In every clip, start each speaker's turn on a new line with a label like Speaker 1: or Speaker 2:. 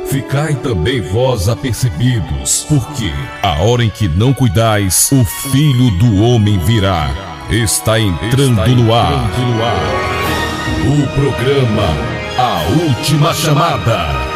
Speaker 1: Ficai também vós apercebidos, porque a hora em que não cuidais, o Filho do Homem virá. Está entrando no ar o programa A Última Chamada.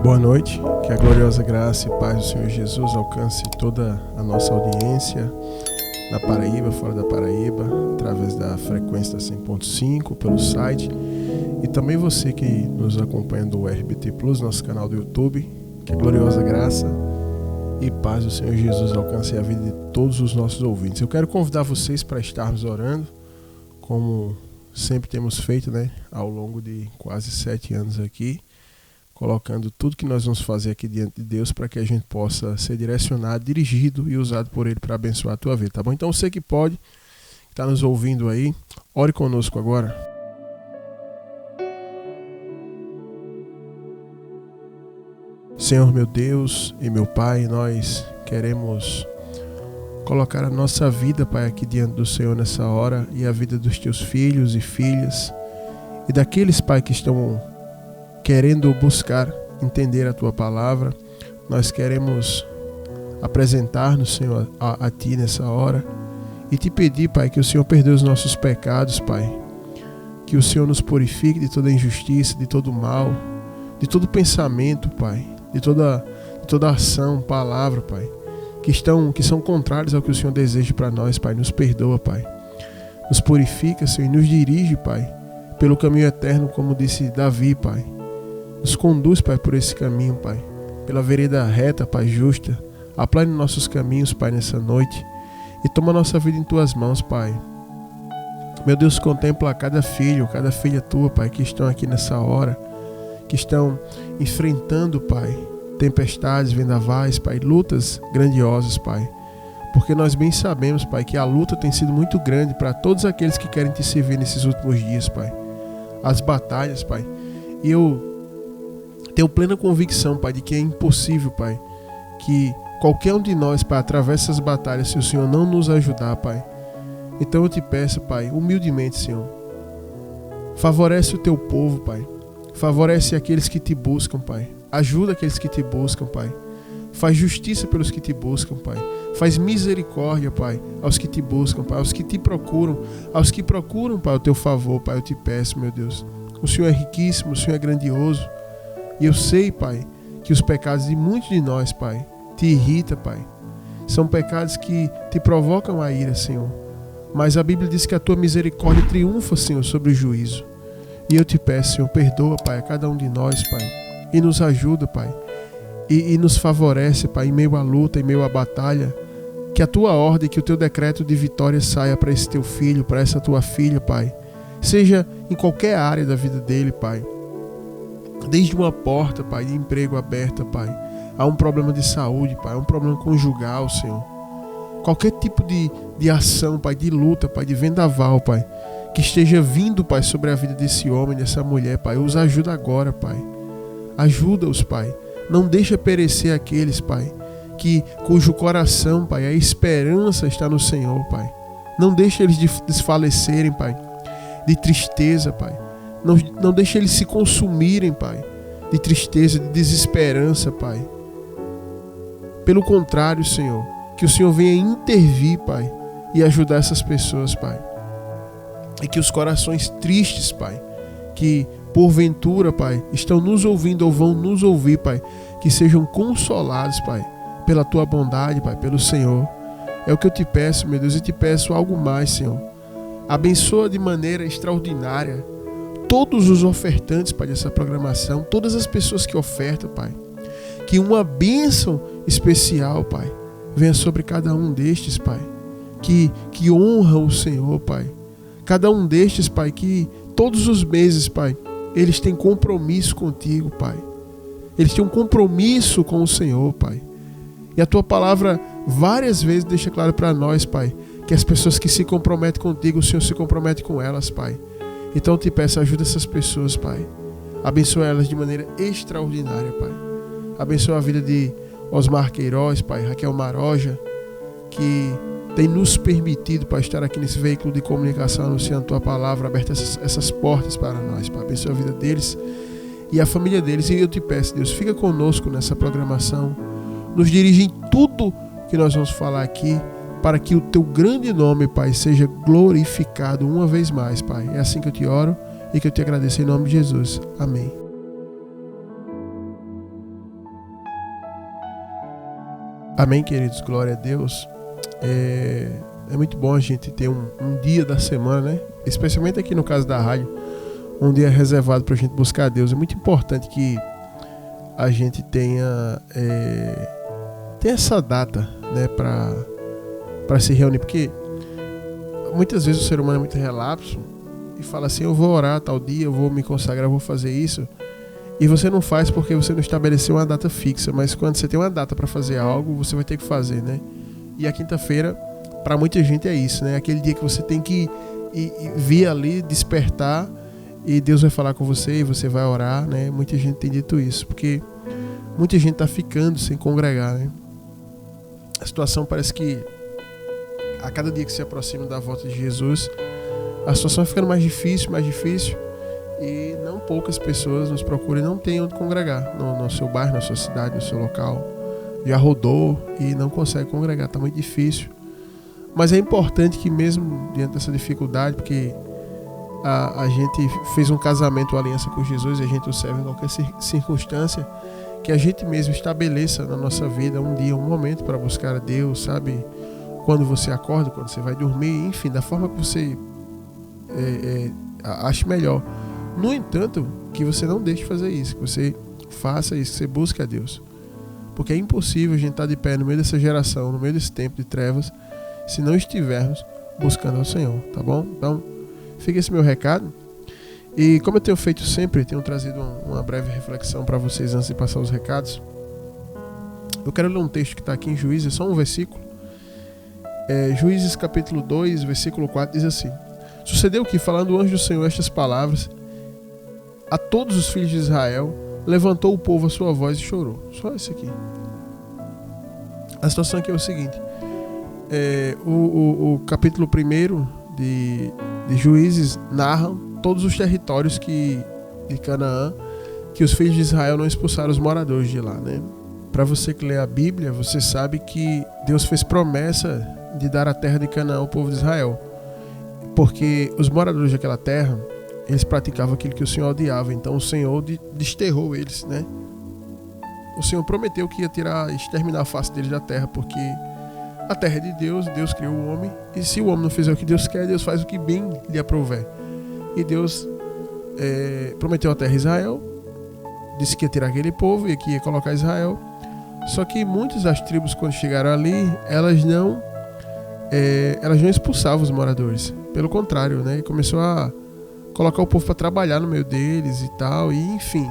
Speaker 2: Boa noite, que a gloriosa graça e paz do Senhor Jesus alcance toda a nossa audiência na Paraíba, fora da Paraíba, através da frequência da 100.5, pelo site, e também você que nos acompanha do RBT Plus, nosso canal do YouTube, que a gloriosa graça e paz do Senhor Jesus alcance a vida de todos os nossos ouvintes. Eu quero convidar vocês para estarmos orando, como sempre temos feito, ao longo de quase 7 anos aqui, colocando tudo que nós vamos fazer aqui diante de Deus para que a gente possa ser direcionado, dirigido e usado por Ele para abençoar a tua vida, tá bom? Então você que pode, que está nos ouvindo aí, ore conosco agora. Senhor meu Deus e meu Pai, nós queremos colocar a nossa vida, Pai, aqui diante do Senhor nessa hora, e a vida dos teus filhos e filhas, e daqueles, Pai, que estão querendo buscar entender a tua palavra. Nós queremos apresentar-nos, Senhor, a ti nessa hora e te pedir, Pai, que o Senhor perdoe os nossos pecados, Pai, que o Senhor nos purifique de toda injustiça, de todo mal, de todo pensamento, Pai, de toda ação, palavra, Pai, que são contrários ao que o Senhor deseja para nós, Pai. Nos perdoa, Pai, nos purifica, Senhor, e nos dirige, Pai, pelo caminho eterno, como disse Davi, Pai. Nos conduz, Pai, por esse caminho, Pai, pela vereda reta, Pai, justa. Aplane nossos caminhos, Pai, nessa noite, e toma nossa vida em tuas mãos, Pai. Meu Deus, contempla cada filho, cada filha tua, Pai, que estão aqui nessa hora, que estão enfrentando, Pai, tempestades, vendavais, Pai, lutas grandiosas, Pai, porque nós bem sabemos, Pai, que a luta tem sido muito grande para todos aqueles que querem te servir nesses últimos dias, Pai. As batalhas, Pai, e eu tenho plena convicção, Pai, de que é impossível, Pai, que qualquer um de nós, Pai, atravesse essas batalhas se o Senhor não nos ajudar, Pai. Então eu te peço, Pai, humildemente, Senhor, favorece o teu povo, Pai, favorece aqueles que te buscam, Pai, ajuda aqueles que te buscam, Pai, faz justiça pelos que te buscam, Pai, faz misericórdia, Pai, aos que te buscam, Pai, aos que te procuram, Pai, o teu favor, Pai, eu te peço, meu Deus. O Senhor é riquíssimo, o Senhor é grandioso. E eu sei, Pai, que os pecados de muitos de nós, Pai, te irritam, Pai. São pecados que te provocam a ira, Senhor. Mas a Bíblia diz que a tua misericórdia triunfa, Senhor, sobre o juízo. E eu te peço, Senhor, perdoa, Pai, a cada um de nós, Pai. E nos ajuda, Pai. E nos favorece, Pai, em meio à luta, em meio à batalha. Que a tua ordem, que o teu decreto de vitória saia para esse teu filho, para essa tua filha, Pai. Seja em qualquer área da vida dele, Pai. Desde uma porta, Pai, de emprego aberta, Pai, há um problema de saúde, Pai, há um problema conjugal, Senhor. Qualquer tipo de ação, Pai, de luta, Pai, de vendaval, Pai, que esteja vindo, Pai, sobre a vida desse homem, dessa mulher, Pai, os ajuda agora, Pai. Ajuda-os, Pai. Não deixa perecer aqueles, Pai, cujo coração, Pai, a esperança está no Senhor, Pai. Não deixa eles desfalecerem, Pai, de tristeza, Pai. Não deixe eles se consumirem, Pai, de tristeza, de desesperança, Pai. Pelo contrário, Senhor, que o Senhor venha intervir, Pai, e ajudar essas pessoas, Pai. E que os corações tristes, Pai, que porventura, Pai, estão nos ouvindo ou vão nos ouvir, Pai, que sejam consolados, Pai, pela tua bondade, Pai, pelo Senhor. É o que eu te peço, meu Deus, e te peço algo mais, Senhor. Abençoa de maneira extraordinária todos os ofertantes, Pai, dessa programação, todas as pessoas que ofertam, Pai. Que uma bênção especial, Pai, venha sobre cada um destes, Pai. Que honra o Senhor, Pai. Cada um destes, Pai, que todos os meses, Pai, eles têm compromisso contigo, Pai. Eles têm um compromisso com o Senhor, Pai. E a Tua palavra várias vezes deixa claro para nós, Pai, que as pessoas que se comprometem contigo, o Senhor se compromete com elas, Pai. Então eu te peço, ajuda essas pessoas, Pai. Abençoa elas de maneira extraordinária, Pai. Abençoa a vida de Osmar Queiroz, Pai, Raquel Maroja, que tem nos permitido, Pai, estar aqui nesse veículo de comunicação anunciando Tua palavra, aberta essas portas para nós, Pai. Abençoa a vida deles e a família deles. E eu te peço, Deus, fica conosco nessa programação. Nos dirige em tudo que nós vamos falar aqui, para que o Teu grande nome, Pai, seja glorificado uma vez mais, Pai. É assim que eu te oro e que eu te agradeço em nome de Jesus. Amém. Amém, queridos. Glória a Deus. É muito bom a gente ter um dia da semana, né? Especialmente aqui no caso da rádio, um dia reservado para a gente buscar a Deus. É muito importante que a gente tenha essa data, né, para se reunir, porque muitas vezes o ser humano é muito relapso e fala assim: eu vou orar tal dia, eu vou me consagrar, eu vou fazer isso, e você não faz porque você não estabeleceu uma data fixa. Mas quando você tem uma data para fazer algo, você vai ter que fazer, né? E a quinta-feira, para muita gente é isso, né? Aquele dia que você tem que vir ali, despertar, e Deus vai falar com você e você vai orar, né? Muita gente tem dito isso, porque muita gente está ficando sem congregar, né? A situação parece que a cada dia que se aproxima da volta de Jesus, a situação vai ficando mais difícil, e não poucas pessoas nos procuram e não têm onde congregar no seu bairro, na sua cidade, no seu local. Já rodou e não consegue congregar, está muito difícil. Mas é importante que mesmo diante dessa dificuldade, porque a gente fez um casamento, uma aliança com Jesus, e a gente o serve em qualquer circunstância, que a gente mesmo estabeleça na nossa vida um dia, um momento para buscar a Deus, sabe? Quando você acorda, quando você vai dormir, enfim, da forma que você ache melhor. No entanto, que você não deixe de fazer isso, que você faça isso, que você busque a Deus. Porque é impossível a gente estar de pé no meio dessa geração, no meio desse tempo de trevas, se não estivermos buscando ao Senhor, tá bom? Então, fica esse meu recado. E como eu tenho feito sempre, tenho trazido uma breve reflexão para vocês antes de passar os recados. Eu quero ler um texto que está aqui em Juízes, só um versículo. Juízes capítulo 2, versículo 4, diz assim: sucedeu que, falando o anjo do Senhor estas palavras a todos os filhos de Israel, levantou o povo a sua voz e chorou. Só isso aqui. A situação aqui é o seguinte: o capítulo 1 de Juízes narra todos os territórios de Canaã, que os filhos de Israel não expulsaram os moradores de lá, né? Para você que lê a Bíblia, você sabe que Deus fez promessa de dar a terra de Canaã ao povo de Israel, porque os moradores daquela terra, eles praticavam aquilo que o Senhor odiava. Então o Senhor desterrou eles, né? O Senhor prometeu que ia exterminar a face deles da terra, porque a terra é de Deus, Deus criou o homem, e se o homem não fizer o que Deus quer, Deus faz o que bem lhe aprouver. E Deus prometeu a terra a Israel, disse que ia tirar aquele povo e que ia colocar Israel. Só que muitas das tribos, quando chegaram ali, elas não expulsavam os moradores. Pelo contrário, né? E começou a colocar o povo para trabalhar no meio deles e tal, e enfim.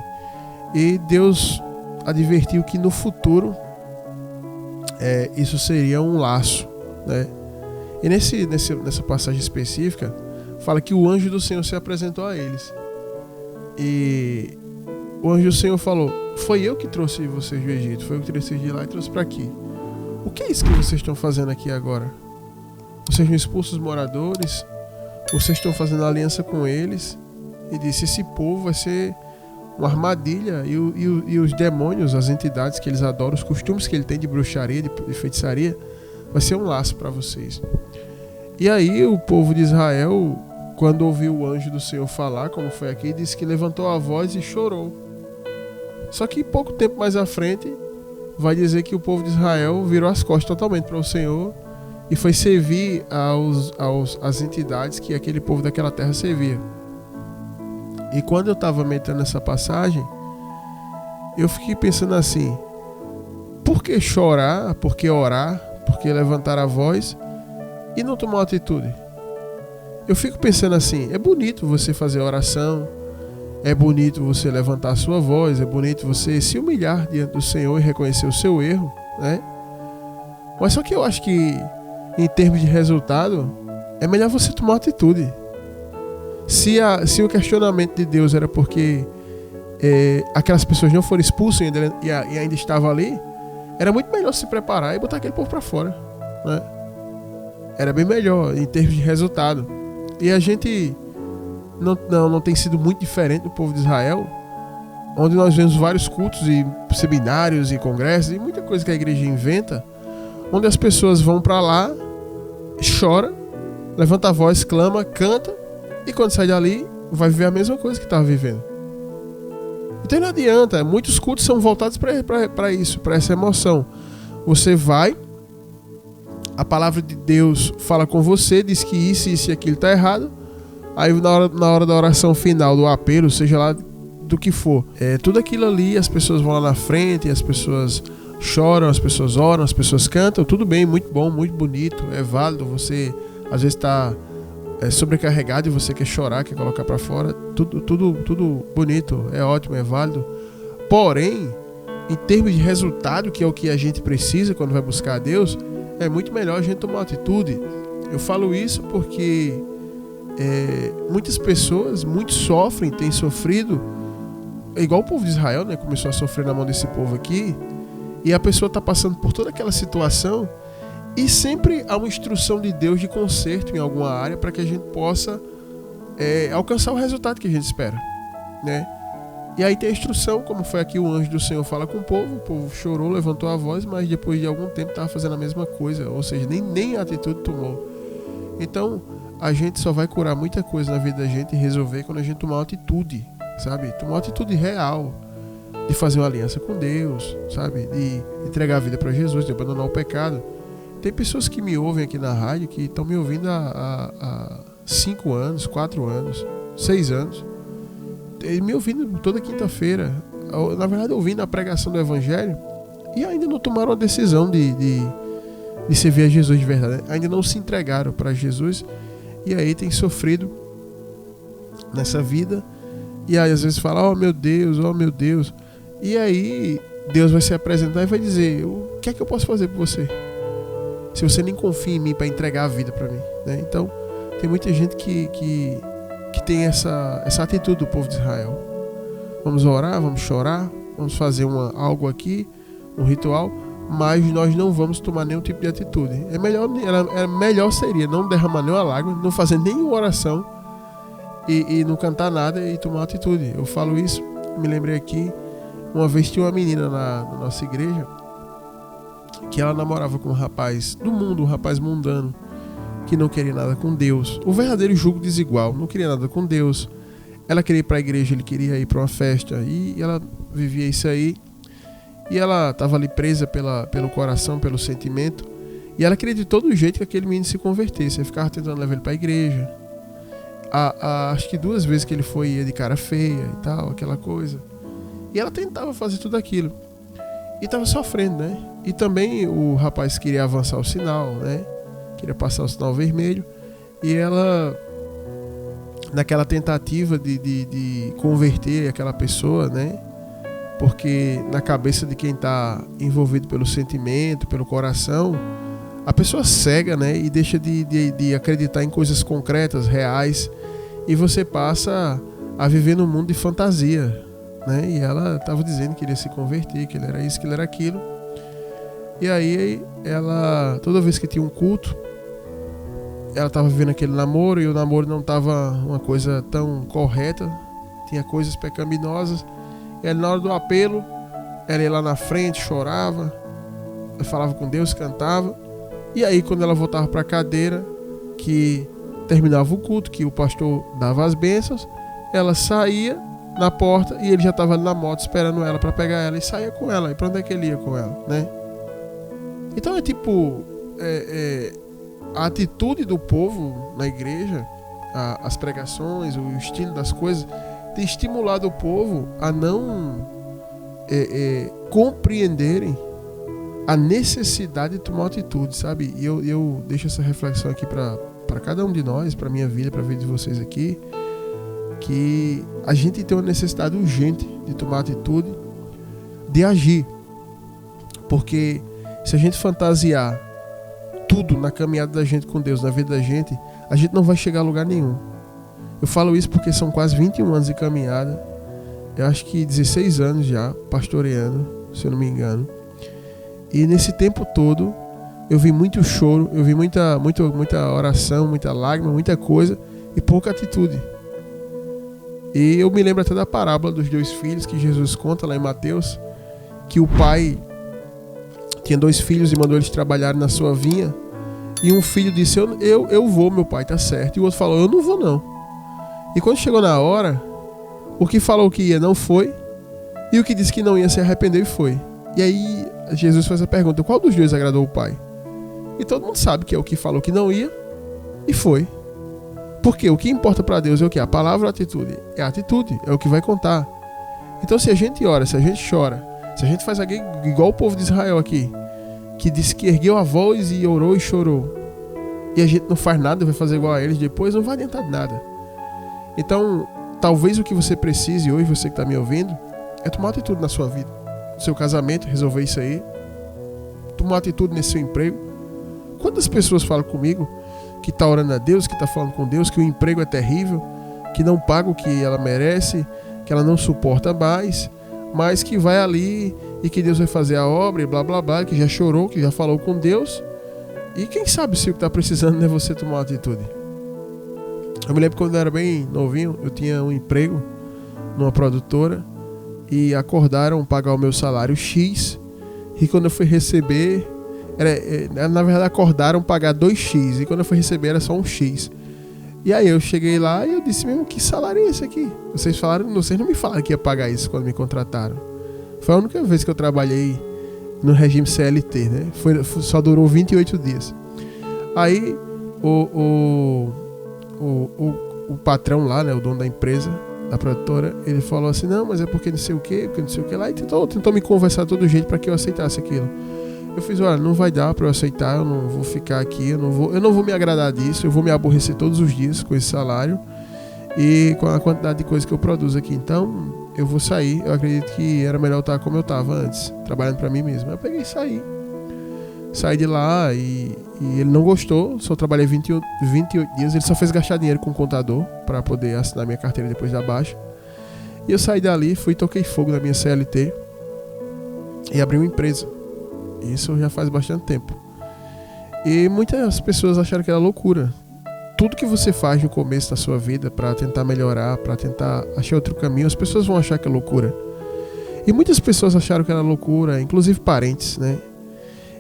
Speaker 2: E Deus advertiu que no futuro isso seria um laço, né? E nessa passagem específica fala que o anjo do Senhor se apresentou a eles, e o anjo do Senhor falou: foi eu que trouxe vocês do Egito, foi eu que trouxe de lá e trouxe para aqui. O que é isso que vocês estão fazendo aqui agora? Vocês não expulsam os moradores, vocês estão fazendo aliança com eles. E disse: esse povo vai ser uma armadilha, e os demônios, as entidades que eles adoram, os costumes que ele tem de bruxaria, de feitiçaria, vai ser um laço para vocês. E aí o povo de Israel, quando ouviu o anjo do Senhor falar, como foi aqui, disse que levantou a voz e chorou. Só que pouco tempo mais à frente vai dizer que o povo de Israel virou as costas totalmente para o Senhor e foi servir às entidades que aquele povo daquela terra servia. E quando eu estava meditando nessa passagem, eu fiquei pensando assim: por que chorar, por que orar, por que levantar a voz e não tomar uma atitude? Eu fico pensando assim: é bonito você fazer oração, é bonito você levantar a sua voz, é bonito você se humilhar diante do Senhor e reconhecer o seu erro, né? Mas só que eu acho que, em termos de resultado, é melhor você tomar uma atitude. Se o questionamento de Deus era porque aquelas pessoas não foram expulsas e ainda estavam ali, era muito melhor se preparar e botar aquele povo para fora, né? Era bem melhor em termos de resultado. E a gente não tem sido muito diferente do povo de Israel, onde nós vemos vários cultos e seminários e congressos e muita coisa que a igreja inventa, onde as pessoas vão para lá, chora, levanta a voz, clama, canta, e quando sai dali vai viver a mesma coisa que estava vivendo. Então não adianta, muitos cultos são voltados para isso, para essa emoção. Você vai, a palavra de Deus fala com você, diz que isso e aquilo está errado. Aí na hora da oração final, do apelo, seja lá do que for, tudo aquilo ali, as pessoas vão lá na frente, as pessoas choram, as pessoas oram, as pessoas cantam, tudo bem, muito bom, muito bonito, é válido. Você às vezes está sobrecarregado e você quer chorar, quer colocar para fora, tudo bonito, é ótimo, é válido. Porém, em termos de resultado, que é o que a gente precisa quando vai buscar a Deus, é muito melhor a gente tomar uma atitude. Eu falo isso porque muitas pessoas, muitos sofrem, têm sofrido, igual o povo de Israel, né? Começou a sofrer na mão desse povo aqui, e a pessoa está passando por toda aquela situação, e sempre há uma instrução de Deus de conserto em alguma área para que a gente possa alcançar o resultado que a gente espera, né? E aí tem a instrução, como foi aqui, o anjo do Senhor fala com o povo chorou, levantou a voz, mas depois de algum tempo estava fazendo a mesma coisa, ou seja, nem a atitude tomou. Então, a gente só vai curar muita coisa na vida da gente e resolver quando a gente tomar uma atitude, sabe? Tomar uma atitude real, de fazer uma aliança com Deus, sabe? De entregar a vida para Jesus, de abandonar o pecado. Tem pessoas que me ouvem aqui na rádio que estão me ouvindo há 5 anos, 4 anos, 6 anos. Me ouvindo toda quinta-feira, na verdade ouvindo a pregação do Evangelho, e ainda não tomaram a decisão de servir a Jesus de verdade, né? Ainda não se entregaram para Jesus, e aí tem sofrido nessa vida, e aí às vezes fala: oh meu Deus, e aí Deus vai se apresentar e vai dizer: o que é que eu posso fazer por você, se você nem confia em mim para entregar a vida para mim, né? Então tem muita gente que tem essa atitude do povo de Israel. Vamos orar, vamos chorar, vamos fazer algo aqui, um ritual, mas nós não vamos tomar nenhum tipo de atitude. Melhor seria não derramar nenhuma lágrima, não fazer nenhuma oração e não cantar nada e tomar atitude. Eu falo isso, me lembrei aqui, uma vez tinha uma menina na nossa igreja que ela namorava com um rapaz do mundo, um rapaz mundano, que não queria nada com Deus. O verdadeiro jugo desigual, não queria nada com Deus. Ela queria ir para a igreja, ele queria ir para uma festa, e ela vivia isso aí. E ela estava ali presa pelo coração, pelo sentimento, e ela queria de todo jeito que aquele menino se convertesse. Ela ficava tentando levar ele para a igreja. Acho que 2 vezes que ele foi, ia de cara feia e tal, aquela coisa. E ela tentava fazer tudo aquilo. E estava sofrendo, né? E também o rapaz queria avançar o sinal, né? Queria passar o sinal vermelho, e ela, naquela tentativa de converter aquela pessoa, né? Porque na cabeça de quem está envolvido pelo sentimento, pelo coração, a pessoa cega, né? E deixa de acreditar em coisas concretas, reais, e você passa a viver num mundo de fantasia, né? E ela estava dizendo que queria se converter, que ele era isso, que ele era aquilo. E aí ela, toda vez que tinha um culto, ela estava vivendo aquele namoro, e o namoro não estava uma coisa tão correta, tinha coisas pecaminosas. E aí, na hora do apelo, ela ia lá na frente, chorava, falava com Deus, cantava. E aí, quando ela voltava para a cadeira, que terminava o culto, que o pastor dava as bênçãos, ela saía na porta e ele já estava ali na moto esperando ela para pegar ela, e saía com ela. E para onde é que ele ia com ela, né? Então é tipo, a atitude do povo na igreja, as pregações, o estilo das coisas, tem estimulado o povo a não compreenderem a necessidade de tomar atitude, sabe? E eu deixo essa reflexão aqui para cada um de nós, para minha vida, para a vida de vocês aqui, que a gente tem uma necessidade urgente de tomar atitude, de agir. Porque se a gente fantasiar tudo na caminhada da gente com Deus, na vida da gente, a gente não vai chegar a lugar nenhum. Eu falo isso porque são quase 21 anos de caminhada. Eu acho que 16 anos já pastoreando, se eu não me engano. E nesse tempo todo eu vi muito choro, eu vi muita oração, muita lágrima, muita coisa e pouca atitude. E eu me lembro até da parábola dos 2 filhos que Jesus conta lá em Mateus, que o pai tinha 2 filhos e mandou eles trabalharem na sua vinha. E um filho disse, eu vou, meu pai, tá certo. E o outro falou, eu não vou não. E quando chegou na hora, o que falou que ia não foi, e o que disse que não ia se arrependeu e foi. E aí Jesus faz a pergunta, qual dos 2 agradou o pai? E todo mundo sabe que é o que falou que não ia e foi. Porque o que importa para Deus é o que? A palavra ou a atitude? É a atitude, é o que vai contar. Então se a gente ora, se a gente chora, se a gente faz alguém igual o povo de Israel aqui, que disse que ergueu a voz e orou e chorou, e a gente não faz nada, vai fazer igual a eles depois, não vai adiantar de nada. Então, talvez o que você precise hoje, você que está me ouvindo, é tomar atitude na sua vida. No seu casamento, resolver isso aí. Tomar atitude nesse seu emprego. Quantas pessoas falam comigo que está orando a Deus, que está falando com Deus, que o emprego é terrível, que não paga o que ela merece, que ela não suporta mais, mas que vai ali e que Deus vai fazer a obra e blá blá blá, que já chorou, que já falou com Deus. E quem sabe se o que está precisando é você tomar uma atitude. Eu me lembro quando eu era bem novinho, eu tinha um emprego numa produtora e acordaram pagar o meu salário X, e quando eu fui receber, na verdade acordaram pagar 2X, e quando eu fui receber era só um X. E aí eu cheguei lá e eu disse mesmo, que salário é esse aqui? Vocês não me falaram que ia pagar isso quando me contrataram. Foi a única vez que eu trabalhei no regime CLT, né? Só durou 28 dias. Aí o patrão lá, né, o dono da empresa, da produtora, ele falou assim, não, mas é porque não sei o que lá, e tentou me conversar de todo jeito para que eu aceitasse aquilo. Eu fiz, olha, não vai dar para eu aceitar, eu não vou ficar aqui, eu não vou me agradar disso, eu vou me aborrecer todos os dias com esse salário e com a quantidade de coisas que eu produzo aqui, então eu vou sair. Eu acredito que era melhor eu estar como eu estava antes, trabalhando para mim mesmo. Eu peguei e saí de lá e ele não gostou, só trabalhei 28 dias, ele só fez gastar dinheiro com o contador para poder assinar minha carteira depois da baixa. E eu saí dali, toquei fogo na minha CLT e abri uma empresa. Isso já faz bastante tempo. E muitas pessoas acharam que era loucura. Tudo que você faz no começo da sua vida para tentar melhorar, para tentar achar outro caminho, as pessoas vão achar que é loucura. E muitas pessoas acharam que era loucura, inclusive parentes, né?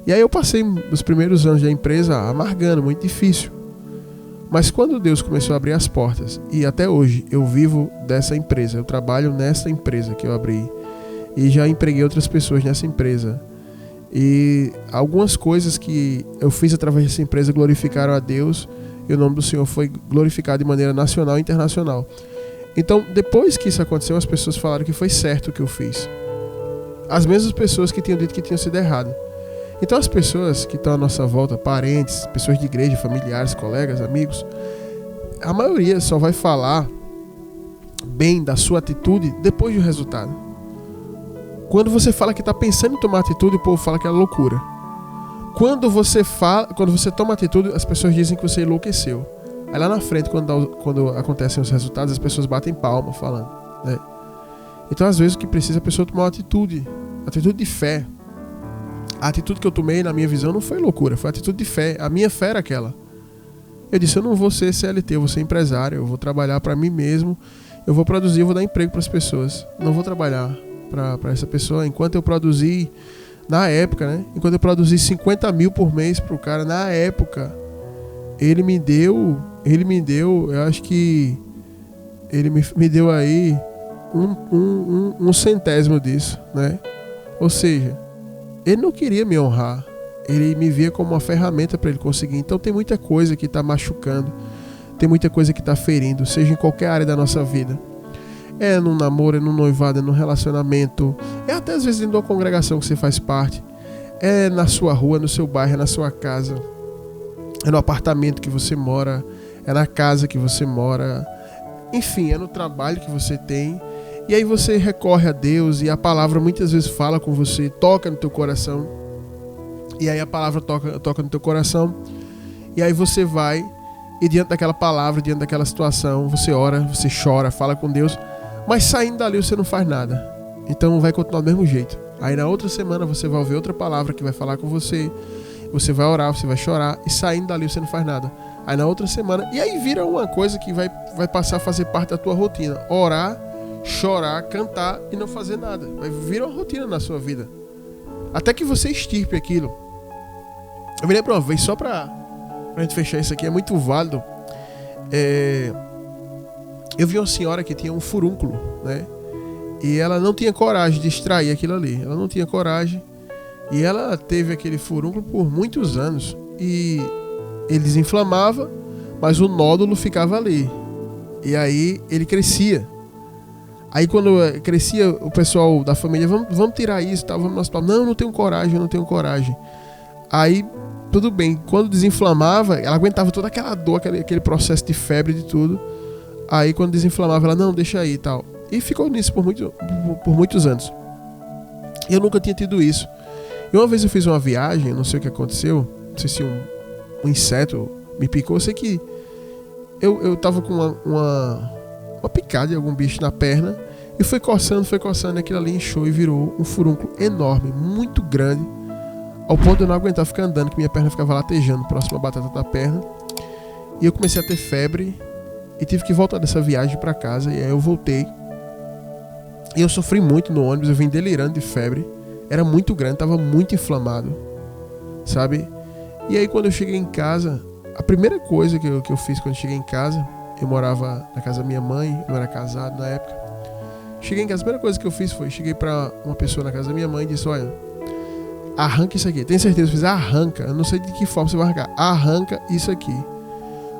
Speaker 2: E aí eu passei os primeiros anos da empresa amargando, muito difícil. Mas quando Deus começou a abrir as portas, e até hoje eu vivo dessa empresa, eu trabalho nessa empresa que eu abri, e já empreguei outras pessoas nessa empresa. E algumas coisas que eu fiz através dessa empresa glorificaram a Deus, e o nome do Senhor foi glorificado de maneira nacional e internacional. Então, depois que isso aconteceu, as pessoas falaram que foi certo o que eu fiz. As mesmas pessoas que tinham dito que tinha sido errado. Então, as pessoas que estão à nossa volta, parentes, pessoas de igreja, familiares, colegas, amigos, a maioria só vai falar bem da sua atitude depois do resultado. Quando você fala que está pensando em tomar atitude, o povo fala que é loucura. Quando você toma atitude, as pessoas dizem que você enlouqueceu. Aí lá na frente, quando acontecem os resultados, as pessoas batem palma falando, né? Então, às vezes, o que precisa é a pessoa tomar uma atitude de fé. A atitude que eu tomei, na minha visão, não foi loucura, foi atitude de fé. A minha fé era aquela. Eu disse, eu não vou ser CLT, eu vou ser empresário, eu vou trabalhar para mim mesmo, eu vou produzir, eu vou dar emprego para as pessoas. Não vou trabalhar para essa pessoa. Enquanto eu produzi, na época, né? Enquanto eu produzi 50 mil por mês pro cara, na época, ele me deu, eu acho que ele me deu aí um centésimo disso, né? Ou seja, ele não queria me honrar, ele me via como uma ferramenta para ele conseguir. Então tem muita coisa que está machucando, tem muita coisa que está ferindo, seja em qualquer área da nossa vida. É no namoro, é no noivado, é no relacionamento, é até às vezes dentro de uma congregação que você faz parte, é na sua rua, no seu bairro, é na sua casa, é no apartamento que você mora, é na casa que você mora, enfim, é no trabalho que você tem. E aí você recorre a Deus e a palavra muitas vezes fala com você, toca no teu coração. E aí a palavra toca no teu coração. E aí você vai e diante daquela palavra, diante daquela situação, você ora, você chora, fala com Deus. Mas saindo dali você não faz nada. Então vai continuar do mesmo jeito. Aí na outra semana você vai ouvir outra palavra que vai falar com você. Você vai orar, você vai chorar. E saindo dali você não faz nada. Aí na outra semana... E aí vira uma coisa que vai passar a fazer parte da tua rotina. Orar, chorar, cantar e não fazer nada. Vai virar uma rotina na sua vida. Até que você extirpe aquilo. Eu me lembro uma vez, só pra gente fechar isso aqui, é muito válido. Eu vi uma senhora que tinha um furúnculo, né? E ela não tinha coragem de extrair aquilo ali. Ela não tinha coragem. E ela teve aquele furúnculo por muitos anos. E ele desinflamava, mas o nódulo ficava ali. E aí ele crescia. Aí quando crescia, o pessoal da família, vamos tirar isso, tá? Vamos no hospital. Não tenho coragem. Aí, tudo bem. Quando desinflamava, ela aguentava toda aquela dor, aquele processo de febre de tudo. Aí quando desinflamava, ela, não, deixa aí e tal. E ficou nisso por muitos anos. E eu nunca tinha tido isso. E uma vez eu fiz uma viagem, não sei o que aconteceu, não sei se um inseto me picou. Eu sei que eu tava com uma picada de algum bicho na perna. E foi coçando, e aquilo ali inchou e virou um furúnculo enorme, muito grande. Ao ponto de eu não aguentar ficar andando, que minha perna ficava latejando próximo à batata da perna. E eu comecei a ter febre. E tive que voltar dessa viagem para casa. E aí eu voltei. E eu sofri muito no ônibus. Eu vim delirando de febre. Era muito grande, estava muito inflamado, sabe? E aí quando eu cheguei em casa, a primeira coisa que eu fiz quando eu cheguei em casa, eu morava na casa da minha mãe, eu não era casado na época. Cheguei em casa, a primeira coisa que eu fiz foi, cheguei para uma pessoa na casa da minha mãe e disse, olha, arranca isso aqui. Tem certeza? Eu fiz, arranca. Eu não sei de que forma você vai arrancar. Arranca isso aqui.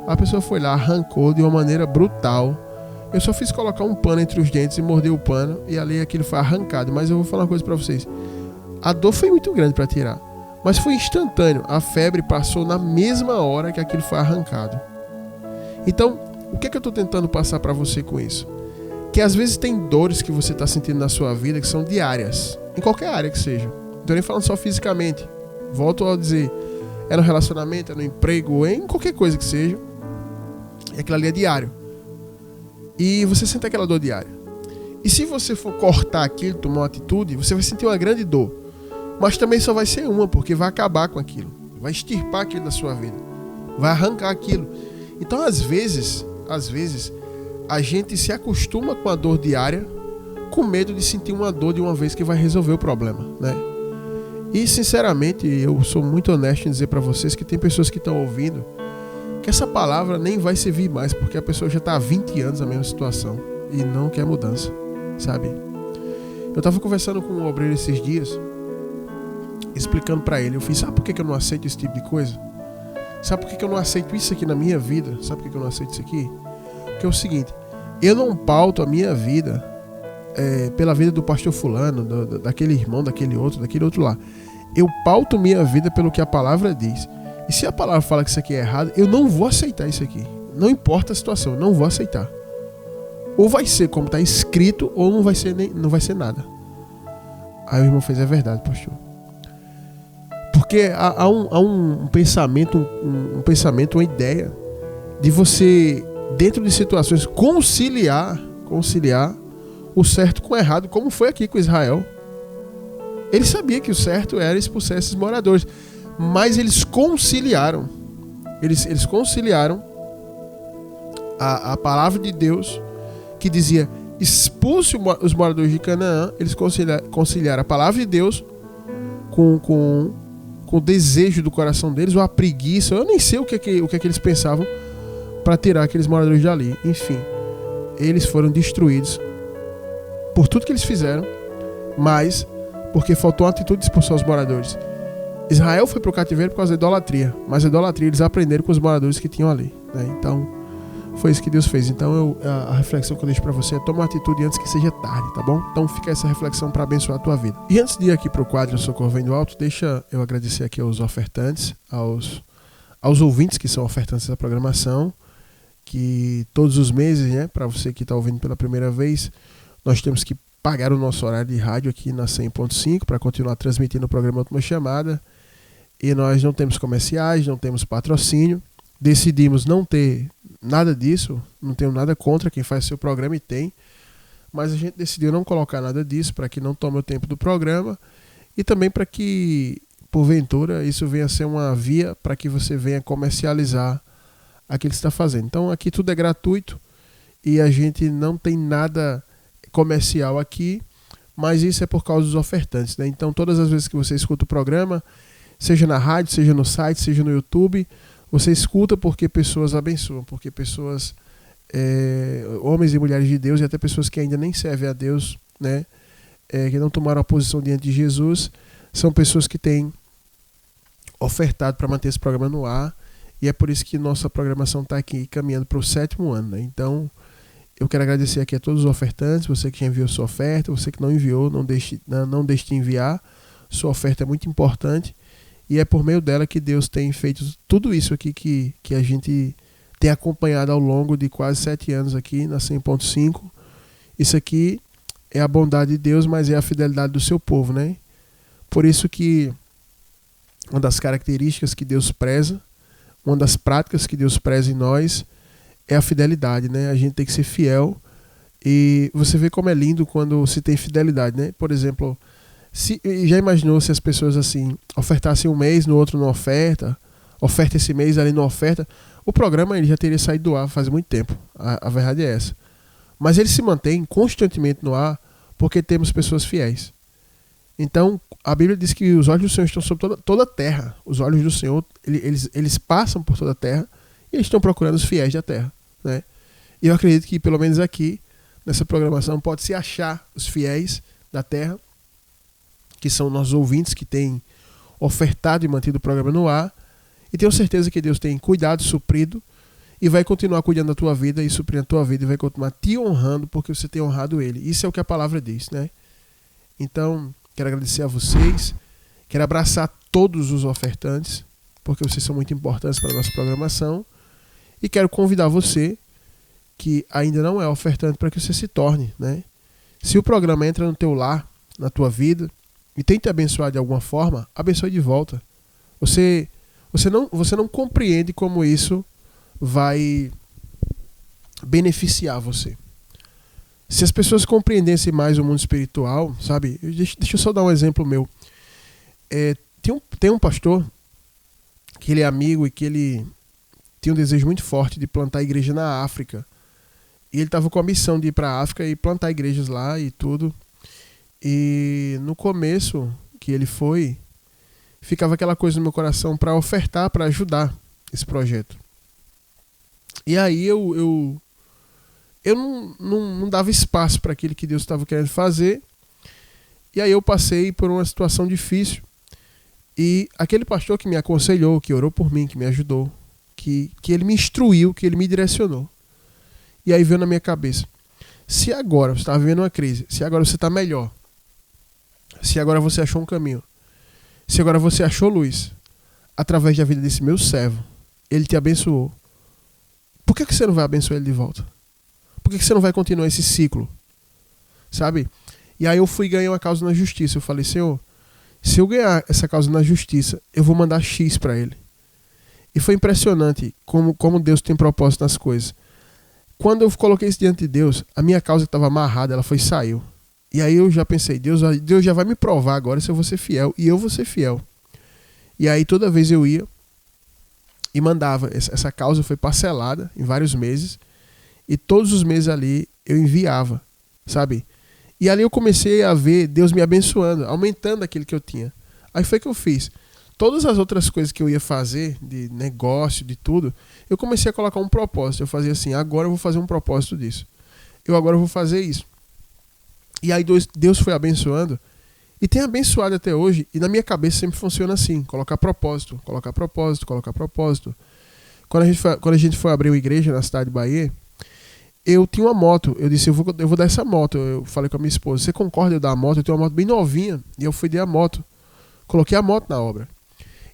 Speaker 2: A pessoa foi lá, arrancou de uma maneira brutal. Eu só fiz colocar um pano entre os dentes e morder o pano. E ali aquilo foi arrancado. Mas eu vou falar uma coisa pra vocês. A dor foi muito grande para tirar. Mas foi instantâneo. A febre passou na mesma hora que aquilo foi arrancado. Então, o que é que eu tô tentando passar para você com isso? Que às vezes tem dores que você tá sentindo na sua vida que são diárias. Em qualquer área que seja. Não tô nem falando só fisicamente. Volto a dizer. É no relacionamento, é no emprego, é em qualquer coisa que seja. E aquilo ali é diário. E você sente aquela dor diária. E se você for cortar aquilo, tomar uma atitude, você vai sentir uma grande dor. Mas também só vai ser uma, porque vai acabar com aquilo. Vai extirpar aquilo da sua vida. Vai arrancar aquilo. Então, às vezes, a gente se acostuma com a dor diária, com medo de sentir uma dor de uma vez que vai resolver o problema, né? E, sinceramente, eu sou muito honesto em dizer para vocês que tem pessoas que estão ouvindo que essa palavra nem vai servir mais, porque a pessoa já está há 20 anos na mesma situação e não quer mudança, sabe? Eu estava conversando com um obreiro esses dias, explicando para ele, eu fiz, sabe por que eu não aceito esse tipo de coisa? Sabe por que eu não aceito isso aqui na minha vida? Sabe por que eu não aceito isso aqui? Porque é o seguinte, eu não pauto a minha vida pela vida do pastor fulano, daquele irmão, daquele outro lá. Eu pauto minha vida pelo que a palavra diz. E se a palavra fala que isso aqui é errado, eu não vou aceitar isso aqui. Não importa a situação, eu não vou aceitar. Ou vai ser como está escrito, ou não vai ser nada. Aí o irmão fez, é verdade, pastor. Porque há um pensamento, uma ideia de você, dentro de situações, conciliar o certo com o errado, como foi aqui com Israel. Ele sabia que o certo era expulsar esses moradores. Mas eles conciliaram. Eles conciliaram a palavra de Deus que dizia expulse os moradores de Canaã. Eles conciliaram a palavra de Deus com o desejo do coração deles, ou a preguiça. Eu nem sei o que é que eles pensavam para tirar aqueles moradores dali. Enfim, eles foram destruídos por tudo que eles fizeram, mas porque faltou a atitude de expulsar os moradores. Israel foi para o cativeiro por causa da idolatria, mas a idolatria eles aprenderam com os moradores que tinham ali, né? Então, foi isso que Deus fez. Então, a reflexão que eu deixo para você é: toma uma atitude antes que seja tarde, tá bom? Então, fica essa reflexão para abençoar a tua vida. E antes de ir aqui para o quadro Socorro Vem do Alto, deixa eu agradecer aqui aos ofertantes, aos ouvintes que são ofertantes da programação, que todos os meses, né, para você que está ouvindo pela primeira vez, nós temos que pagar o nosso horário de rádio aqui na 100.5 para continuar transmitindo o programa Última Chamada. E nós não temos comerciais, não temos patrocínio. Decidimos não ter nada disso, não tenho nada contra quem faz seu programa e tem, mas a gente decidiu não colocar nada disso para que não tome o tempo do programa e também para que, porventura, isso venha a ser uma via para que você venha comercializar aquilo que você está fazendo. Então aqui tudo é gratuito e a gente não tem nada comercial aqui, mas isso é por causa dos ofertantes, né? Então todas as vezes que você escuta o programa, seja na rádio, seja no site, seja no YouTube, você escuta porque pessoas abençoam, porque pessoas, homens e mulheres de Deus, e até pessoas que ainda nem servem a Deus, né, que não tomaram a posição diante de Jesus, são pessoas que têm ofertado para manter esse programa no ar, e é por isso que nossa programação está aqui caminhando para o 7º ano, né? Então, eu quero agradecer aqui a todos os ofertantes, você que já enviou sua oferta, você que não enviou, não deixe de enviar, sua oferta é muito importante. E é por meio dela que Deus tem feito tudo isso aqui que a gente tem acompanhado ao longo de quase 7 anos aqui na 100.5. Isso aqui é a bondade de Deus, mas é a fidelidade do seu povo, né? Por isso que uma das características que Deus preza, uma das práticas que Deus preza em nós é a fidelidade, né? A gente tem que ser fiel e você vê como é lindo quando se tem fidelidade, né? Por exemplo, já imaginou se as pessoas assim ofertassem um mês, no outro não oferta esse mês, ali não oferta? O programa ele já teria saído do ar faz muito tempo, a verdade é essa. Mas ele se mantém constantemente no ar porque temos pessoas fiéis. Então, a Bíblia diz que os olhos do Senhor estão sobre toda a terra. Os olhos do Senhor, eles passam por toda a terra e eles estão procurando os fiéis da terra, né? E eu acredito que pelo menos aqui, nessa programação, pode-se achar os fiéis da terra, que são nossos ouvintes que têm ofertado e mantido o programa no ar, e tenho certeza que Deus tem cuidado, suprido, e vai continuar cuidando da tua vida e suprindo a tua vida, e vai continuar te honrando porque você tem honrado Ele. Isso é o que a palavra diz, né? Então, quero agradecer a vocês, quero abraçar todos os ofertantes, porque vocês são muito importantes para a nossa programação, e quero convidar você, que ainda não é ofertante, para que você se torne, né? Se o programa entra no teu lar, na tua vida, e tem te abençoar de alguma forma, abençoe de volta. Você não compreende como isso vai beneficiar você. Se as pessoas compreendessem mais o mundo espiritual, sabe? Deixa eu só dar um exemplo meu. Tem um pastor que ele é amigo e que ele tem um desejo muito forte de plantar igreja na África. E ele estava com a missão de ir para a África e plantar igrejas lá e tudo. E no começo que ele foi, ficava aquela coisa no meu coração para ofertar, para ajudar esse projeto. E aí eu não dava espaço para aquilo que Deus estava querendo fazer. E aí eu passei por uma situação difícil. E aquele pastor que me aconselhou, que orou por mim, que me ajudou, que ele me instruiu, que ele me direcionou. E aí veio na minha cabeça: se agora você está vivendo uma crise, se agora você está melhor, se agora você achou um caminho, se agora você achou luz, através da vida desse meu servo, ele te abençoou, por que você não vai abençoar ele de volta? Por que você não vai continuar esse ciclo? Sabe? E aí eu fui ganhar uma causa na justiça. Eu falei: Senhor, se eu ganhar essa causa na justiça, eu vou mandar X para ele. E foi impressionante como Deus tem propósito nas coisas. Quando eu coloquei isso diante de Deus, a minha causa que estava amarrada, ela saiu. E aí eu já pensei: Deus já vai me provar agora se eu vou ser fiel. E eu vou ser fiel. E aí toda vez eu ia e mandava. Essa causa foi parcelada em vários meses. E todos os meses ali eu enviava, sabe? E ali eu comecei a ver Deus me abençoando, aumentando aquilo que eu tinha. Aí foi que eu fiz. Todas as outras coisas que eu ia fazer, de negócio, de tudo, eu comecei a colocar um propósito. Eu fazia assim: agora eu vou fazer um propósito disso. Eu agora vou fazer isso. E aí Deus foi abençoando. E tem abençoado até hoje, e na minha cabeça sempre funciona assim, colocar propósito, colocar propósito, colocar propósito. Quando a gente foi abrir uma igreja na cidade de Bahia, eu tinha uma moto, eu disse, eu vou dar essa moto. Eu falei com a minha esposa, você concorda eu dar a moto? Eu tenho uma moto bem novinha, e eu fui dar a moto. Coloquei a moto na obra.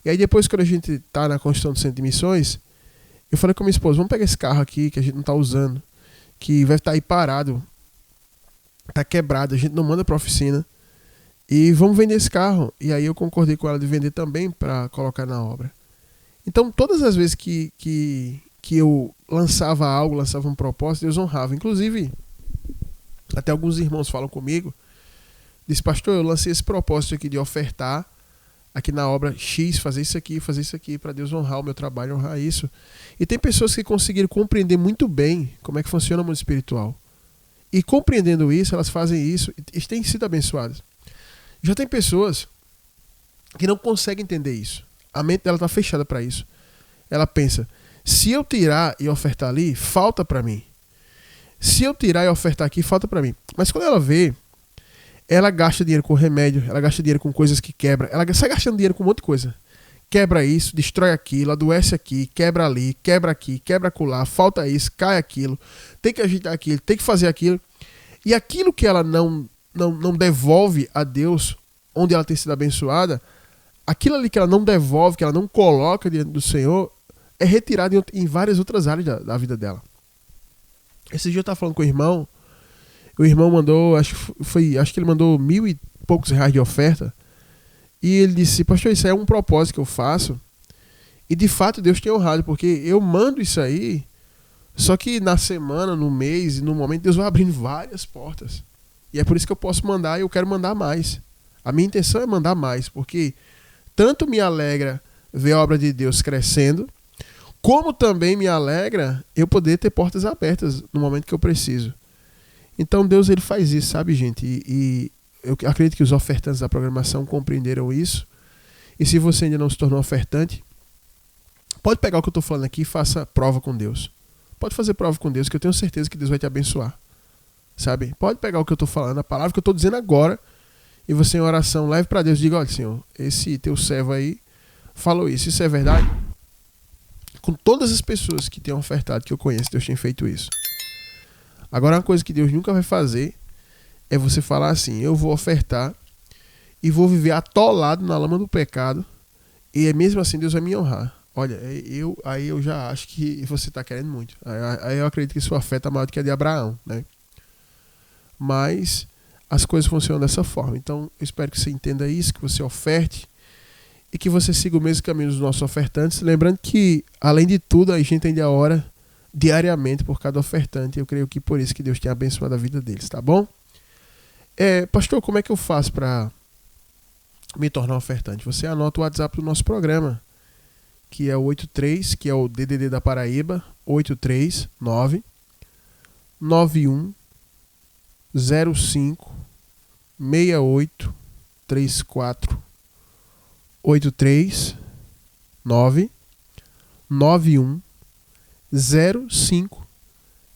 Speaker 2: E aí depois, quando a gente tá na construção do centro de missões, eu falei com a minha esposa, vamos pegar esse carro aqui, que a gente não tá usando, que vai estar aí parado, tá quebrado, a gente não manda pra oficina, e vamos vender esse carro. E aí eu concordei com ela de vender também para colocar na obra. Então, todas as vezes que eu lançava algo, lançava um propósito, Deus honrava. Inclusive, até alguns irmãos falam comigo, diz, pastor, eu lancei esse propósito aqui de ofertar aqui na obra X, fazer isso aqui, para Deus honrar o meu trabalho, honrar isso. E tem pessoas que conseguiram compreender muito bem como é que funciona o mundo espiritual. E compreendendo isso, elas fazem isso e têm sido abençoadas. Já tem pessoas que não conseguem entender isso. A mente dela está fechada para isso. Ela pensa, se eu tirar e ofertar ali, falta para mim. Se eu tirar e ofertar aqui, falta para mim. Mas quando ela vê, ela gasta dinheiro com remédio, ela gasta dinheiro com coisas que quebram, ela sai gastando dinheiro com um monte de coisa. Quebra isso, destrói aquilo, adoece aqui, quebra ali, quebra aqui, quebra acolá, falta isso, cai aquilo, tem que ajeitar aquilo, tem que fazer aquilo. E aquilo que ela não devolve a Deus, onde ela tem sido abençoada, aquilo ali que ela não devolve, que ela não coloca diante do Senhor, é retirado em várias outras áreas da vida dela. Esse dia eu estava falando com o irmão mandou, acho que ele mandou R$1.000 e poucos de oferta, e ele disse, pastor, isso é um propósito que eu faço, e de fato Deus tem honrado, porque eu mando isso aí, só que na semana, no mês, no momento, Deus vai abrindo várias portas. E é por isso que eu posso mandar e eu quero mandar mais. A minha intenção é mandar mais, porque tanto me alegra ver a obra de Deus crescendo, como também me alegra eu poder ter portas abertas no momento que eu preciso. Então Deus, ele faz isso, sabe, gente? E eu acredito que os ofertantes da programação compreenderam isso. E se você ainda não se tornou ofertante, pode pegar o que eu estou falando aqui e faça prova com Deus. Pode fazer prova com Deus, que eu tenho certeza que Deus vai te abençoar. Sabe? Pode pegar o que eu estou falando, a palavra que eu estou dizendo agora, e você em oração leve para Deus, diga, olha, Senhor, esse teu servo aí falou isso é verdade? Com todas as pessoas que têm ofertado, que eu conheço, Deus tem feito isso. Agora, uma coisa que Deus nunca vai fazer é você falar assim, eu vou ofertar e vou viver atolado na lama do pecado, e mesmo assim Deus vai me honrar. Olha, aí eu já acho que você está querendo muito. Aí eu acredito que sua fé está maior do que a de Abraão, né? Mas as coisas funcionam dessa forma. Então, eu espero que você entenda isso, que você oferte e que você siga o mesmo caminho dos nossos ofertantes. Lembrando que, além de tudo, a gente tem a hora diariamente por cada ofertante. Eu creio que por isso que Deus tem abençoado a vida deles, tá bom? Pastor, como é que eu faço para me tornar ofertante? Você anota o WhatsApp do nosso programa, que é o 83, que é o DDD da Paraíba, 839 91 05 68 34 83 9 91 05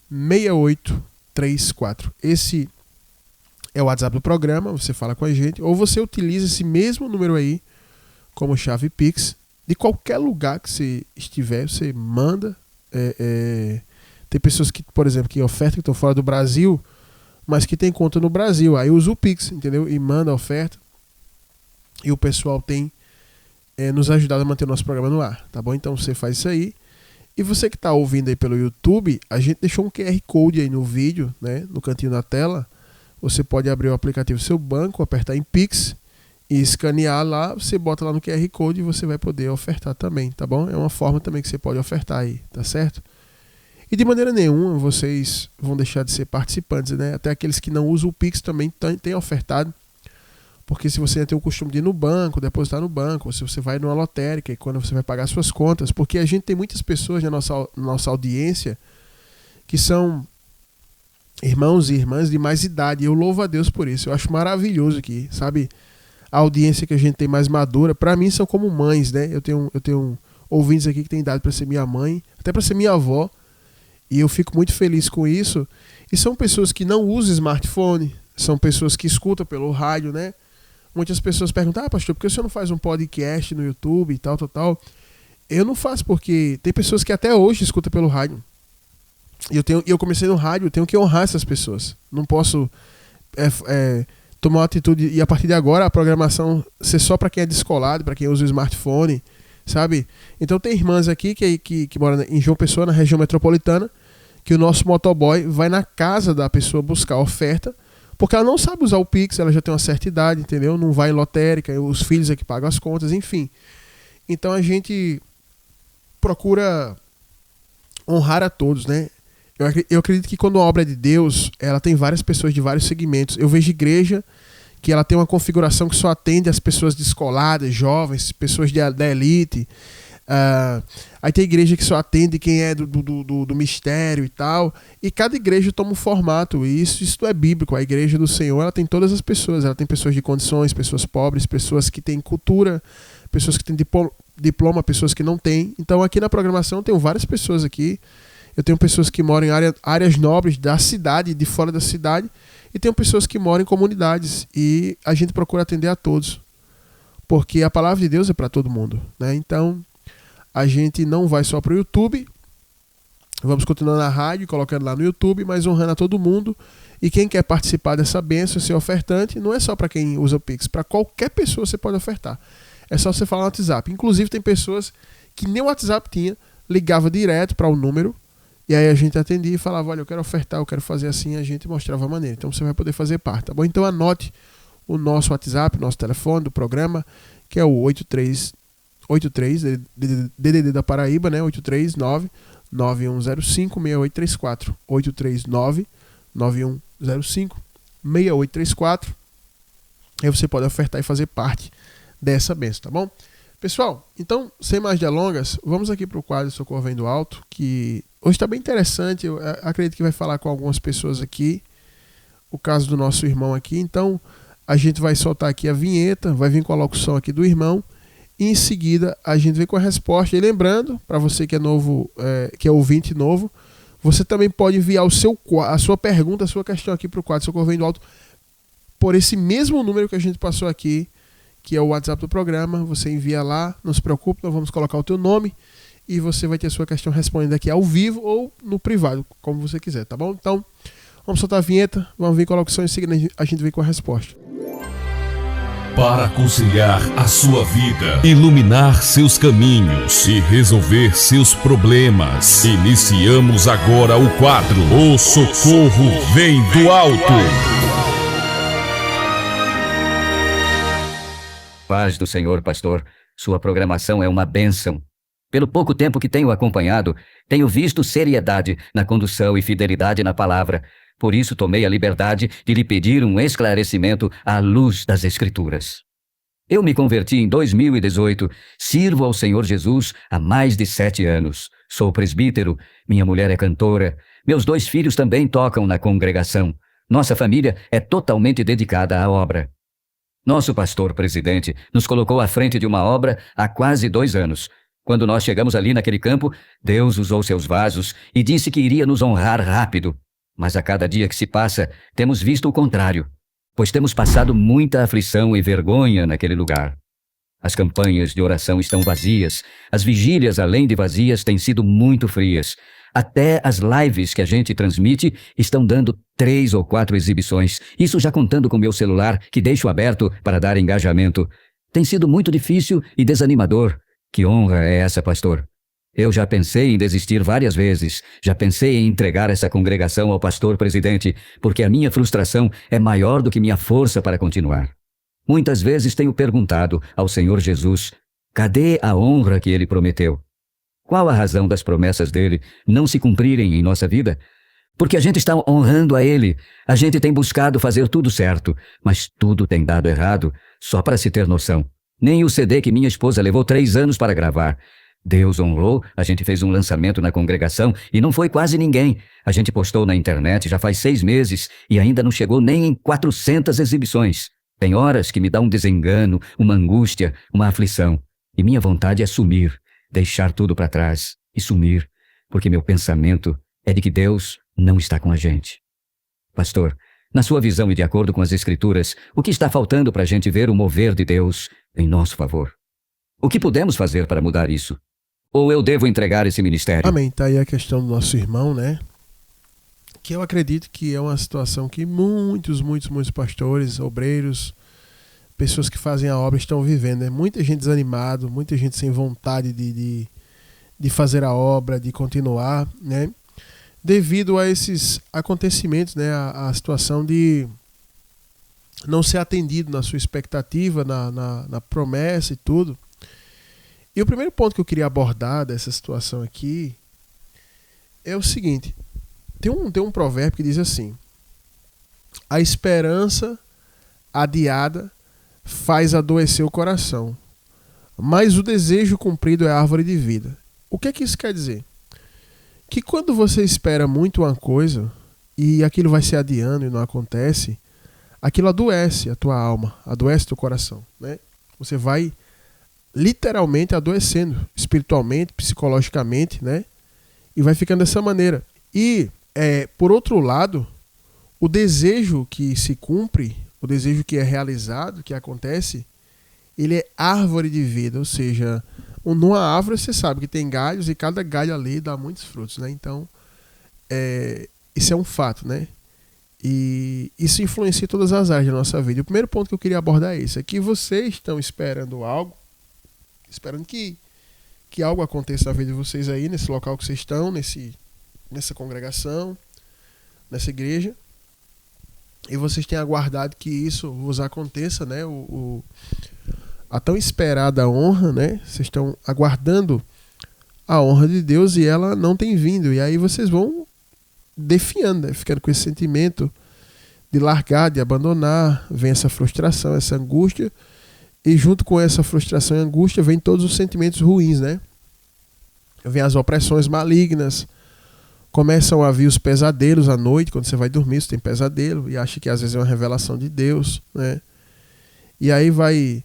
Speaker 2: 68 34. Esse é o WhatsApp do programa, você fala com a gente, ou você utiliza esse mesmo número aí como chave Pix. De qualquer lugar que você estiver, você manda. Tem pessoas que, por exemplo, que ofertam, que estão fora do Brasil, mas que tem conta no Brasil. Aí usa o Pix, entendeu? E manda a oferta. E o pessoal tem nos ajudado a manter o nosso programa no ar, tá bom? Então você faz isso aí. E você que está ouvindo aí pelo YouTube, a gente deixou um QR Code aí no vídeo, né? No cantinho da tela. Você pode abrir o aplicativo do seu banco, apertar em Pix e escanear lá, você bota lá no QR Code e você vai poder ofertar também, tá bom? É uma forma também que você pode ofertar aí, tá certo? E de maneira nenhuma vocês vão deixar de ser participantes, né? Até aqueles que não usam o Pix também têm ofertado, porque se você tem o costume de ir no banco, depositar no banco, ou se você vai numa lotérica e quando você vai pagar suas contas, porque a gente tem muitas pessoas na nossa audiência que são irmãos e irmãs de mais idade, e eu louvo a Deus por isso, eu acho maravilhoso aqui, sabe? A audiência que a gente tem mais madura, para mim são como mães, né? Eu tenho ouvintes aqui que têm idade para ser minha mãe, até para ser minha avó, e eu fico muito feliz com isso. E são pessoas que não usam smartphone, são pessoas que escutam pelo rádio, né? Muitas pessoas perguntam, pastor, por que o senhor não faz um podcast no YouTube e tal, tal, tal? Eu não faço porque tem pessoas que até hoje escutam pelo rádio. E eu comecei no rádio, eu tenho que honrar essas pessoas. Não posso tomar uma atitude e a partir de agora a programação ser só para quem é descolado, para quem usa o smartphone, sabe? Então tem irmãs aqui que moram em João Pessoa, na região metropolitana, que o nosso motoboy vai na casa da pessoa buscar oferta, porque ela não sabe usar o Pix, ela já tem uma certa idade, entendeu? Não vai em lotérica, os filhos é que pagam as contas, enfim. Então a gente procura honrar a todos, né? Eu acredito que quando a obra é de Deus, ela tem várias pessoas de vários segmentos. Eu vejo igreja que ela tem uma configuração que só atende as pessoas descoladas, jovens, pessoas da elite. Aí tem igreja que só atende quem é do mistério e tal. E cada igreja toma um formato. E isso é bíblico. A igreja do Senhor, ela tem todas as pessoas. Ela tem pessoas de condições, pessoas pobres, pessoas que têm cultura, pessoas que têm diploma, pessoas que não têm. Então aqui na programação tem várias pessoas aqui. Eu tenho pessoas que moram em áreas nobres da cidade, de fora da cidade, e tenho pessoas que moram em comunidades. E a gente procura atender a todos, porque a palavra de Deus é para todo mundo, né? Então, a gente não vai só para o YouTube, vamos continuar na rádio, colocando lá no YouTube, mas honrando a todo mundo. E quem quer participar dessa bênção, ser ofertante, não é só para quem usa o Pix, para qualquer pessoa você pode ofertar. É só você falar no WhatsApp. Inclusive, tem pessoas que nem o WhatsApp tinha, ligava direto para o número. E aí a gente atendia e falava, olha, eu quero ofertar, eu quero fazer assim, a gente mostrava a maneira. Então você vai poder fazer parte, tá bom? Então anote o nosso WhatsApp, o nosso telefone do programa, que é o 83 DDD da Paraíba, né? 839-9105-6834. 839-9105-6834. Aí você pode ofertar e fazer parte dessa bênção, tá bom? Pessoal, então, sem mais delongas, vamos aqui para o quadro Socorro Vem do Alto, que hoje está bem interessante. Eu acredito que vai falar com algumas pessoas aqui, o caso do nosso irmão aqui. Então, a gente vai soltar aqui a vinheta, vai vir com a locução aqui do irmão, e em seguida a gente vem com a resposta. E lembrando, para você que é novo, que é ouvinte novo, você também pode enviar a sua pergunta, a sua questão aqui para o quadro Socorro Vem do Alto, por esse mesmo número que a gente passou aqui, que é o WhatsApp do programa. Você envia lá, não se preocupe, nós vamos colocar o teu nome e você vai ter a sua questão respondida aqui ao vivo ou no privado, como você quiser, tá bom? Então, vamos soltar a vinheta, vamos vir com a locução e em seguida a gente vem com a resposta.
Speaker 1: Para conciliar a sua vida, iluminar seus caminhos e resolver seus problemas, iniciamos agora o quadro O Socorro Vem do Alto.
Speaker 3: Paz do Senhor, pastor. Sua programação é uma bênção. Pelo pouco tempo que tenho acompanhado, tenho visto seriedade na condução e fidelidade na palavra. Por isso tomei a liberdade de lhe pedir um esclarecimento à luz das Escrituras. Eu me converti em 2018, sirvo ao Senhor Jesus há mais de 7 anos. Sou presbítero, minha mulher é cantora, meus 2 filhos também tocam na congregação. Nossa família é totalmente dedicada à obra. Nosso pastor presidente nos colocou à frente de uma obra há quase 2 anos. Quando nós chegamos ali naquele campo, Deus usou seus vasos e disse que iria nos honrar rápido. Mas a cada dia que se passa, temos visto o contrário, pois temos passado muita aflição e vergonha naquele lugar. As campanhas de oração estão vazias, as vigílias, além de vazias, têm sido muito frias. Até as lives que a gente transmite estão dando 3 ou 4 exibições. Isso já contando com meu celular, que deixo aberto para dar engajamento. Tem sido muito difícil e desanimador. Que honra é essa, pastor? Eu já pensei em desistir várias vezes. Já pensei em entregar essa congregação ao pastor presidente, porque a minha frustração é maior do que minha força para continuar. Muitas vezes tenho perguntado ao Senhor Jesus, cadê a honra que Ele prometeu? Qual a razão das promessas dele não se cumprirem em nossa vida? Porque a gente está honrando a Ele. A gente tem buscado fazer tudo certo, mas tudo tem dado errado, só para se ter noção. Nem o CD que minha esposa levou 3 anos para gravar. Deus honrou, a gente fez um lançamento na congregação e não foi quase ninguém. A gente postou na internet já faz 6 meses e ainda não chegou nem em 400 exibições. Tem horas que me dá um desengano, uma angústia, uma aflição. E minha vontade é sumir. Deixar tudo para trás e sumir, porque meu pensamento é de que Deus não está com a gente. Pastor, Na sua visão e de acordo com as Escrituras, o que está faltando para a gente ver o mover de Deus em nosso favor? O que podemos fazer para mudar isso? Ou eu devo entregar esse ministério?
Speaker 2: Amém. Tá aí a questão do nosso irmão, né? Que eu acredito que é uma situação que muitos pastores, obreiros, pessoas que fazem a obra estão vivendo, né? Muita gente desanimado, muita gente sem vontade de fazer a obra, de continuar, né? Devido a esses acontecimentos, né? A situação de não ser atendido na sua expectativa, na promessa e tudo. E o primeiro ponto que eu queria abordar dessa situação aqui é o seguinte. Tem um provérbio que diz assim: a esperança adiada faz adoecer o coração, mas o desejo cumprido é árvore de vida. O que é que isso quer dizer? Que quando você espera muito uma coisa e aquilo vai se adiando e não acontece, aquilo adoece a tua alma, adoece o teu coração, né? Você vai literalmente adoecendo espiritualmente, psicologicamente, né? E vai ficando dessa maneira. E, por outro lado, o desejo que se cumpre, o desejo que é realizado, que acontece, ele é árvore de vida, ou seja, numa árvore você sabe que tem galhos e cada galho ali dá muitos frutos, né? Então, isso é um fato, né? E isso influencia todas as áreas da nossa vida. E o primeiro ponto que eu queria abordar é esse: é que vocês estão esperando algo, esperando que algo aconteça na vida de vocês aí, nesse local que vocês estão, nessa congregação, nessa igreja, e vocês têm aguardado que isso vos aconteça, né? A tão esperada honra, né? Vocês estão aguardando a honra de Deus e ela não tem vindo. E aí vocês vão definhando, né? Ficando com esse sentimento de largar, de abandonar. Vem essa frustração, essa angústia. E junto com essa frustração e angústia vem todos os sentimentos ruins, né? Vem as opressões malignas. Começam a vir os pesadelos à noite. Quando você vai dormir, você tem pesadelo e acha que às vezes é uma revelação de Deus, né? E aí vai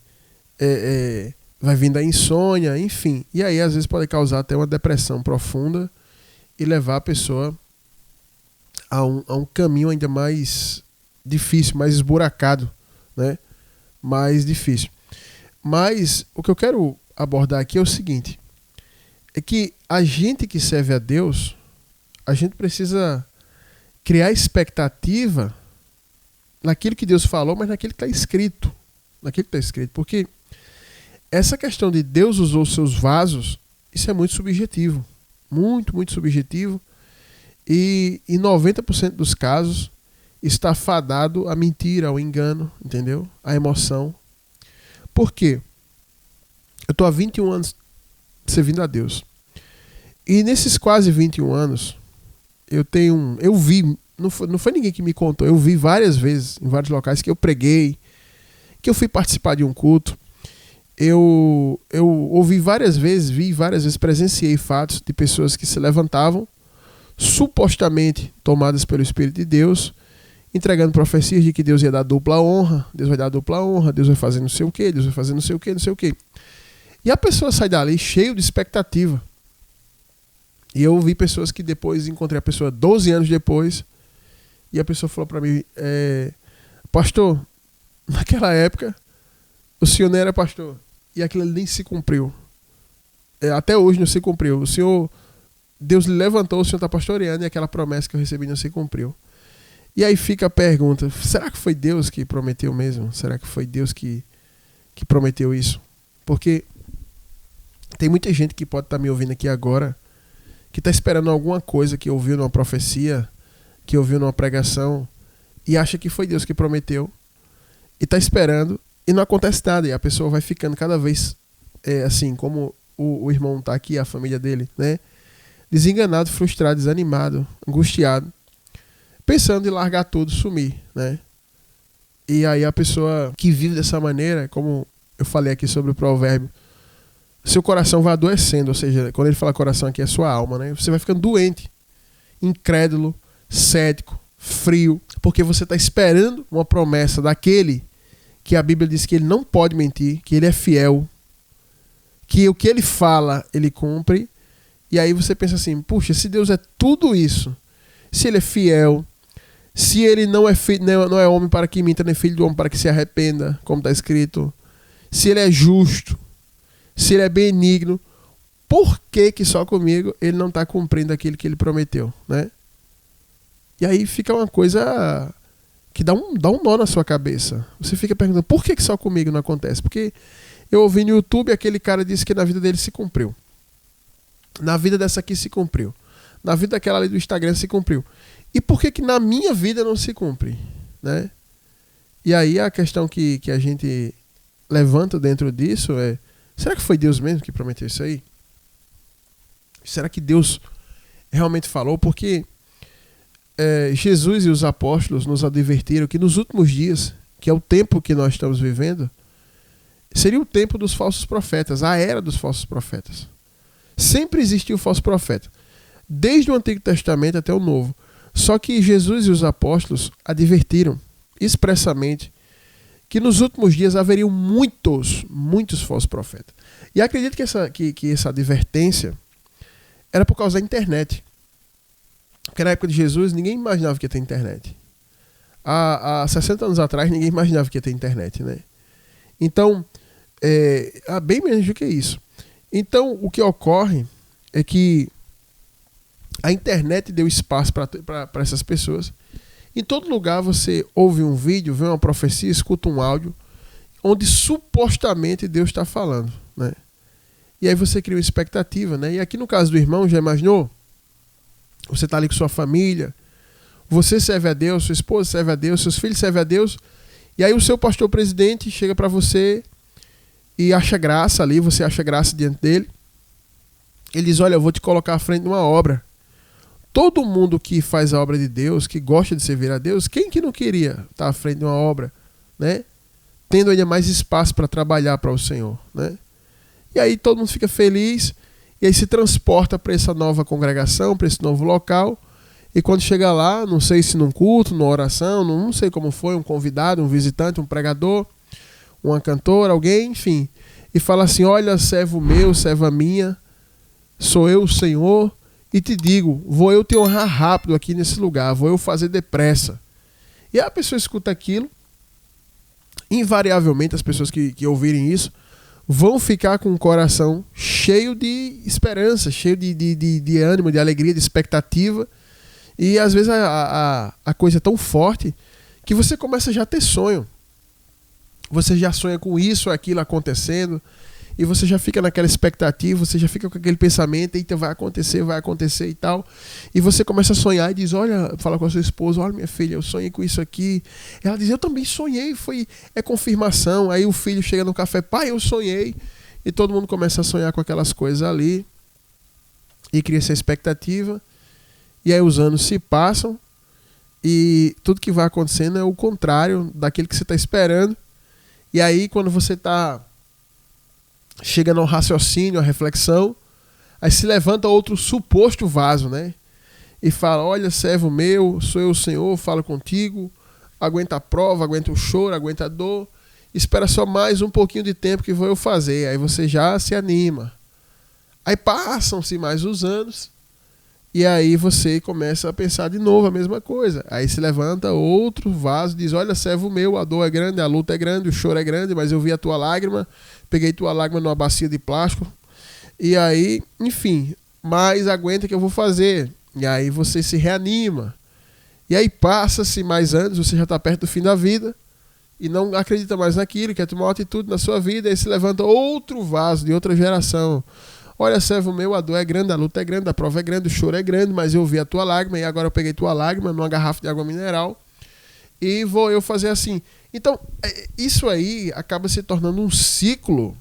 Speaker 2: vindo a insônia, enfim. E aí às vezes pode causar até uma depressão profunda e levar a pessoa a um caminho ainda mais difícil, mais esburacado, né? Mais difícil. Mas o que eu quero abordar aqui é o seguinte: é que a gente que serve a Deus, a gente precisa criar expectativa naquilo que Deus falou, mas naquilo que está escrito. Naquilo que está escrito. Porque essa questão de Deus usou seus vasos, isso é muito subjetivo. Muito subjetivo. E em 90% dos casos está fadado a mentira, ao engano, entendeu? A emoção. Por quê? Eu estou há 21 anos servindo a Deus. E nesses quase 21 anos, eu vi, não foi ninguém que me contou, eu vi várias vezes, em vários locais, que eu preguei, que eu fui participar de um culto. Eu ouvi várias vezes, presenciei fatos de pessoas que se levantavam, supostamente tomadas pelo Espírito de Deus, entregando profecias de que Deus ia dar dupla honra, Deus vai dar dupla honra, Deus vai fazer não sei o que, Deus vai fazer não sei o que, não sei o que. E a pessoa sai dali cheio de expectativa. E eu ouvi pessoas que depois, encontrei a pessoa 12 anos depois, e a pessoa falou para mim: pastor, naquela época o senhor não era pastor, e aquilo nem se cumpriu. Até hoje não se cumpriu. O senhor, Deus lhe levantou, o senhor está pastoreando, e aquela promessa que eu recebi não se cumpriu. E aí fica a pergunta: será que foi Deus que prometeu mesmo? Será que foi Deus que prometeu isso? Porque tem muita gente que pode estar me ouvindo aqui agora, que está esperando alguma coisa que ouviu numa profecia, que ouviu numa pregação, e acha que foi Deus que prometeu, e está esperando, e não acontece nada, e a pessoa vai ficando cada vez, assim, como o irmão está aqui, a família dele, né? Desenganado, frustrado, desanimado, angustiado, pensando em largar tudo, sumir, né? E aí a pessoa que vive dessa maneira, como eu falei aqui sobre o provérbio, seu coração vai adoecendo, ou seja, quando ele fala coração aqui é sua alma, né? Você vai ficando doente, incrédulo, cético, frio, porque você está esperando uma promessa daquele que a Bíblia diz que ele não pode mentir, que ele é fiel, que o que ele fala, ele cumpre. E aí você pensa assim: puxa, se Deus é tudo isso, se ele é fiel, Se ele não é homem para que minta, nem filho do homem para que se arrependa, como está escrito. Se ele é justo, se ele é benigno, por que só comigo ele não está cumprindo aquilo que ele prometeu, né? E aí fica uma coisa que dá um nó na sua cabeça. Você fica perguntando, por que só comigo não acontece? Porque eu ouvi no YouTube, aquele cara disse que na vida dele se cumpriu. Na vida dessa aqui se cumpriu. Na vida daquela ali do Instagram se cumpriu. E por que na minha vida não se cumpre, né? E aí a questão que a gente levanta dentro disso é, será que foi Deus mesmo que prometeu isso aí? Será que Deus realmente falou? Porque Jesus e os apóstolos nos advertiram que nos últimos dias, que é o tempo que nós estamos vivendo, seria o tempo dos falsos profetas, a era dos falsos profetas. Sempre existiu falso profeta, desde o Antigo Testamento até o Novo. Só que Jesus e os apóstolos advertiram expressamente que nos últimos dias haveriam muitos falsos profetas. E acredito que essa advertência era por causa da internet. Porque na época de Jesus ninguém imaginava que ia ter internet. Há 60 anos atrás ninguém imaginava que ia ter internet, né? Então, há bem menos do que isso. Então, o que ocorre é que a internet deu espaço para essas pessoas. Em todo lugar você ouve um vídeo, vê uma profecia, escuta um áudio, onde supostamente Deus está falando, né? E aí você cria uma expectativa, né? E aqui no caso do irmão, já imaginou? Você está ali com sua família, você serve a Deus, sua esposa serve a Deus, seus filhos servem a Deus, e aí o seu pastor presidente chega para você e acha graça ali, você acha graça diante dele. Ele diz, olha, eu vou te colocar à frente de uma obra. Todo mundo que faz a obra de Deus, que gosta de servir a Deus, quem que não queria estar à frente de uma obra, né? Tendo ainda mais espaço para trabalhar para o Senhor, né? E aí todo mundo fica feliz, e aí se transporta para essa nova congregação, para esse novo local, e quando chega lá, não sei se num culto, numa oração, não sei como foi, um convidado, um visitante, um pregador, uma cantora, alguém, enfim, e fala assim, olha, servo meu, serva minha, sou eu o Senhor, e te digo, vou eu te honrar rápido aqui nesse lugar, vou eu fazer depressa. E a pessoa escuta aquilo, invariavelmente as pessoas que ouvirem isso, vão ficar com o coração cheio de esperança, cheio de ânimo, de alegria, de expectativa. E às vezes a coisa é tão forte que você começa já a ter sonho. Você já sonha com isso, aquilo acontecendo, e você já fica naquela expectativa, você já fica com aquele pensamento, eita, vai acontecer e tal. E você começa a sonhar e diz, olha, fala com a sua esposa, olha minha filha, eu sonhei com isso aqui. Ela diz, eu também sonhei, é confirmação. Aí o filho chega no café, pai, eu sonhei. E todo mundo começa a sonhar com aquelas coisas ali. E cria essa expectativa. E aí os anos se passam e tudo que vai acontecendo é o contrário daquilo que você está esperando. E aí quando você chega no raciocínio, a reflexão, aí se levanta outro suposto vaso, né? E fala, olha, servo meu, sou eu o Senhor, falo contigo, aguenta a prova, aguenta o choro, aguenta a dor, espera só mais um pouquinho de tempo que vou eu fazer. Aí você já se anima. Aí passam-se mais os anos, e aí você começa a pensar de novo a mesma coisa. Aí se levanta outro vaso, diz, olha, servo meu, a dor é grande, a luta é grande, o choro é grande, mas eu vi a tua lágrima, peguei tua lágrima numa bacia de plástico. E aí, enfim, mas aguenta que eu vou fazer. E aí você se reanima. E aí passa-se mais anos, você já está perto do fim da vida, e não acredita mais naquilo, quer tomar uma atitude na sua vida, e se levanta outro vaso de outra geração. Olha, servo meu, a dor é grande, a luta é grande, a prova é grande, o choro é grande, mas eu vi a tua lágrima e agora eu peguei tua lágrima numa garrafa de água mineral e vou eu fazer assim. Então, isso aí acaba se tornando um ciclo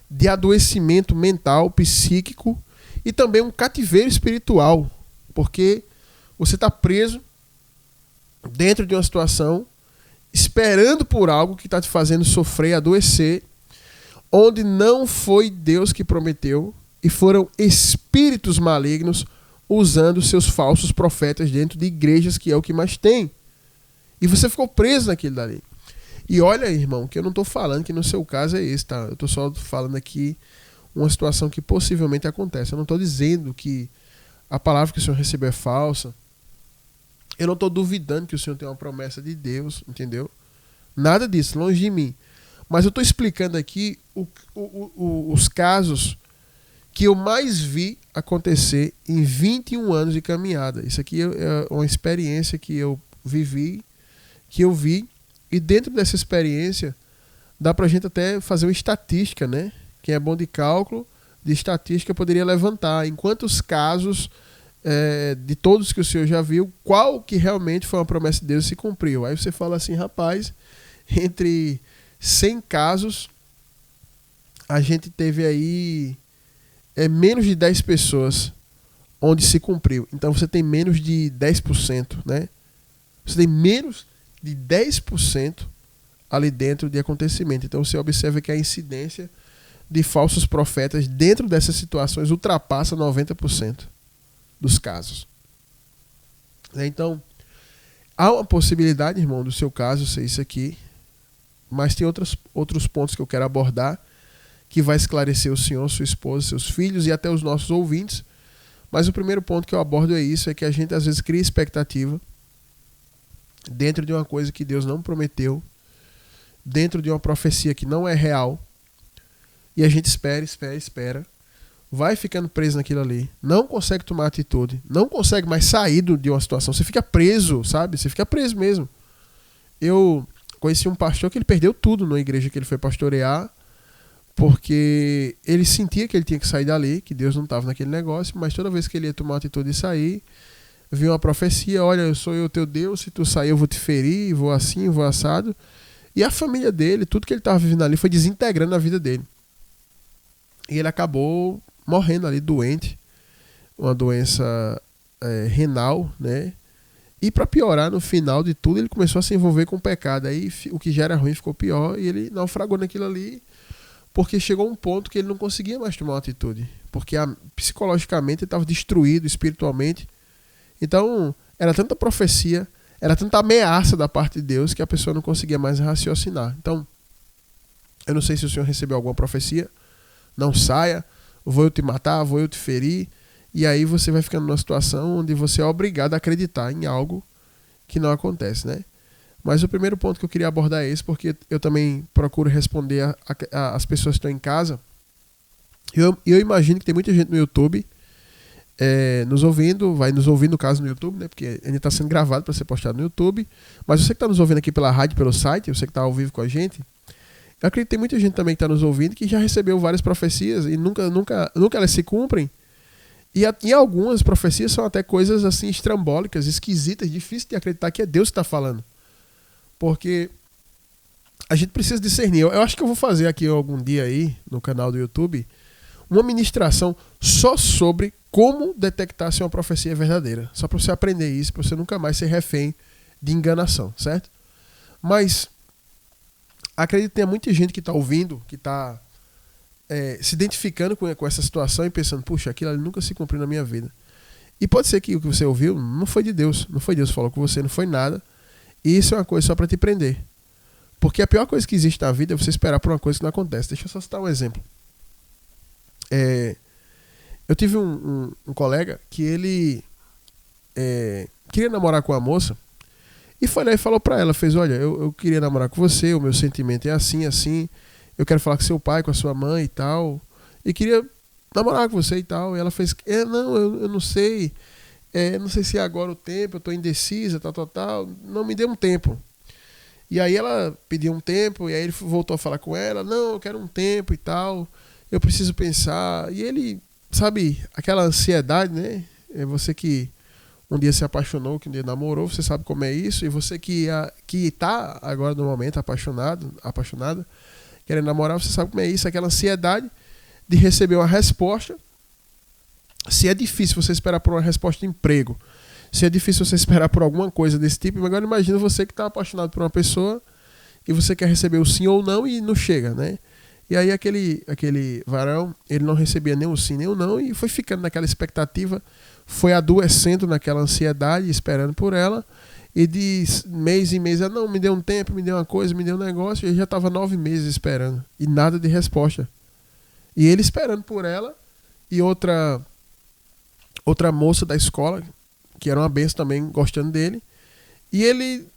Speaker 2: de adoecimento mental, psíquico e também um cativeiro espiritual, porque você está preso dentro de uma situação, esperando por algo que está te fazendo sofrer, adoecer, onde não foi Deus que prometeu e foram espíritos malignos usando seus falsos profetas dentro de igrejas, que é o que mais tem. E você ficou preso naquilo dali. E olha, irmão, que eu não estou falando que no seu caso é esse, tá? Eu estou só falando aqui uma situação que possivelmente acontece. Eu não estou dizendo que a palavra que o senhor recebeu é falsa, Eu não estou duvidando que o Senhor tem uma promessa de Deus, entendeu? Nada disso, longe de mim. Mas eu estou explicando aqui os casos que eu mais vi acontecer em 21 anos de caminhada. Isso aqui é uma experiência que eu vivi, que eu vi, e dentro dessa experiência dá pra gente até fazer uma estatística, né? Quem é bom de cálculo, de estatística, poderia levantar em quantos casos, de todos que o senhor já viu, qual que realmente foi uma promessa de Deus e se cumpriu. Aí você fala assim, rapaz, entre 100 casos, a gente teve aí menos de 10 pessoas onde se cumpriu. Então você tem menos de 10%, né? Você tem menos de 10% ali dentro de acontecimento. Então você observa que a incidência de falsos profetas dentro dessas situações ultrapassa 90% dos casos. Então, há uma possibilidade, irmão, do seu caso ser isso aqui, mas tem outros pontos que eu quero abordar que vai esclarecer o senhor, sua esposa, seus filhos e até os nossos ouvintes. Mas o primeiro ponto que eu abordo é isso, é que a gente às vezes cria expectativa dentro de uma coisa que Deus não prometeu, dentro de uma profecia que não é real, e a gente espera, vai ficando preso naquilo ali, não consegue tomar atitude, não consegue mais sair de uma situação, você fica preso, sabe? Você fica preso mesmo. Eu conheci um pastor que ele perdeu tudo na igreja que ele foi pastorear, porque ele sentia que ele tinha que sair dali, que Deus não estava naquele negócio, mas toda vez que ele ia tomar atitude de sair, vinha uma profecia, olha, eu sou o teu Deus, se tu sair eu vou te ferir, vou assim, vou assado. E a família dele, tudo que ele estava vivendo ali foi desintegrando a vida dele. E ele acabou morrendo ali doente, uma doença renal, né? E para piorar, no final de tudo, ele começou a se envolver com o pecado. Aí o que já era ruim ficou pior e ele naufragou naquilo ali, porque chegou um ponto que ele não conseguia mais tomar uma atitude. Porque psicologicamente ele estava destruído, espiritualmente. Então, era tanta profecia, era tanta ameaça da parte de Deus que a pessoa não conseguia mais raciocinar. Então, eu não sei se o senhor recebeu alguma profecia, não saia, vou eu te matar, vou eu te ferir, e aí você vai ficando numa situação onde você é obrigado a acreditar em algo que não acontece, né? Mas o primeiro ponto que eu queria abordar é esse, porque eu também procuro responder as pessoas que estão em casa. Eu imagino que tem muita gente no YouTube nos ouvindo, vai nos ouvir no caso no YouTube, né? Porque ainda está sendo gravado para ser postado no YouTube. Mas você que está nos ouvindo aqui pela rádio, pelo site, você que está ao vivo com a gente, eu acredito que tem muita gente também que está nos ouvindo que já recebeu várias profecias e nunca elas se cumprem. E algumas profecias são até coisas assim estrambólicas, esquisitas, difíceis de acreditar que é Deus que está falando. Porque a gente precisa discernir. Eu acho que eu vou fazer aqui algum dia aí no canal do YouTube uma ministração só sobre como detectar se uma profecia é verdadeira. Só para você aprender isso, para você nunca mais ser refém de enganação, certo? Mas acredito que tem muita gente que está ouvindo, que está se identificando com essa situação e pensando, puxa, aquilo ali nunca se cumpriu na minha vida. E pode ser que o que você ouviu não foi de Deus, não foi Deus que falou com você, não foi nada. E isso é uma coisa só para te prender. Porque a pior coisa que existe na vida é você esperar por uma coisa que não acontece. Deixa eu só citar um exemplo. Eu tive um colega que ele queria namorar com uma moça e foi lá e falou pra ela, fez, olha, eu queria namorar com você, o meu sentimento é assim, assim, eu quero falar com seu pai, com a sua mãe e tal, e queria namorar com você e tal. E ela fez, não, eu não sei, não sei se é agora o tempo, eu tô indecisa, tal, não, me dê um tempo. E aí ela pediu um tempo, e aí ele voltou a falar com ela, não, eu quero um tempo e tal, eu preciso pensar. E ele, sabe, aquela ansiedade, né? É você que um dia se apaixonou, que um dia namorou, você sabe como é isso. E você que tá agora no momento apaixonada, querendo namorar, você sabe como é isso. Aquela ansiedade de receber uma resposta. Se é difícil você esperar por uma resposta de emprego, se é difícil você esperar por alguma coisa desse tipo, agora imagina você que está apaixonado por uma pessoa e você quer receber o sim ou não e não chega, né? E aí aquele varão, ele não recebia nem o sim nem o não e foi ficando naquela expectativa, foi adoecendo naquela ansiedade, esperando por ela, e de mês em mês, não, me deu um tempo, me deu uma coisa, me deu um negócio, e ele já estava 9 meses esperando, e nada de resposta. E ele esperando por ela, e outra moça da escola, que era uma benção também, gostando dele, E ele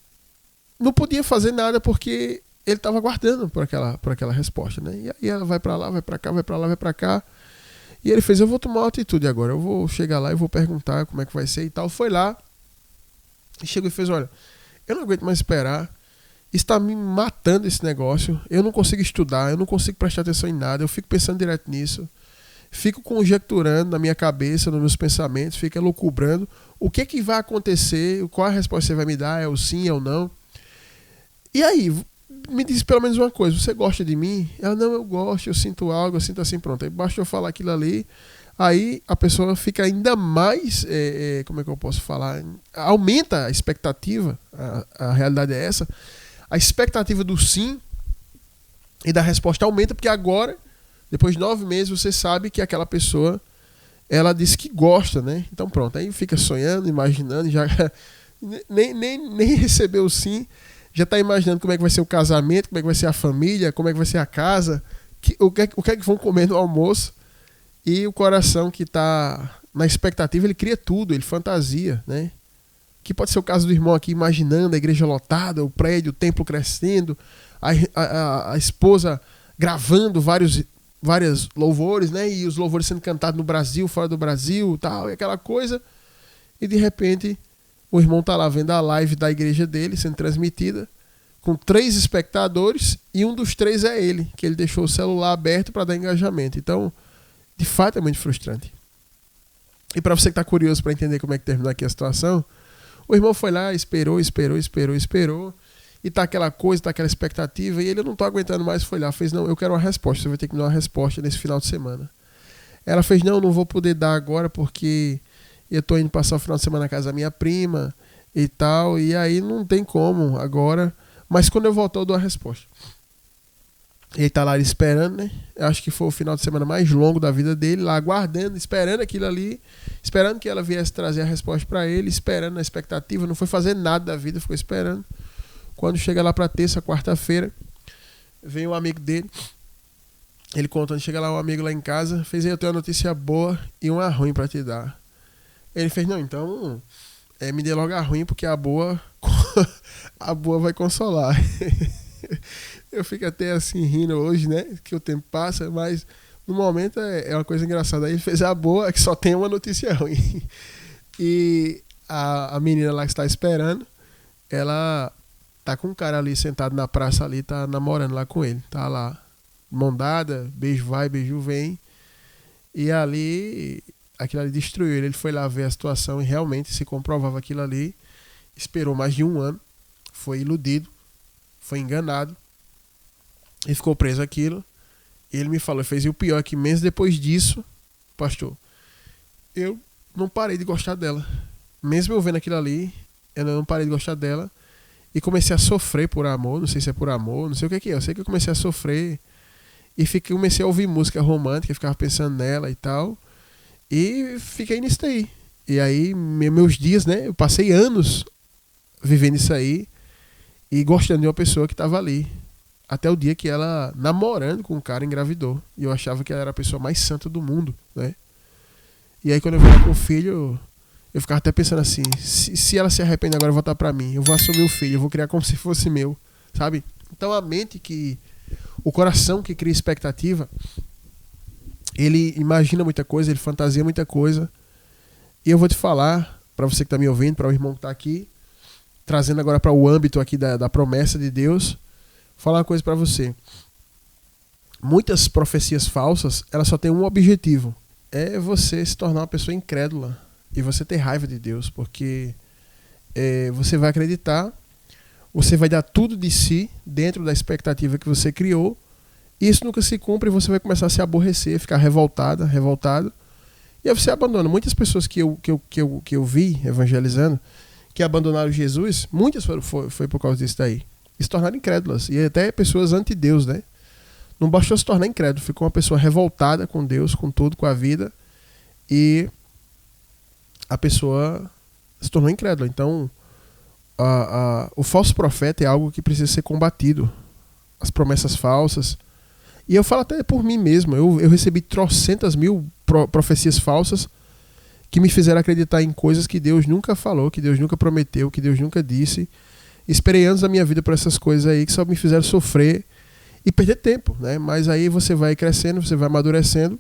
Speaker 2: não podia fazer nada porque ele estava aguardando por aquela resposta, né? E aí ela vai para lá, vai para cá, vai para lá, vai para cá. E ele fez, eu vou tomar uma atitude agora, eu vou chegar lá e vou perguntar como é que vai ser e tal. Foi lá e chegou e fez, olha, eu não aguento mais esperar, está me matando esse negócio, eu não consigo estudar, eu não consigo prestar atenção em nada, eu fico pensando direto nisso, fico conjecturando na minha cabeça, nos meus pensamentos, fico elucubrando o que vai acontecer, qual a resposta você vai me dar, é o sim, é o não. E aí, me diz pelo menos uma coisa, você gosta de mim? Ela, não, eu gosto, eu sinto algo, eu sinto assim, pronto. Aí basta eu falar aquilo ali, aí a pessoa fica ainda mais, como é que eu posso falar? Aumenta a expectativa, a realidade é essa, a expectativa do sim e da resposta aumenta, porque agora, depois de 9 meses, você sabe que aquela pessoa, ela disse que gosta, né? Então pronto, aí fica sonhando, imaginando, já nem recebeu o sim, já está imaginando como é que vai ser o casamento, como é que vai ser a família, como é que vai ser a casa, o que é que vão comer no almoço. E o coração que está na expectativa, ele cria tudo, ele fantasia, né? Que pode ser o caso do irmão aqui, imaginando a igreja lotada, o prédio, o templo crescendo, a esposa gravando vários louvores, né? E os louvores sendo cantados no Brasil, fora do Brasil, tal, e aquela coisa. E de repente o irmão está lá vendo a live da igreja dele sendo transmitida com 3 espectadores e um dos 3 é ele, que ele deixou o celular aberto para dar engajamento. Então, de fato, é muito frustrante. E para você que está curioso para entender como é que terminou aqui a situação, o irmão foi lá, esperou, e tá aquela coisa, tá aquela expectativa, e ele não tá aguentando mais, foi lá, fez, não, eu quero uma resposta, você vai ter que me dar uma resposta nesse final de semana. Ela fez, não vou poder dar agora porque eu tô indo passar o final de semana na casa da minha prima e tal, e aí não tem como agora, mas quando eu voltar eu dou a resposta. Ele tá lá esperando, né? Eu acho que foi o final de semana mais longo da vida dele, lá aguardando, esperando aquilo ali, esperando que ela viesse trazer a resposta para ele, esperando na expectativa, não foi fazer nada da vida, ficou esperando. Quando chega lá para terça, quarta-feira, vem um amigo dele, ele contando, chega lá um amigo lá em casa, fez, eu tenho uma notícia boa e uma ruim para te dar. Ele fez, não, então me dê logo a ruim, porque a boa vai consolar. Eu fico até assim rindo hoje, né? Que o tempo passa, mas no momento é uma coisa engraçada. Aí ele fez a boa, que só tem uma notícia ruim. E a menina lá que está esperando, ela tá com um cara ali sentado na praça ali, tá namorando lá com ele. Tá lá, mão dada, beijo vai, beijo vem. E ali, aquilo ali destruiu ele. Ele foi lá ver a situação e realmente se comprovava aquilo ali. Esperou mais de 1 ano, foi iludido, foi enganado. E ficou preso aquilo. E ele me falou, fez, e o pior é que meses depois disso, pastor, eu não parei de gostar dela. Mesmo eu vendo aquilo ali, eu não parei de gostar dela. E comecei a sofrer por amor, não sei se é por amor, não sei o que é. Eu sei que eu comecei a sofrer. E comecei a ouvir música romântica, ficava pensando nela e tal. E fiquei nisso daí. E aí, meus dias, né, eu passei anos vivendo isso aí. E gostando de uma pessoa que estava ali. Até o dia que ela, namorando com um cara, engravidou. E eu achava que ela era a pessoa mais santa do mundo, né? E aí quando eu vi com o filho, eu ficava até pensando assim, se ela se arrepende agora, voltar pra mim, eu vou assumir o filho, eu vou criar como se fosse meu, sabe? Então a mente o coração que cria expectativa, ele imagina muita coisa, ele fantasia muita coisa. E eu vou te falar, pra você que tá me ouvindo, para o irmão que tá aqui, trazendo agora para o âmbito aqui da promessa de Deus, falar uma coisa para você. Muitas profecias falsas, elas só têm um objetivo. É você se tornar uma pessoa incrédula. E você ter raiva de Deus. Porque você vai acreditar, você vai dar tudo de si dentro da expectativa que você criou. E isso nunca se cumpre e você vai começar a se aborrecer, ficar revoltado. E aí você abandona. Muitas pessoas que eu vi evangelizando, que abandonaram Jesus, muitas foi por causa disso daí. E se tornaram incrédulas. E até pessoas anti-Deus, né? Não bastou se tornar incrédulo. Ficou uma pessoa revoltada com Deus, com tudo, com a vida. E a pessoa se tornou incrédula. Então, o falso profeta é algo que precisa ser combatido. As promessas falsas. E eu falo até por mim mesmo. Eu recebi trocentas mil profecias falsas que me fizeram acreditar em coisas que Deus nunca falou, que Deus nunca prometeu, que Deus nunca disse. Esperei anos da minha vida por essas coisas aí que só me fizeram sofrer e perder tempo, né? Mas aí você vai crescendo, você vai amadurecendo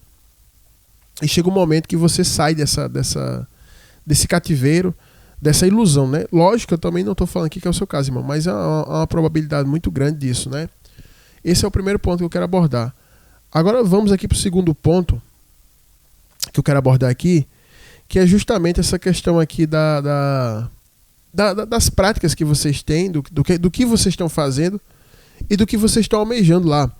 Speaker 2: e chega um momento que você sai desse cativeiro, dessa ilusão, né? Lógico, eu também não estou falando aqui que é o seu caso, irmão, mas há uma probabilidade muito grande disso, né? Esse é o primeiro ponto que eu quero abordar. Agora vamos aqui para o segundo ponto que eu quero abordar aqui, que é justamente essa questão aqui das práticas que vocês têm, do que vocês estão fazendo e do que vocês estão almejando lá.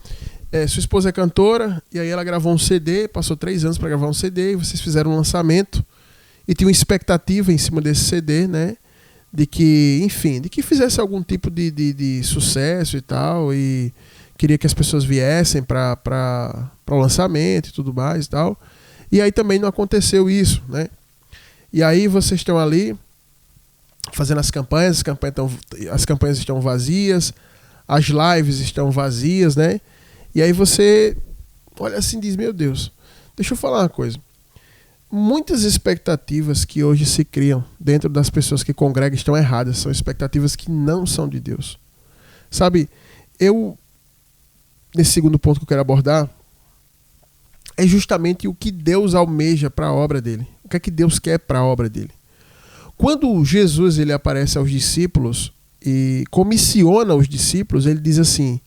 Speaker 2: Sua esposa é cantora, e aí ela gravou um CD, passou 3 anos para gravar um CD, e vocês fizeram um lançamento, e tinha uma expectativa em cima desse CD, né? De que fizesse algum tipo de sucesso e tal, e queria que as pessoas viessem para o lançamento e tudo mais e tal. E aí também não aconteceu isso, né? E aí vocês estão ali fazendo as campanhas estão vazias, as lives estão vazias, né? E aí você olha assim e diz, meu Deus, deixa eu falar uma coisa. Muitas expectativas que hoje se criam dentro das pessoas que congregam estão erradas, são expectativas que não são de Deus. Sabe, nesse segundo ponto que eu quero abordar, é justamente o que Deus almeja para a obra dele. O que é que Deus quer para a obra dele? Quando Jesus ele aparece aos discípulos e comissiona os discípulos, ele diz assim,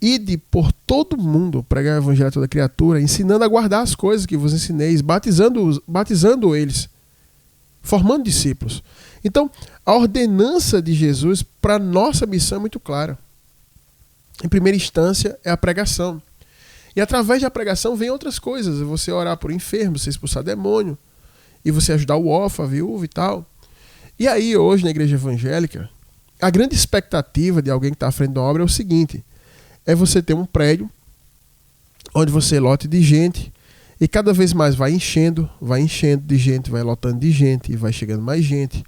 Speaker 2: ide por todo mundo, pregar o evangelho a toda criatura, ensinando a guardar as coisas que vos ensinei, batizando eles, formando discípulos. Então, a ordenança de Jesus para a nossa missão é muito clara. Em primeira instância, é a pregação. E através da pregação vem outras coisas. Você orar por enfermos, você expulsar demônio, e você ajudar o órfão, a viúva e tal. E aí, hoje, na igreja evangélica, a grande expectativa de alguém que está à frente da obra é o seguinte, é você ter um prédio onde você lote de gente e cada vez mais vai enchendo de gente, vai lotando de gente e vai chegando mais gente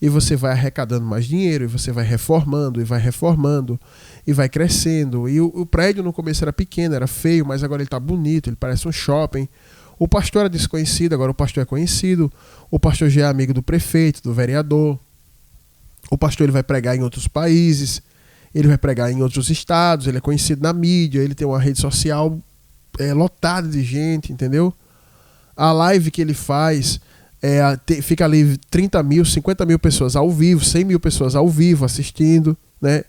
Speaker 2: e você vai arrecadando mais dinheiro e você vai reformando e vai crescendo. E o prédio no começo era pequeno, era feio, mas agora ele está bonito, ele parece um shopping. O pastor era desconhecido, agora o pastor é conhecido. O pastor já é amigo do prefeito, do vereador. O pastor ele vai pregar em outros países, ele vai pregar em outros estados, ele é conhecido na mídia, ele tem uma rede social lotada de gente, entendeu? A live que ele faz, fica ali 30 mil, 50 mil pessoas ao vivo, 100 mil pessoas ao vivo assistindo, né?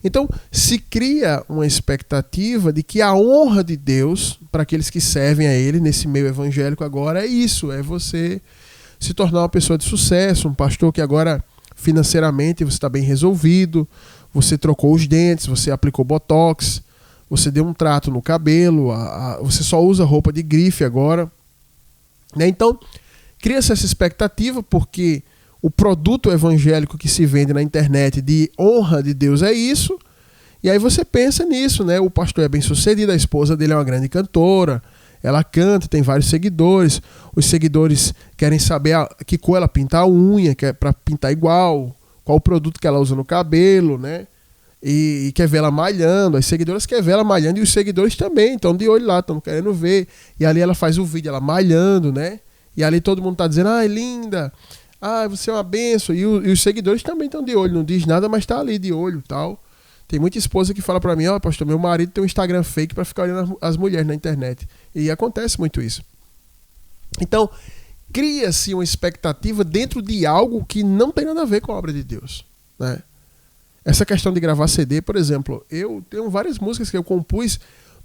Speaker 2: Então, se cria uma expectativa de que a honra de Deus, para aqueles que servem a Ele nesse meio evangélico agora, é isso, é você se tornar uma pessoa de sucesso, um pastor que agora financeiramente você está bem resolvido, você trocou os dentes, você aplicou botox, você deu um trato no cabelo, você só usa roupa de grife agora, né? Então, cria-se essa expectativa porque o produto evangélico que se vende na internet de honra de Deus é isso, e aí você pensa nisso, né? O pastor é bem sucedido, a esposa dele é uma grande cantora, ela canta, tem vários seguidores, os seguidores querem saber que cor ela pinta a unha, que é para pintar igual, qual o produto que ela usa no cabelo, né? E quer ver ela malhando, as seguidoras querem ver ela malhando e os seguidores também estão de olho lá, estão querendo ver, e ali ela faz o vídeo, ela malhando, né? E ali todo mundo tá dizendo, ai linda, ai você é uma benção, e os seguidores também estão de olho, não diz nada, mas tá ali de olho e tal. Tem muita esposa que fala pra mim, pastor, meu marido tem um Instagram fake pra ficar olhando as mulheres na internet. E acontece muito isso. Então, cria-se uma expectativa dentro de algo que não tem nada a ver com a obra de Deus, né? Essa questão de gravar CD, por exemplo, eu tenho várias músicas que eu compus,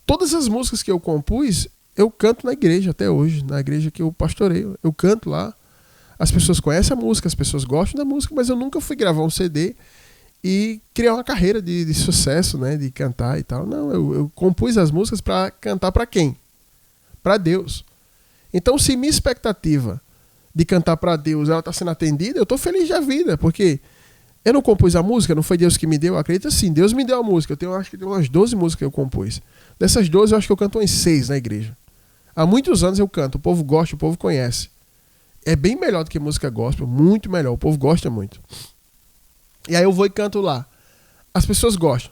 Speaker 2: todas as músicas que eu compus, eu canto na igreja até hoje, na igreja que eu pastoreio, eu canto lá. As pessoas conhecem a música, as pessoas gostam da música, mas eu nunca fui gravar um CD e criar uma carreira de sucesso, né, de cantar e tal. Não, eu compus as músicas para cantar para quem? Para Deus. Então, se minha expectativa de cantar para Deus ela está sendo atendida, eu estou feliz da vida, porque eu não compus a música, não foi Deus que me deu, eu acredito sim, Deus me deu a música. Acho que tem umas 12 músicas que eu compus. Dessas 12, eu acho que eu canto umas 6 na igreja. Há muitos anos eu canto, o povo gosta, o povo conhece. É bem melhor do que música gospel, muito melhor, o povo gosta muito. E aí eu vou e canto lá. As pessoas gostam.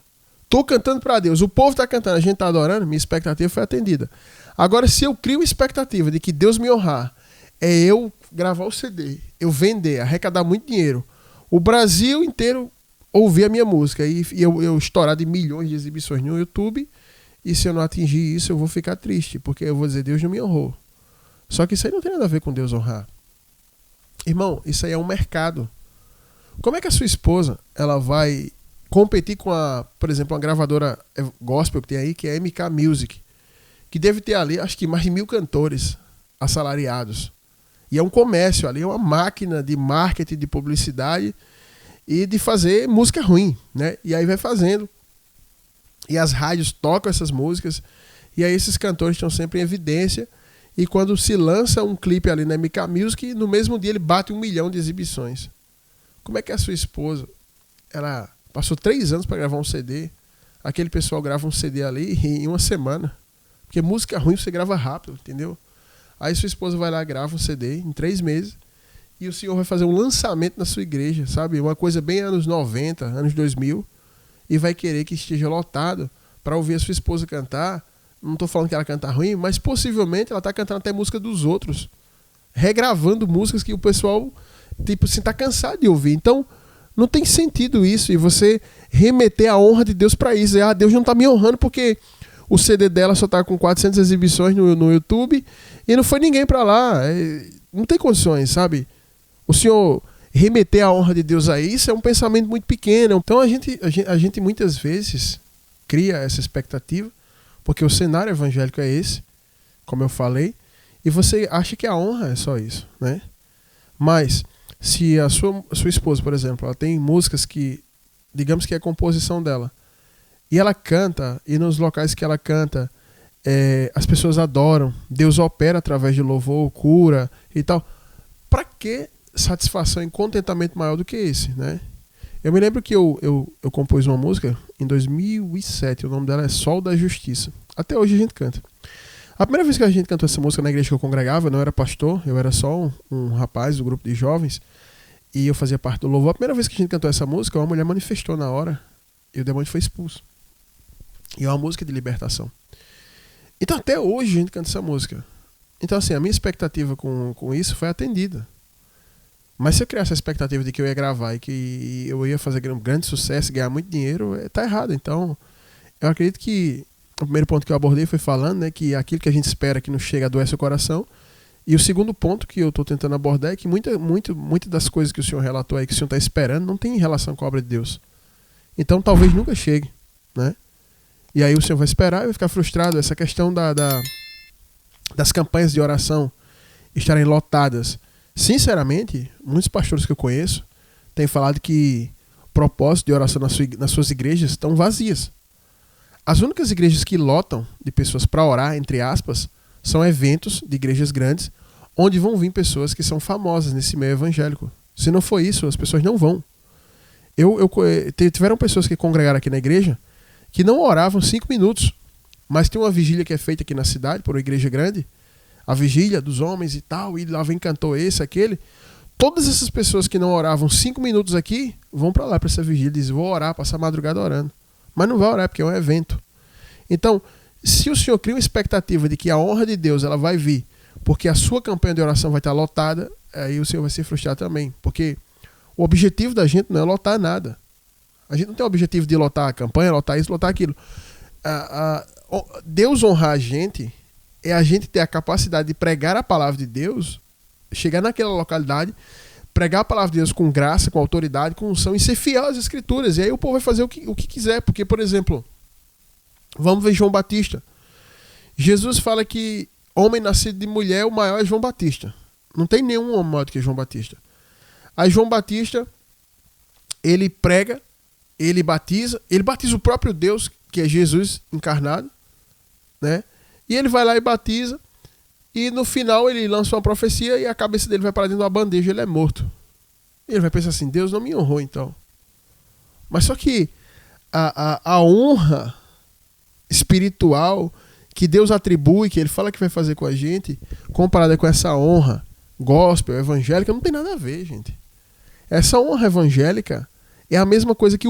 Speaker 2: Tô cantando para Deus, o povo tá cantando, a gente tá adorando, minha expectativa foi atendida. Agora, se eu crio expectativa de que Deus me honrar é eu gravar o CD, eu vender, arrecadar muito dinheiro, o Brasil inteiro ouvir a minha música e eu estourar de milhões de exibições no YouTube, e se eu não atingir isso eu vou ficar triste, porque eu vou dizer, Deus não me honrou. Só que isso aí não tem nada a ver com Deus honrar. Irmão, isso aí é um mercado. Como é que a sua esposa ela vai competir com por exemplo, uma gravadora gospel que tem aí, que é MK Music, que deve ter ali, acho que mais de 1.000 cantores assalariados. E é um comércio ali, é uma máquina de marketing, de publicidade e de fazer música ruim, né? E aí vai fazendo. E as rádios tocam essas músicas, e aí esses cantores estão sempre em evidência. E quando se lança um clipe ali na MK Music, no mesmo dia ele bate 1 milhão de exibições. Como é que a sua esposa, ela passou 3 anos para gravar um CD, aquele pessoal grava um CD ali em uma semana, porque música ruim você grava rápido, entendeu? Aí sua esposa vai lá, grava um CD em 3 meses, e o senhor vai fazer um lançamento na sua igreja, sabe? Uma coisa bem anos 90, anos 2000, e vai querer que esteja lotado para ouvir a sua esposa cantar. Não estou falando que ela canta ruim, mas possivelmente ela está cantando até música dos outros, regravando músicas que o pessoal tipo assim, está cansado de ouvir. Então não tem sentido isso, e você remeter a honra de Deus para isso. Deus não está me honrando porque o CD dela só está com 400 exibições no YouTube e não foi ninguém para lá. Não tem condições, sabe? O senhor remeter a honra de Deus a isso é um pensamento muito pequeno. Então a gente muitas vezes cria essa expectativa, porque o cenário evangélico é esse, como eu falei, e você acha que a honra é só isso, né? Mas se a sua esposa, por exemplo, ela tem músicas que, digamos que é a composição dela, e ela canta, e nos locais que ela canta, as pessoas adoram, Deus opera através de louvor, cura e tal, para que satisfação e contentamento maior do que esse, né? Eu me lembro que eu compus uma música em 2007, o nome dela é Sol da Justiça. Até hoje a gente canta. A primeira vez que a gente cantou essa música na igreja que eu congregava, eu não era pastor, eu era só um rapaz do grupo de jovens, e eu fazia parte do louvor. A primeira vez que a gente cantou essa música, uma mulher manifestou na hora, e o demônio foi expulso. E é uma música de libertação. Então até hoje a gente canta essa música. Então assim, a minha expectativa com isso foi atendida. Mas se eu criasse a expectativa de que eu ia gravar e que eu ia fazer um grande sucesso, ganhar muito dinheiro, tá errado. Então, eu acredito que o primeiro ponto que eu abordei foi falando, né, que aquilo que a gente espera que não chega adoece o coração. E o segundo ponto que eu estou tentando abordar é que muitas das coisas que o senhor relatou aí, que o senhor está esperando, não tem relação com a obra de Deus. Então, talvez nunca chegue, né? E aí o senhor vai esperar e vai ficar frustrado. Essa questão das campanhas de oração estarem lotadas. Sinceramente, muitos pastores que eu conheço têm falado que o propósito de oração nas suas igrejas estão vazias. As únicas igrejas que lotam de pessoas para orar, entre aspas, são eventos de igrejas grandes, onde vão vir pessoas que são famosas nesse meio evangélico. Se não for isso, as pessoas não vão. Tiveram pessoas que congregaram aqui na igreja que não oravam 5 minutos, mas tem uma vigília que é feita aqui na cidade, por uma igreja grande, a vigília dos homens e tal, e lá vem cantor esse, aquele. Todas essas pessoas que não oravam 5 minutos aqui, vão para lá, para essa vigília, e dizem, vou orar, passar a madrugada orando. Mas não vai orar, porque é um evento. Então, se o senhor cria uma expectativa de que a honra de Deus ela vai vir, porque a sua campanha de oração vai estar lotada, aí o senhor vai se frustrar também. Porque o objetivo da gente não é lotar nada. A gente não tem o objetivo de lotar a campanha, lotar isso, lotar aquilo. Deus honrar a gente é a gente ter a capacidade de pregar a palavra de Deus, chegar naquela localidade, pregar a palavra de Deus com graça, com autoridade, com unção e ser fiel às escrituras. E aí o povo vai fazer o que quiser. Porque, por exemplo, vamos ver João Batista. Jesus fala que homem nascido de mulher, o maior é João Batista. Não tem nenhum homem maior do que João Batista. Aí João Batista, ele prega, ele batiza o próprio Deus, que é Jesus encarnado, né? E ele vai lá e batiza, e no final ele lança uma profecia e a cabeça dele vai para dentro de uma bandeja, ele é morto. E ele vai pensar assim, Deus não me honrou então. Mas só que a honra espiritual que Deus atribui, que ele fala que vai fazer com a gente, comparada com essa honra gospel, evangélica, não tem nada a ver, gente. Essa honra evangélica é a mesma coisa que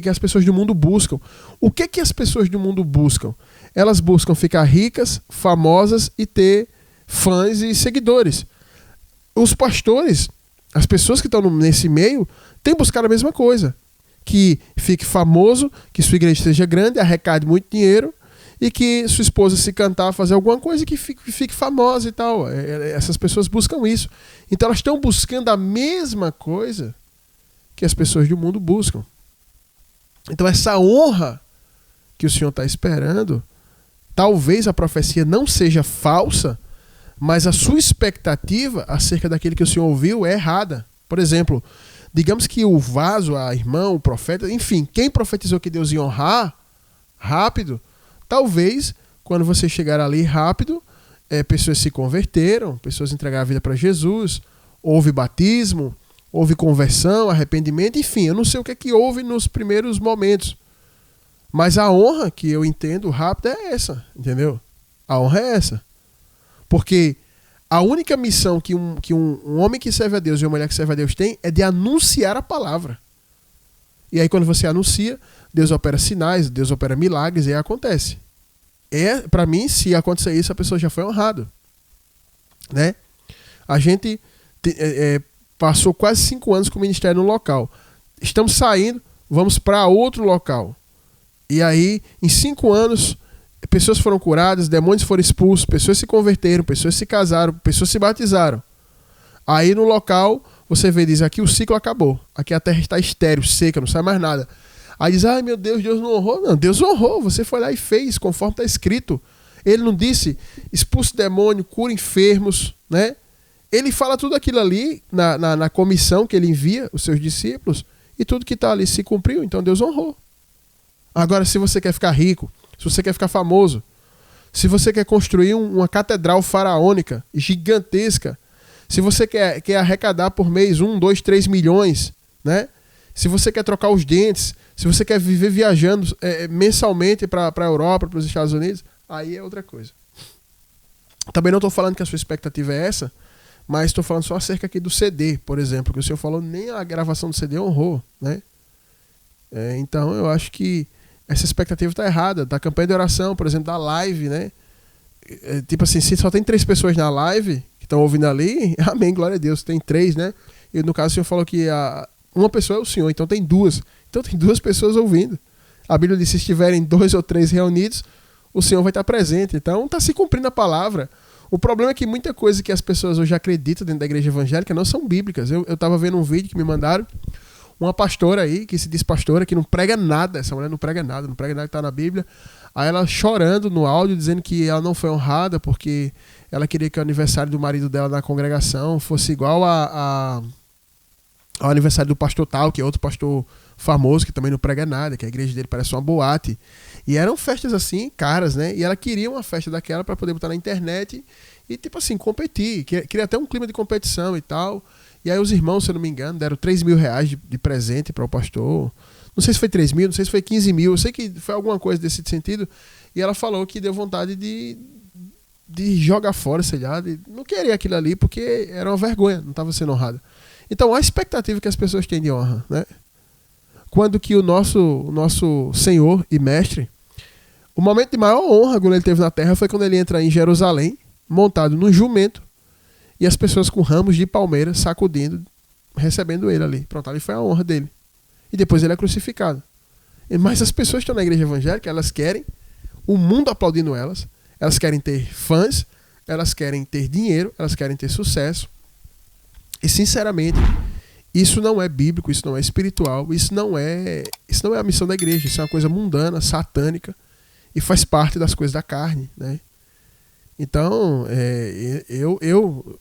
Speaker 2: as pessoas do mundo buscam. O que as pessoas do mundo buscam? Elas buscam ficar ricas, famosas e ter fãs e seguidores. os pastores, as pessoas que estão nesse meio, têm buscado a mesma coisa. Que fique famoso, que sua igreja seja grande, arrecade muito dinheiro, e que sua esposa, se cantar, fazer alguma coisa, que fique famosa e tal. Essas pessoas buscam isso. Então elas estão buscando a mesma coisa que as pessoas do mundo buscam. Então essa honra que o Senhor está esperando, talvez a profecia não seja falsa, mas a sua expectativa acerca daquilo que o Senhor ouviu é errada. Por exemplo, digamos que o vaso, a irmã, o profeta, enfim, quem profetizou que Deus ia honrar rápido, talvez, quando você chegar ali rápido, pessoas se converteram, pessoas entregaram a vida para Jesus, houve batismo, houve conversão, arrependimento, enfim, eu não sei o que é que houve nos primeiros momentos. Mas a honra que eu entendo rápido é essa, entendeu? A honra é essa. Porque a única missão que um homem que serve a Deus e uma mulher que serve a Deus tem é de anunciar a palavra. E aí quando você anuncia, Deus opera sinais, Deus opera milagres, e aí acontece. Para mim, se acontecer isso, a pessoa já foi honrada. Né? A gente passou quase 5 anos com o ministério no local. Estamos saindo, vamos para outro local. E aí, em 5 anos, pessoas foram curadas, demônios foram expulsos, pessoas se converteram, pessoas se casaram, pessoas se batizaram. Aí no local, você vê, diz, aqui o ciclo acabou. Aqui a terra está estéril, seca, não sai mais nada. Aí diz, ai meu Deus, Deus não honrou. Não, Deus honrou, você foi lá e fez, conforme está escrito. Ele não disse, expulse demônio, cura enfermos, né? Ele fala tudo aquilo ali na comissão que ele envia, os seus discípulos, e tudo que está ali se cumpriu, então Deus honrou. Agora, se você quer ficar rico, se você quer ficar famoso, se você quer construir uma catedral faraônica, gigantesca, se você quer arrecadar por mês 1, 2, 3 milhões, né? Se você quer trocar os dentes, se você quer viver viajando mensalmente para a Europa, para os Estados Unidos, aí é outra coisa. Também não estou falando que a sua expectativa é essa, mas estou falando só acerca aqui do CD, por exemplo, que o senhor falou, nem a gravação do CD honrou, né? Então eu acho que essa expectativa está errada. Da campanha de oração, por exemplo, da live, né? Tipo assim, se só tem 3 pessoas na live que estão ouvindo ali, amém, glória a Deus, tem 3, né? E no caso o senhor falou que uma pessoa é o senhor, então tem 2. Então tem 2 pessoas ouvindo. A Bíblia diz, se estiverem 2 ou 3 reunidos, o Senhor vai estar presente. Então está se cumprindo a palavra. O problema é que muita coisa que as pessoas hoje acreditam dentro da igreja evangélica não são bíblicas. Eu estava vendo um vídeo que me mandaram, uma pastora aí, que se diz pastora, que não prega nada. Essa mulher não prega nada que está na Bíblia. Aí ela chorando no áudio, dizendo que ela não foi honrada porque ela queria que o aniversário do marido dela na congregação fosse igual ao aniversário do pastor tal, que é outro pastor famoso, que também não prega nada, que a igreja dele parece uma boate. E eram festas assim, caras, né? E ela queria uma festa daquela para poder botar na internet e, tipo assim, competir. Queria até um clima de competição e tal. E aí os irmãos, se eu não me engano, deram 3 mil reais de presente para o pastor. Não sei se foi 3 mil, não sei se foi 15 mil. Eu sei que foi alguma coisa desse sentido. E ela falou que deu vontade de jogar fora, sei lá. Não queria aquilo ali porque era uma vergonha, não estava sendo honrada. Então, a expectativa que as pessoas têm de honra, né? Quando que o nosso Senhor e Mestre, o momento de maior honra quando ele teve na terra foi quando ele entra em Jerusalém, montado num jumento, e as pessoas com ramos de palmeira sacudindo, recebendo ele ali. Pronto, ali foi a honra dele. E depois ele é crucificado. Mas as pessoas que estão na igreja evangélica, elas querem o mundo aplaudindo elas querem ter fãs, elas querem ter dinheiro, elas querem ter sucesso. E sinceramente, isso não é bíblico, isso não é espiritual, isso não é a missão da igreja, isso é uma coisa mundana, satânica, e faz parte das coisas da carne, né? Então,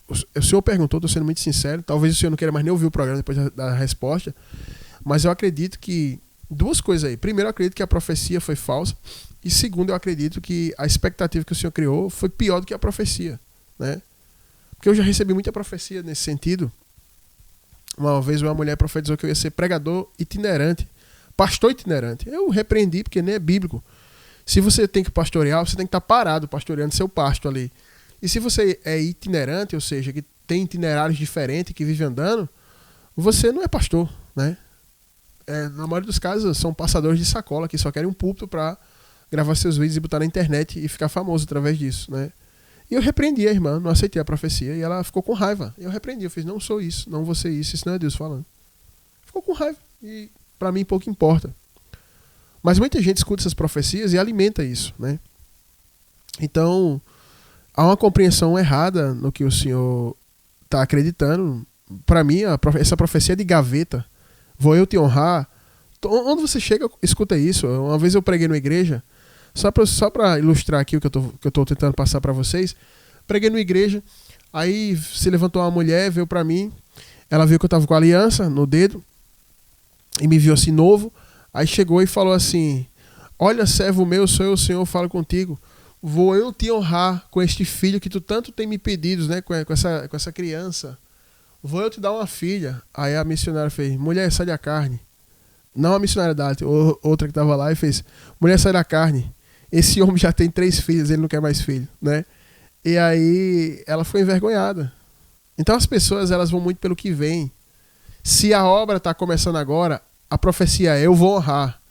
Speaker 2: o senhor perguntou, estou sendo muito sincero, talvez o senhor não queira mais nem ouvir o programa depois da resposta, mas eu acredito que 2 coisas aí. Primeiro, eu acredito que a profecia foi falsa, e segundo, eu acredito que a expectativa que o senhor criou foi pior do que a profecia, né? Porque eu já recebi muita profecia nesse sentido. Uma vez uma mulher profetizou que eu ia ser pregador itinerante, pastor itinerante. Eu repreendi porque nem é bíblico. Se você tem que pastorear, você tem que estar parado pastoreando seu pasto ali. E se você é itinerante, ou seja, que tem itinerários diferentes, que vive andando, você não é pastor, né? Na maioria dos casos, são passadores de sacola que só querem um púlpito para gravar seus vídeos e botar na internet e ficar famoso através disso, né? E eu repreendi a irmã, não aceitei a profecia, e ela ficou com raiva. Eu repreendi, eu fiz, não sou isso, não vou ser isso não é Deus falando. Ficou com raiva, e para mim pouco importa. Mas muita gente escuta essas profecias e alimenta isso, né? Então, há uma compreensão errada no que o senhor está acreditando. Para mim, essa profecia é de gaveta. Vou eu te honrar. Onde você chega, escuta isso. Uma vez eu preguei numa igreja, só para ilustrar aqui o que eu tô tentando passar para vocês. Preguei numa igreja, aí se levantou uma mulher, veio para mim, ela viu que eu tava com a aliança no dedo, e me viu assim novo, aí chegou e falou assim, olha, servo meu, sou eu, o Senhor, falo contigo, vou eu te honrar com este filho que tu tanto tem me pedido, né, com essa criança, vou eu te dar uma filha. Aí a missionária fez, mulher, sai da carne. Não a missionária da outra que estava lá, e fez, mulher, sai da carne. Esse homem já tem 3 filhos, ele não quer mais filho, né? E aí ela foi envergonhada. Então as pessoas, elas vão muito pelo que vem. Se a obra está começando agora, a profecia é, eu vou honrar.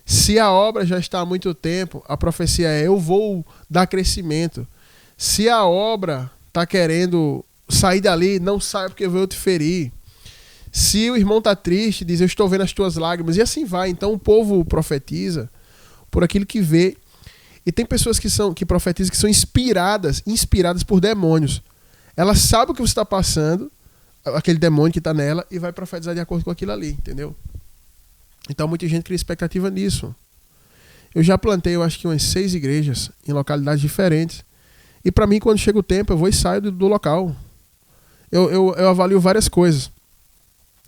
Speaker 2: Se a obra já está há muito tempo, a profecia é, eu vou dar crescimento. Se a obra está querendo sair dali, não sai porque eu vou te ferir. Se o irmão está triste, diz, eu estou vendo as tuas lágrimas. E assim vai. Então o povo profetiza por aquilo que vê. E tem pessoas que profetizam que são inspiradas por demônios. Ela sabe o que você está passando, aquele demônio que está nela, e vai profetizar de acordo com aquilo ali, entendeu? Então muita gente cria expectativa nisso. Eu já plantei, eu acho que umas 6 igrejas em localidades diferentes. E para mim, quando chega o tempo, eu vou e saio do local. Eu avalio várias coisas.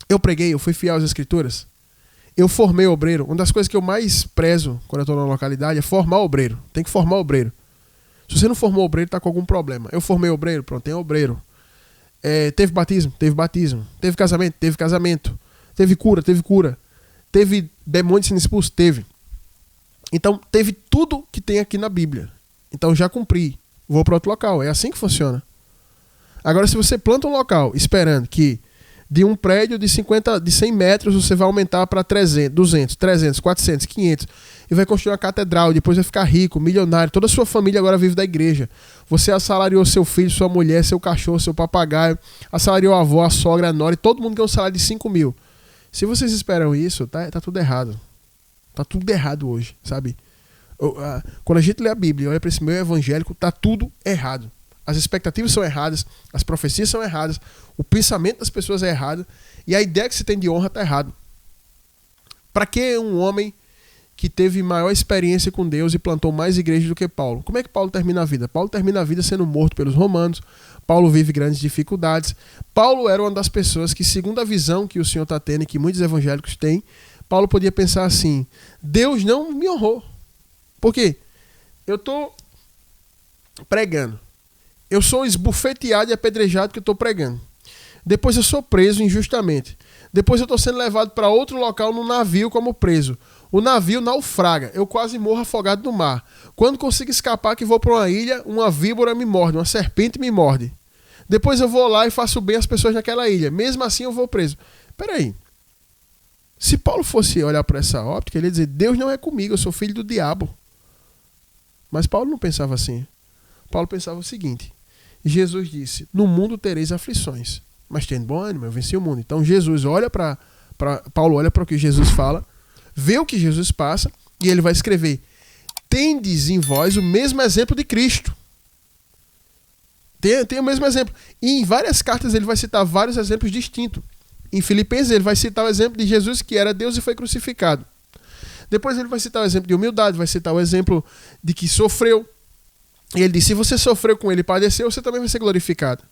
Speaker 2: Eu preguei, eu fui fiel às escrituras. Eu formei obreiro. Uma das coisas que eu mais prezo quando eu estou na localidade é formar obreiro. Tem que formar obreiro. Se você não formou obreiro, está com algum problema. Eu formei obreiro, pronto, tem obreiro. Teve batismo? Teve batismo. Teve casamento? Teve casamento. Teve cura? Teve cura. Teve demônio sendo expulso? Teve. Então, teve tudo que tem aqui na Bíblia. Então, já cumpri. Vou para outro local. É assim que funciona. Agora, se você planta um local esperando que de um prédio de 100 metros você vai aumentar para 300, 200, 300, 400, 500 e vai construir uma catedral, depois vai ficar rico, milionário, toda a sua família agora vive da igreja. Você assalariou seu filho, sua mulher, seu cachorro, seu papagaio, assalariou a avó, a sogra, a nora, e todo mundo quer um salário de 5 mil. Se vocês esperam isso, tá tudo errado. Tá tudo errado hoje, sabe? Quando a gente lê a Bíblia e olha para esse meio evangélico, tá tudo errado. As expectativas são erradas, as profecias são erradas, o pensamento das pessoas é errado e a ideia que se tem de honra está errado. Para que um homem que teve maior experiência com Deus e plantou mais igrejas do que Paulo? Como é que Paulo termina a vida? Paulo termina a vida sendo morto pelos romanos. Paulo vive grandes dificuldades. Paulo era uma das pessoas que, segundo a visão que o Senhor está tendo e que muitos evangélicos têm, Paulo podia pensar assim, Deus não me honrou. Por quê? Eu estou pregando. Eu sou esbufeteado e apedrejado que eu estou pregando. Depois eu sou preso injustamente. Depois eu estou sendo levado para outro local no navio como preso. O navio naufraga. Eu quase morro afogado no mar. Quando consigo escapar que vou para uma ilha, uma víbora me morde, uma serpente me morde. Depois eu vou lá e faço bem às pessoas naquela ilha. Mesmo assim eu vou preso. Peraí. Se Paulo fosse olhar para essa óptica, ele ia dizer, Deus não é comigo, eu sou filho do diabo. Mas Paulo não pensava assim. Paulo pensava o seguinte, Jesus disse, no mundo tereis aflições, mas tendo bom ânimo, eu venci o mundo. Então Jesus olha para Paulo olha para o que Jesus fala, vê o que Jesus passa e ele vai escrever, tendes em vós o mesmo exemplo de Cristo. Tem o mesmo exemplo. E em várias cartas ele vai citar vários exemplos distintos. Em Filipenses ele vai citar o exemplo de Jesus que era Deus e foi crucificado. Depois ele vai citar o exemplo de humildade, vai citar o exemplo de que sofreu. E ele diz, se você sofreu com ele e padeceu, você também vai ser glorificado.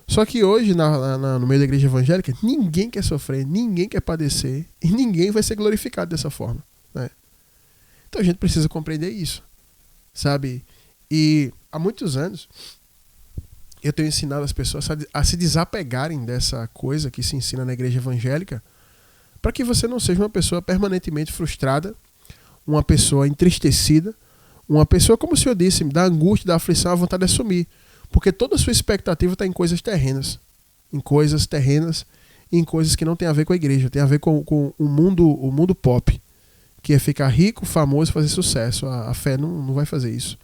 Speaker 2: Só que hoje, no meio da igreja evangélica, ninguém quer sofrer, ninguém quer padecer, e ninguém vai ser glorificado dessa forma, né? Então a gente precisa compreender isso, sabe? E há muitos anos, eu tenho ensinado as pessoas a se desapegarem dessa coisa que se ensina na igreja evangélica, para que você não seja uma pessoa permanentemente frustrada, uma pessoa entristecida, uma pessoa, como o Senhor disse, da angústia, da aflição, a vontade de assumir. Porque toda a sua expectativa está em coisas terrenas. Em coisas terrenas e em coisas que não tem a ver com a igreja. Tem a ver com o mundo pop. Que é ficar rico, famoso e fazer sucesso. A fé não vai fazer isso.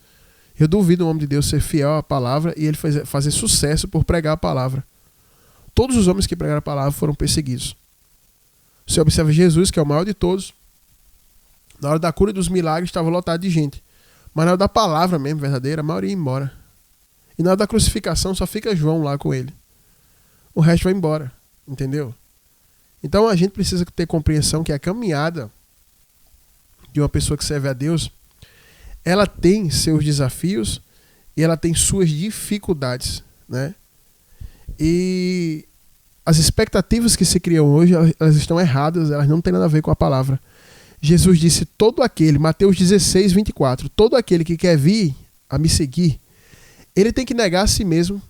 Speaker 2: Eu duvido um homem de Deus ser fiel à palavra e ele fazer sucesso por pregar a palavra. Todos os homens que pregaram a palavra foram perseguidos. Você observa Jesus, que é o maior de todos. Na hora da cura e dos milagres estava lotado de gente. Mas na hora da palavra mesmo, verdadeira, a maioria ia embora. E na hora da crucificação só fica João lá com ele. O resto vai embora. Entendeu? Então a gente precisa ter compreensão que a caminhada de uma pessoa que serve a Deus, ela tem seus desafios e ela tem suas dificuldades, né? E as expectativas que se criam hoje, elas estão erradas, elas não têm nada a ver com a palavra. Jesus disse, todo aquele, Mateus 16, 24, todo aquele que quer vir a me seguir, ele tem que negar a si mesmo,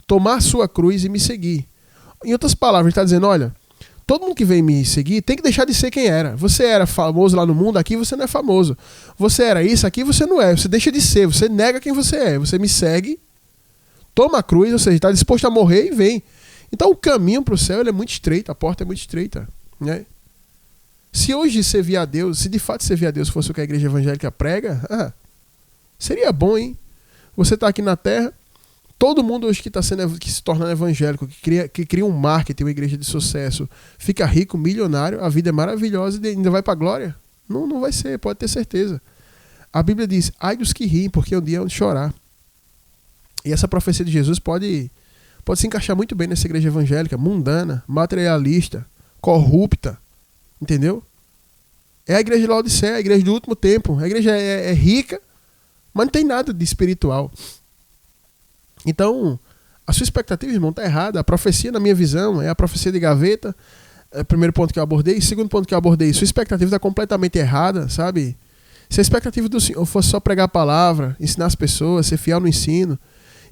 Speaker 2: tomar a sua cruz e me seguir. Em outras palavras, ele está dizendo, olha, todo mundo que vem me seguir tem que deixar de ser quem era. Você era famoso lá no mundo, aqui você não é famoso. Você era isso, aqui você não é. Você deixa de ser, você nega quem você é. Você me segue, toma a cruz, ou seja, está disposto a morrer e vem. Então o caminho para o céu ele é muito estreito, a porta é muito estreita, né? Se hoje servir a Deus, se de fato servir a Deus fosse o que a igreja evangélica prega, seria bom, hein? Você está aqui na terra, todo mundo hoje que se torna evangélico, que cria um marketing, uma igreja de sucesso, fica rico, milionário, a vida é maravilhosa e ainda vai para a glória? Não vai ser, pode ter certeza. A Bíblia diz, ai dos que riem, porque um dia é onde chorar. E essa profecia de Jesus pode se encaixar muito bem nessa igreja evangélica, mundana, materialista, corrupta, entendeu? É a igreja de Laodiceia, a igreja do último tempo. A igreja é rica, mas não tem nada de espiritual. Então, a sua expectativa, irmão, está errada. A profecia, na minha visão, é a profecia de gaveta. É o primeiro ponto que eu abordei. Segundo ponto que eu abordei, sua expectativa está completamente errada, sabe? Se a expectativa do Senhor fosse só pregar a palavra, ensinar as pessoas, ser fiel no ensino,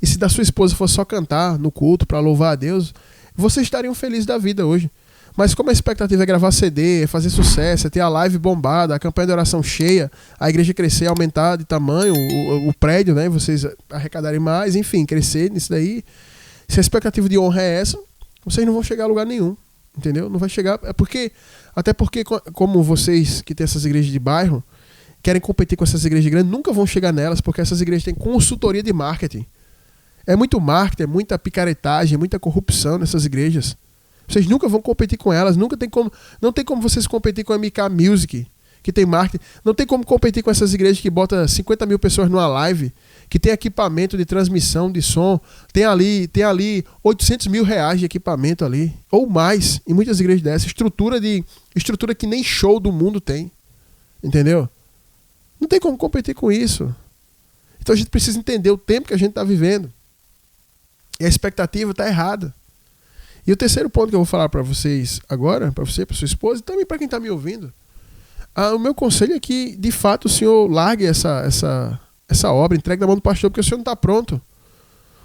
Speaker 2: e se da sua esposa fosse só cantar no culto para louvar a Deus, vocês estariam felizes da vida hoje. Mas como a expectativa é gravar CD, é fazer sucesso, é ter a live bombada, a campanha de oração cheia, a igreja crescer, aumentar de tamanho, o prédio, né? Vocês arrecadarem mais, enfim, crescer nisso daí. Se a expectativa de honra é essa, vocês não vão chegar a lugar nenhum, entendeu? Não vai chegar, até porque como vocês que têm essas igrejas de bairro, querem competir com essas igrejas grandes, nunca vão chegar nelas, porque essas igrejas têm consultoria de marketing. É muito marketing, é muita picaretagem, é muita corrupção nessas igrejas. Vocês nunca vão competir com elas, não tem como vocês competir com a MK Music, que tem marketing. Não tem como competir com essas igrejas que botam 50 mil pessoas numa live, que tem equipamento de transmissão de som, tem ali 800 mil reais de equipamento ali, ou mais, em muitas igrejas dessas, estrutura que nem show do mundo tem, entendeu? Não tem como competir com isso. Então a gente precisa entender o tempo que a gente está vivendo. E a expectativa está errada. E o terceiro ponto que eu vou falar para vocês agora, para você, para sua esposa, e também para quem está me ouvindo, o meu conselho é que, de fato, o senhor largue essa obra, entregue na mão do pastor, porque o senhor não está pronto.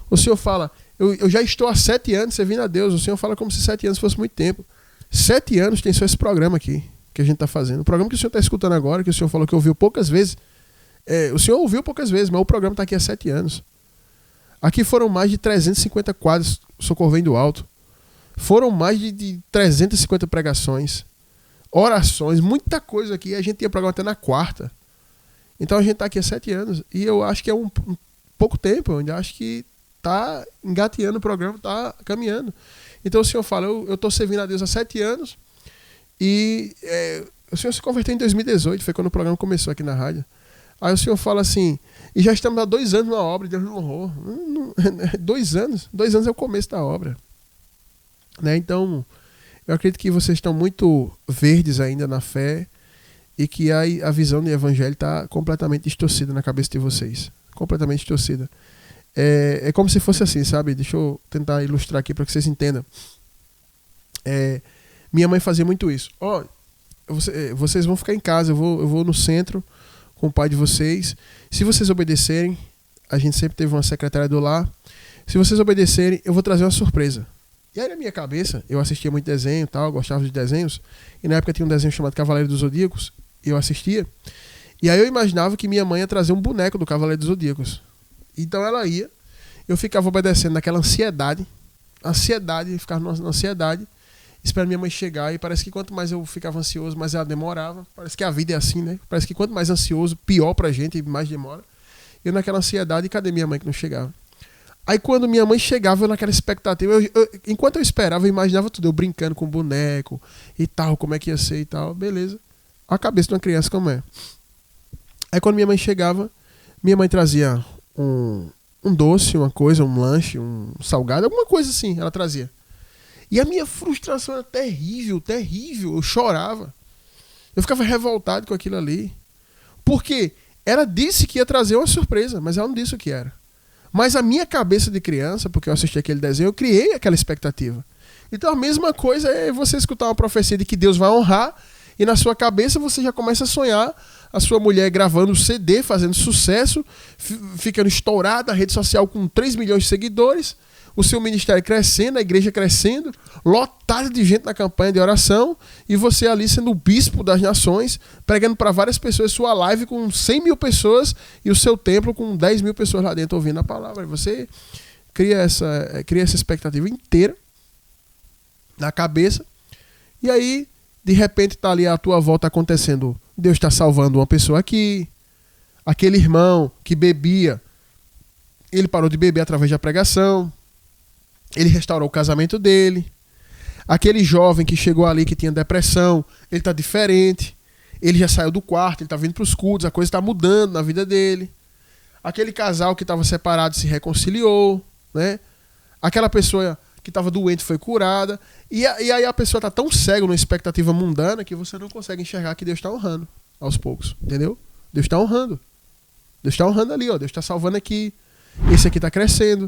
Speaker 2: O senhor fala, eu já estou há 7 anos servindo a Deus. O senhor fala como se 7 anos fosse muito tempo. 7 anos tem só esse programa aqui, que a gente está fazendo. O programa que o senhor está escutando agora, que o senhor falou que ouviu poucas vezes, o senhor ouviu poucas vezes, mas o programa está aqui há 7 anos. Aqui foram mais de 350 quadros Socorro Vem do Alto. Foram mais de 350 pregações, orações, muita coisa aqui. A gente tinha programa até na quarta. Então a gente está aqui há 7 anos. E eu acho que é um pouco tempo. Eu ainda acho que está engateando o programa, está caminhando. Então o senhor fala, eu estou servindo a Deus há 7 anos. E o senhor se converteu em 2018, foi quando o programa começou aqui na rádio. Aí o senhor fala assim, e já estamos há 2 anos na obra, Deus não honrou. 2 anos? 2 anos é o começo da obra. Né? Então, eu acredito que vocês estão muito verdes ainda na fé e que a visão do evangelho está completamente distorcida na cabeça de vocês. Completamente distorcida. É como se fosse assim, sabe? Deixa eu tentar ilustrar aqui para que vocês entendam. Minha mãe fazia muito isso. Vocês vão ficar em casa, eu vou no centro com o pai de vocês. Se vocês obedecerem, a gente sempre teve uma secretária do lar. Se vocês obedecerem, eu vou trazer uma surpresa. E aí na minha cabeça, eu assistia muito desenho e tal, gostava de desenhos, e na época tinha um desenho chamado Cavaleiro dos Zodíacos, eu assistia, e aí eu imaginava que minha mãe ia trazer um boneco do Cavaleiro dos Zodíacos. Então ela ia, eu ficava obedecendo naquela ansiedade, ficava na ansiedade, esperando minha mãe chegar, e parece que quanto mais eu ficava ansioso, mais ela demorava. Parece que a vida é assim, né? Parece que quanto mais ansioso, pior pra gente, mais demora. eu naquela ansiedade, e cadê minha mãe que não chegava? Aí quando minha mãe chegava, eu naquela expectativa, enquanto eu esperava, eu imaginava tudo, eu brincando com o boneco e tal, como é que ia ser e tal, beleza. A cabeça de uma criança como é. Aí quando minha mãe chegava, minha mãe trazia um doce, uma coisa, um lanche, um salgado, alguma coisa assim, ela trazia. E a minha frustração era terrível, terrível, eu chorava. Eu ficava revoltado com aquilo ali. Porque ela disse que ia trazer uma surpresa, mas ela não disse o que era. Mas a minha cabeça de criança, porque eu assisti aquele desenho, eu criei aquela expectativa. Então a mesma coisa é você escutar uma profecia de que Deus vai honrar e na sua cabeça você já começa a sonhar a sua mulher gravando CD, fazendo sucesso, ficando estourada, a rede social com 3 milhões de seguidores, o seu ministério crescendo, a igreja crescendo, lotada de gente na campanha de oração, e você ali sendo o bispo das nações, pregando para várias pessoas, sua live com 100 mil pessoas e o seu templo com 10 mil pessoas lá dentro ouvindo a palavra. Você cria essa expectativa inteira na cabeça, e aí, de repente, está ali a tua volta acontecendo. Deus está salvando uma pessoa aqui, aquele irmão que bebia, ele parou de beber através da pregação, ele restaurou o casamento dele. Aquele jovem que chegou ali que tinha depressão, ele está diferente. Ele já saiu do quarto, ele está vindo para os cultos, a coisa está mudando na vida dele. Aquele casal que estava separado se reconciliou, né? Aquela pessoa que estava doente foi curada. E aí a pessoa está tão cega numa expectativa mundana que você não consegue enxergar que Deus está honrando aos poucos, entendeu? Deus está honrando. Deus está honrando ali, ó. Deus está salvando aqui. Esse aqui está crescendo.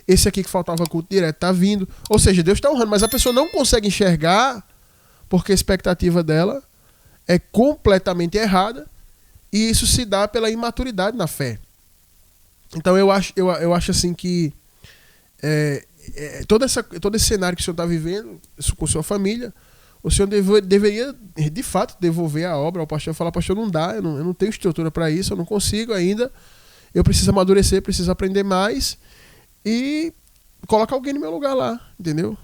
Speaker 2: Esse aqui que faltava culto direto está vindo. Ou seja, Deus está honrando, mas a pessoa não consegue enxergar porque a expectativa dela é completamente errada e isso se dá pela imaturidade na fé. Então eu acho assim que todo esse cenário que o senhor está vivendo com sua família, o senhor deveria de fato devolver a obra ao pastor, falar: pastor, não dá, eu não tenho estrutura para isso, eu não consigo ainda, eu preciso amadurecer, preciso aprender mais, e colocar alguém no meu lugar lá, entendeu?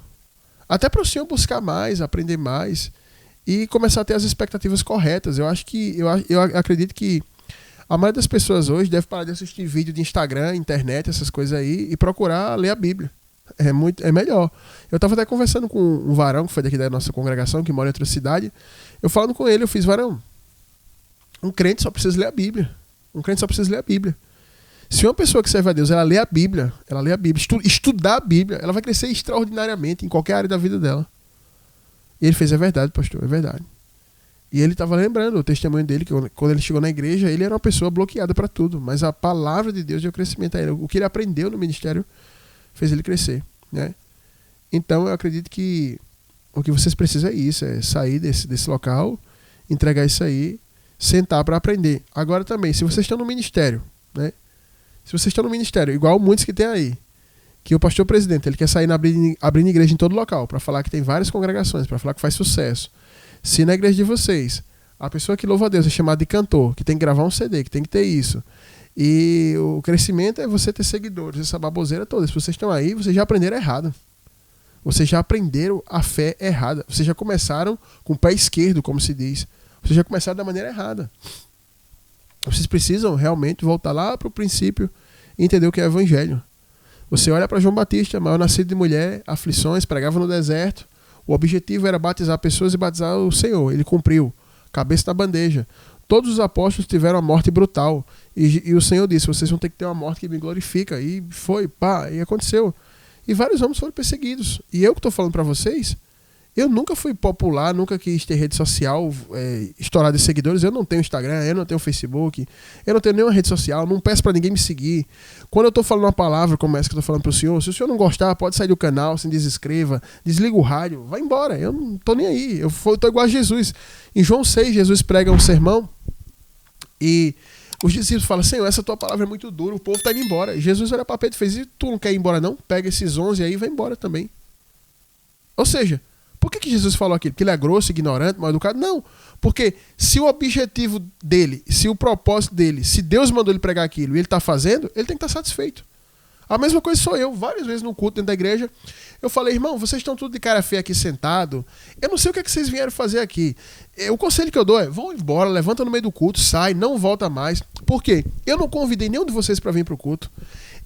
Speaker 2: Até para o senhor buscar mais, aprender mais e começar a ter as expectativas corretas. Eu acredito que a maioria das pessoas hoje deve parar de assistir vídeo de Instagram, internet, essas coisas aí, e procurar ler a Bíblia. É melhor. Eu estava até conversando com um varão que foi daqui da nossa congregação, que mora em outra cidade. Eu falando com ele, eu fiz: varão, um crente só precisa ler a Bíblia. Um crente só precisa ler a Bíblia. Se uma pessoa que serve a Deus, ela lê a Bíblia, estudar a Bíblia, ela vai crescer extraordinariamente em qualquer área da vida dela. E ele fez: é verdade, pastor, é verdade. E ele estava lembrando o testemunho dele, que quando ele chegou na igreja, ele era uma pessoa bloqueada para tudo, mas a palavra de Deus deu crescimento a ele. O que ele aprendeu no ministério fez ele crescer, né? Então eu acredito que o que vocês precisam é isso, é sair desse local, entregar isso aí, sentar para aprender. Agora também, se vocês estão no ministério, né? Se vocês estão no ministério, igual muitos que tem aí, que o pastor presidente, ele quer sair abrindo igreja em todo local, para falar que tem várias congregações, para falar que faz sucesso. Se na igreja de vocês, a pessoa que louva a Deus é chamada de cantor, que tem que gravar um CD, que tem que ter isso, e o crescimento é você ter seguidores, essa baboseira toda. Se vocês estão aí, vocês já aprenderam errado. Vocês já aprenderam a fé errada. Vocês já começaram com o pé esquerdo, como se diz. Vocês já começaram da maneira errada. Vocês precisam realmente voltar lá para o princípio e entender o que é o evangelho. Você olha para João Batista, maior nascido de mulher, aflições, pregava no deserto. O objetivo era batizar pessoas e batizar o Senhor. Ele cumpriu. Cabeça na bandeja. Todos os apóstolos tiveram uma morte brutal. E o Senhor disse: vocês vão ter que ter uma morte que me glorifica. E foi, e aconteceu. E vários homens foram perseguidos. E eu que estou falando para vocês, eu nunca fui popular, nunca quis ter rede social estourada de seguidores. Eu não tenho Instagram, eu não tenho Facebook, eu não tenho nenhuma rede social, não peço para ninguém me seguir. Quando eu estou falando uma palavra como essa que eu estou falando para o senhor, se o senhor não gostar, pode sair do canal, se desinscreva, desliga o rádio, vai embora. Eu não estou nem aí, eu estou igual a Jesus. Em João 6, Jesus prega um sermão e os discípulos falam: Senhor, essa tua palavra é muito dura, o povo está indo embora. E Jesus olha para Pedro e fez: e tu não quer ir embora não? Pega esses 11 aí e vai embora também. Ou seja, por que Jesus falou aquilo? Que ele é grosso, ignorante, mal educado? Não. Porque se o objetivo dele, se o propósito dele, se Deus mandou ele pregar aquilo e ele está fazendo, ele tem que estar satisfeito. A mesma coisa sou eu, várias vezes no culto dentro da igreja. Eu falei, irmão, vocês estão tudo de cara feia aqui sentado. Eu não sei o que é que vocês vieram fazer aqui. O conselho que eu dou é, vão embora, levanta no meio do culto, sai, não volta mais. Por quê? Eu não convidei nenhum de vocês para vir para o culto.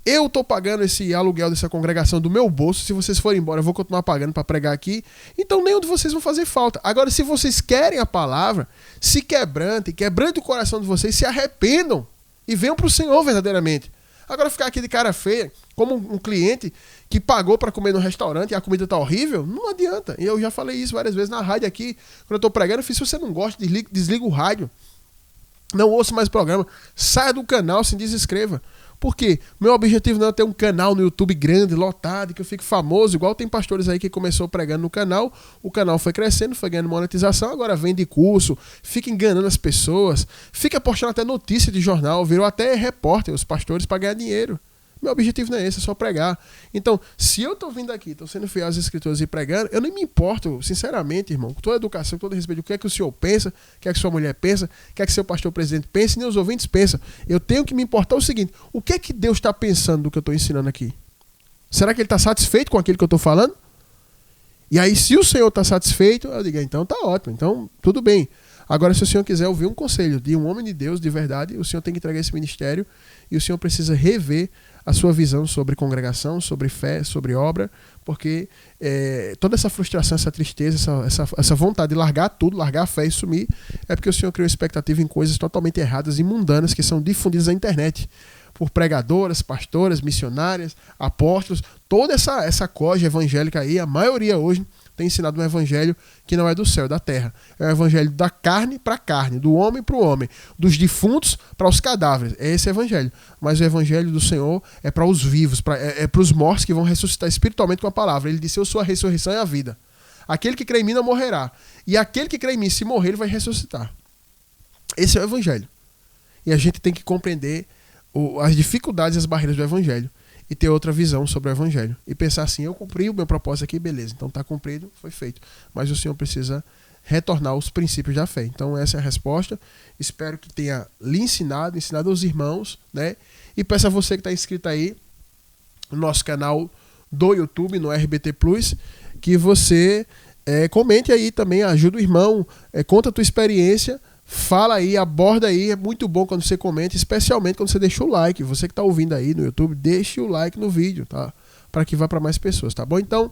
Speaker 2: Eu estou pagando esse aluguel dessa congregação do meu bolso. Se vocês forem embora, eu vou continuar pagando para pregar aqui. Então nenhum de vocês vão fazer falta. Agora, se vocês querem a palavra, se quebrantem o coração de vocês, se arrependam e venham para o Senhor verdadeiramente. Agora ficar aqui de cara feia, como um cliente que pagou para comer no restaurante e a comida tá horrível, não adianta. E eu já falei isso várias vezes na rádio aqui, quando eu tô pregando, eu fiz, se você não gosta, desliga o rádio. Não ouça mais o programa. Saia do canal, se desinscreva. Por quê? Meu objetivo não é ter um canal no YouTube grande, lotado, que eu fique famoso, igual tem pastores aí que começou pregando no canal, o canal foi crescendo, foi ganhando monetização, agora vende curso, fica enganando as pessoas, fica postando até notícia de jornal, virou até repórter, os pastores, para ganhar dinheiro. Meu objetivo não é esse, é só pregar. Então, se eu tô vindo aqui, tô sendo fiel às escrituras e pregando, eu nem me importo, sinceramente, irmão, com toda a educação, com todo respeito, o que é que o senhor pensa, o que é que sua mulher pensa, o que é que seu pastor presidente pensa, e nem os ouvintes pensam. Eu tenho que me importar o seguinte, o que é que Deus está pensando do que eu estou ensinando aqui? Será que ele está satisfeito com aquilo que eu estou falando? E aí, se o senhor está satisfeito, eu digo, então tá ótimo, então tudo bem. Agora, se o senhor quiser ouvir um conselho de um homem de Deus, de verdade, o senhor tem que entregar esse ministério e o senhor precisa rever a sua visão sobre congregação, sobre fé, sobre obra, porque toda essa frustração, essa tristeza, essa vontade de largar tudo, largar a fé e sumir, é porque o senhor criou expectativa em coisas totalmente erradas e mundanas que são difundidas na internet por pregadoras, pastoras, missionárias, apóstolos, toda essa coja evangélica aí, a maioria hoje tem ensinado um evangelho que não é do céu, é da terra. É o evangelho da carne para a carne, do homem para o homem, dos defuntos para os cadáveres. É esse evangelho. Mas o evangelho do Senhor é para os vivos, é para os mortos que vão ressuscitar espiritualmente com a palavra. Ele disse, eu sou a ressurreição e a vida. Aquele que crê em mim não morrerá. E aquele que crê em mim, se morrer, ele vai ressuscitar. Esse é o evangelho. E a gente tem que compreender as dificuldades e as barreiras do evangelho. E ter outra visão sobre o evangelho. E pensar assim, eu cumpri o meu propósito aqui, beleza. Então está cumprido, foi feito. Mas o Senhor precisa retornar aos princípios da fé. Então essa é a resposta. Espero que tenha lhe ensinado aos irmãos, né? E peço a você que está inscrito aí no nosso canal do YouTube, no RBT Plus, que você comente aí também, ajuda o irmão, conta a tua experiência, fala aí, aborda aí, é muito bom quando você comenta, especialmente quando você deixa o like. Você que está ouvindo aí no YouTube, deixe o like no vídeo, tá? Para que vá para mais pessoas, tá bom? Então,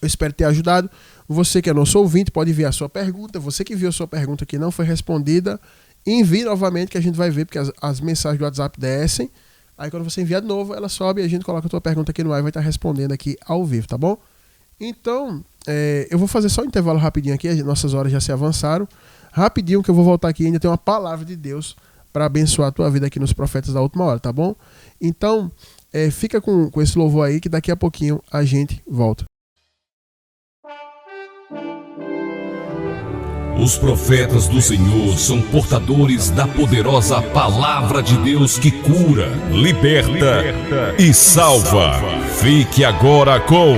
Speaker 2: eu espero ter ajudado. Você que é nosso ouvinte, pode enviar a sua pergunta. Você que viu a sua pergunta que não foi respondida, envie novamente que a gente vai ver, porque as mensagens do WhatsApp descem. Aí quando você enviar de novo, ela sobe e a gente coloca a tua pergunta aqui no ar e vai estar respondendo aqui ao vivo, tá bom? Então, eu vou fazer só um intervalo rapidinho aqui, as nossas horas já se avançaram. Rapidinho que eu vou voltar aqui, ainda tem uma palavra de Deus para abençoar a tua vida aqui nos Profetas da Última Hora, tá bom? Então, fica com esse louvor aí que daqui a pouquinho a gente volta.
Speaker 1: Os profetas do Senhor são portadores da poderosa palavra de Deus que cura, liberta e salva. Fique agora com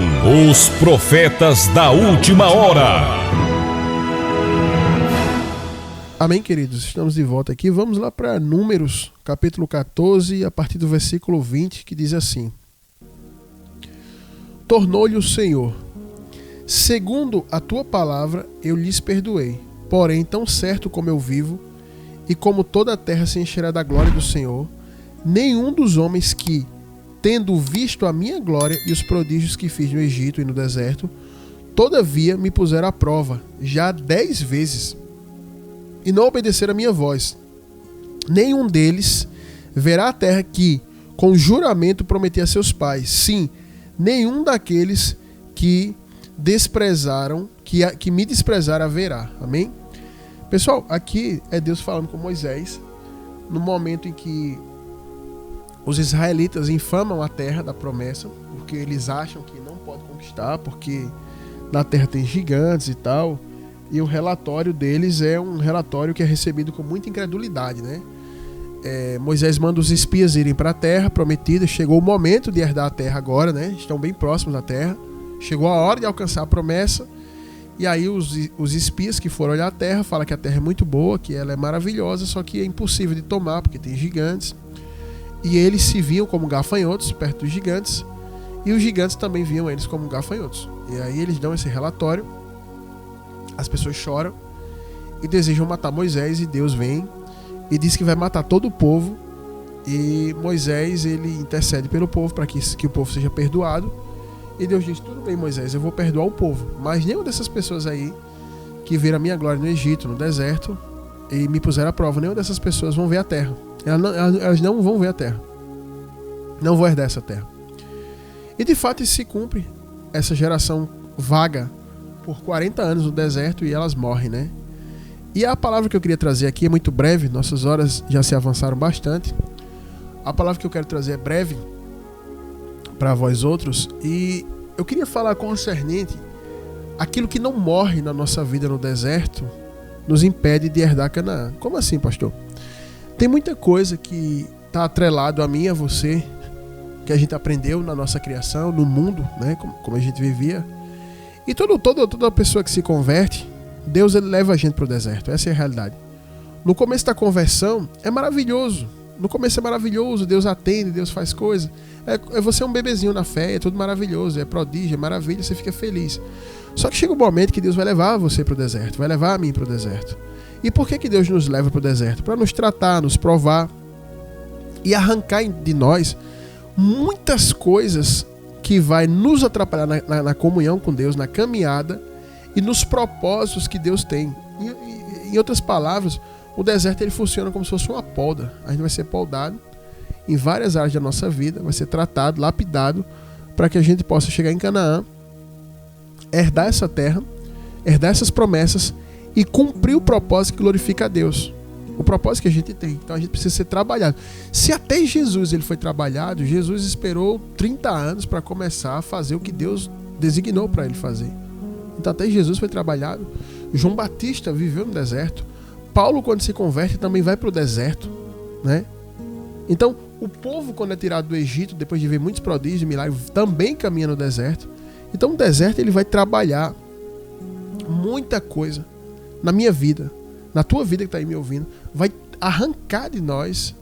Speaker 1: os Profetas da Última Hora.
Speaker 2: Amém, queridos? Estamos de volta aqui. Vamos lá para Números, capítulo 14, a partir do versículo 20, que diz assim: Tornou-lhe o Senhor: segundo a tua palavra eu lhes perdoei. Porém, tão certo como eu vivo, e como toda a terra se encherá da glória do Senhor, nenhum dos homens que, tendo visto a minha glória e os prodígios que fiz no Egito e no deserto, todavia me puseram à prova, já 10 vezes, e não obedeceram a minha voz. Nenhum deles verá a terra que, com juramento, prometi a seus pais. Sim, nenhum daqueles que desprezaram, que me desprezaram, verá. Amém? Pessoal, aqui é Deus falando com Moisés, no momento em que os israelitas infamam a terra da promessa, porque eles acham que não pode conquistar, porque na terra tem gigantes e tal. E o relatório deles é um relatório que é recebido com muita incredulidade, né? Moisés manda os espias irem para a terra prometida. Chegou o momento de herdar a terra agora, né? Estão bem próximos da terra. Chegou a hora de alcançar a promessa. E aí os espias que foram olhar a terra falam que a terra é muito boa, que ela é maravilhosa, só que é impossível de tomar porque tem gigantes. e eles se viam como gafanhotos perto dos gigantes, e os gigantes também viam eles como gafanhotos. E aí eles dão esse relatório, as pessoas choram e desejam matar Moisés, e Deus vem e diz que vai matar todo o povo, e Moisés ele intercede pelo povo para que o povo seja perdoado, e Deus diz: tudo bem, Moisés, eu vou perdoar o povo, mas nenhuma dessas pessoas aí que viram a minha glória no Egito, no deserto, e me puseram à prova, nenhuma dessas pessoas vão ver a terra. Elas não vão ver a terra, não vão herdar essa terra. E de fato isso se cumpre. Essa geração vaga por 40 anos no deserto e elas morrem, né? E a palavra que eu queria trazer aqui é muito breve, nossas horas já se avançaram bastante. A palavra que eu quero trazer é breve para vós outros, e eu queria falar concernente aquilo que não morre na nossa vida no deserto nos impede de herdar Canaã. Como assim, pastor? Tem muita coisa que está atrelado a mim e a você, que a gente aprendeu na nossa criação, no mundo, né, como a gente vivia. E toda pessoa que se converte, Deus ele leva a gente para o deserto. Essa é a realidade. No começo da conversão é maravilhoso. No começo é maravilhoso, Deus atende, Deus faz coisa. É você um bebezinho na fé, é tudo maravilhoso, é prodígio, é maravilha, você fica feliz. Só que chega um momento que Deus vai levar você para o deserto, vai levar a mim para o deserto. E por que Deus nos leva para o deserto? Para nos tratar, nos provar e arrancar de nós muitas coisas que vai nos atrapalhar na comunhão com Deus, na caminhada e nos propósitos que Deus tem. Em outras palavras, o deserto ele funciona como se fosse uma polda. A gente vai ser poldado em várias áreas da nossa vida, vai ser tratado, lapidado, para que a gente possa chegar em Canaã, herdar essa terra, herdar essas promessas e cumprir o propósito que glorifica a Deus. O propósito que a gente tem. Então a gente precisa ser trabalhado. Se até Jesus ele foi trabalhado, Jesus esperou 30 anos para começar a fazer o que Deus designou para ele fazer. Então até Jesus foi trabalhado. João Batista viveu no deserto. Paulo, quando se converte, também vai para o deserto, né? Então o povo, quando é tirado do Egito, depois de ver muitos prodígios e milagres, também caminha no deserto. Então o deserto ele vai trabalhar muita coisa na minha vida, na tua vida que está aí me ouvindo, vai arrancar de nós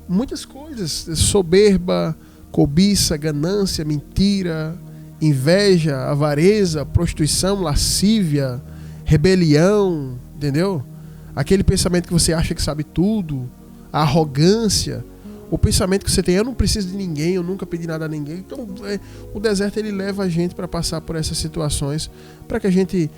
Speaker 2: muitas coisas: soberba, cobiça, ganância, mentira, inveja, avareza, prostituição, lascívia, rebelião, entendeu? Aquele pensamento que você acha que sabe tudo, a arrogância, o pensamento que você tem: eu não preciso de ninguém, eu nunca pedi nada a ninguém. Então o deserto ele leva a gente para passar por essas situações, para que a gente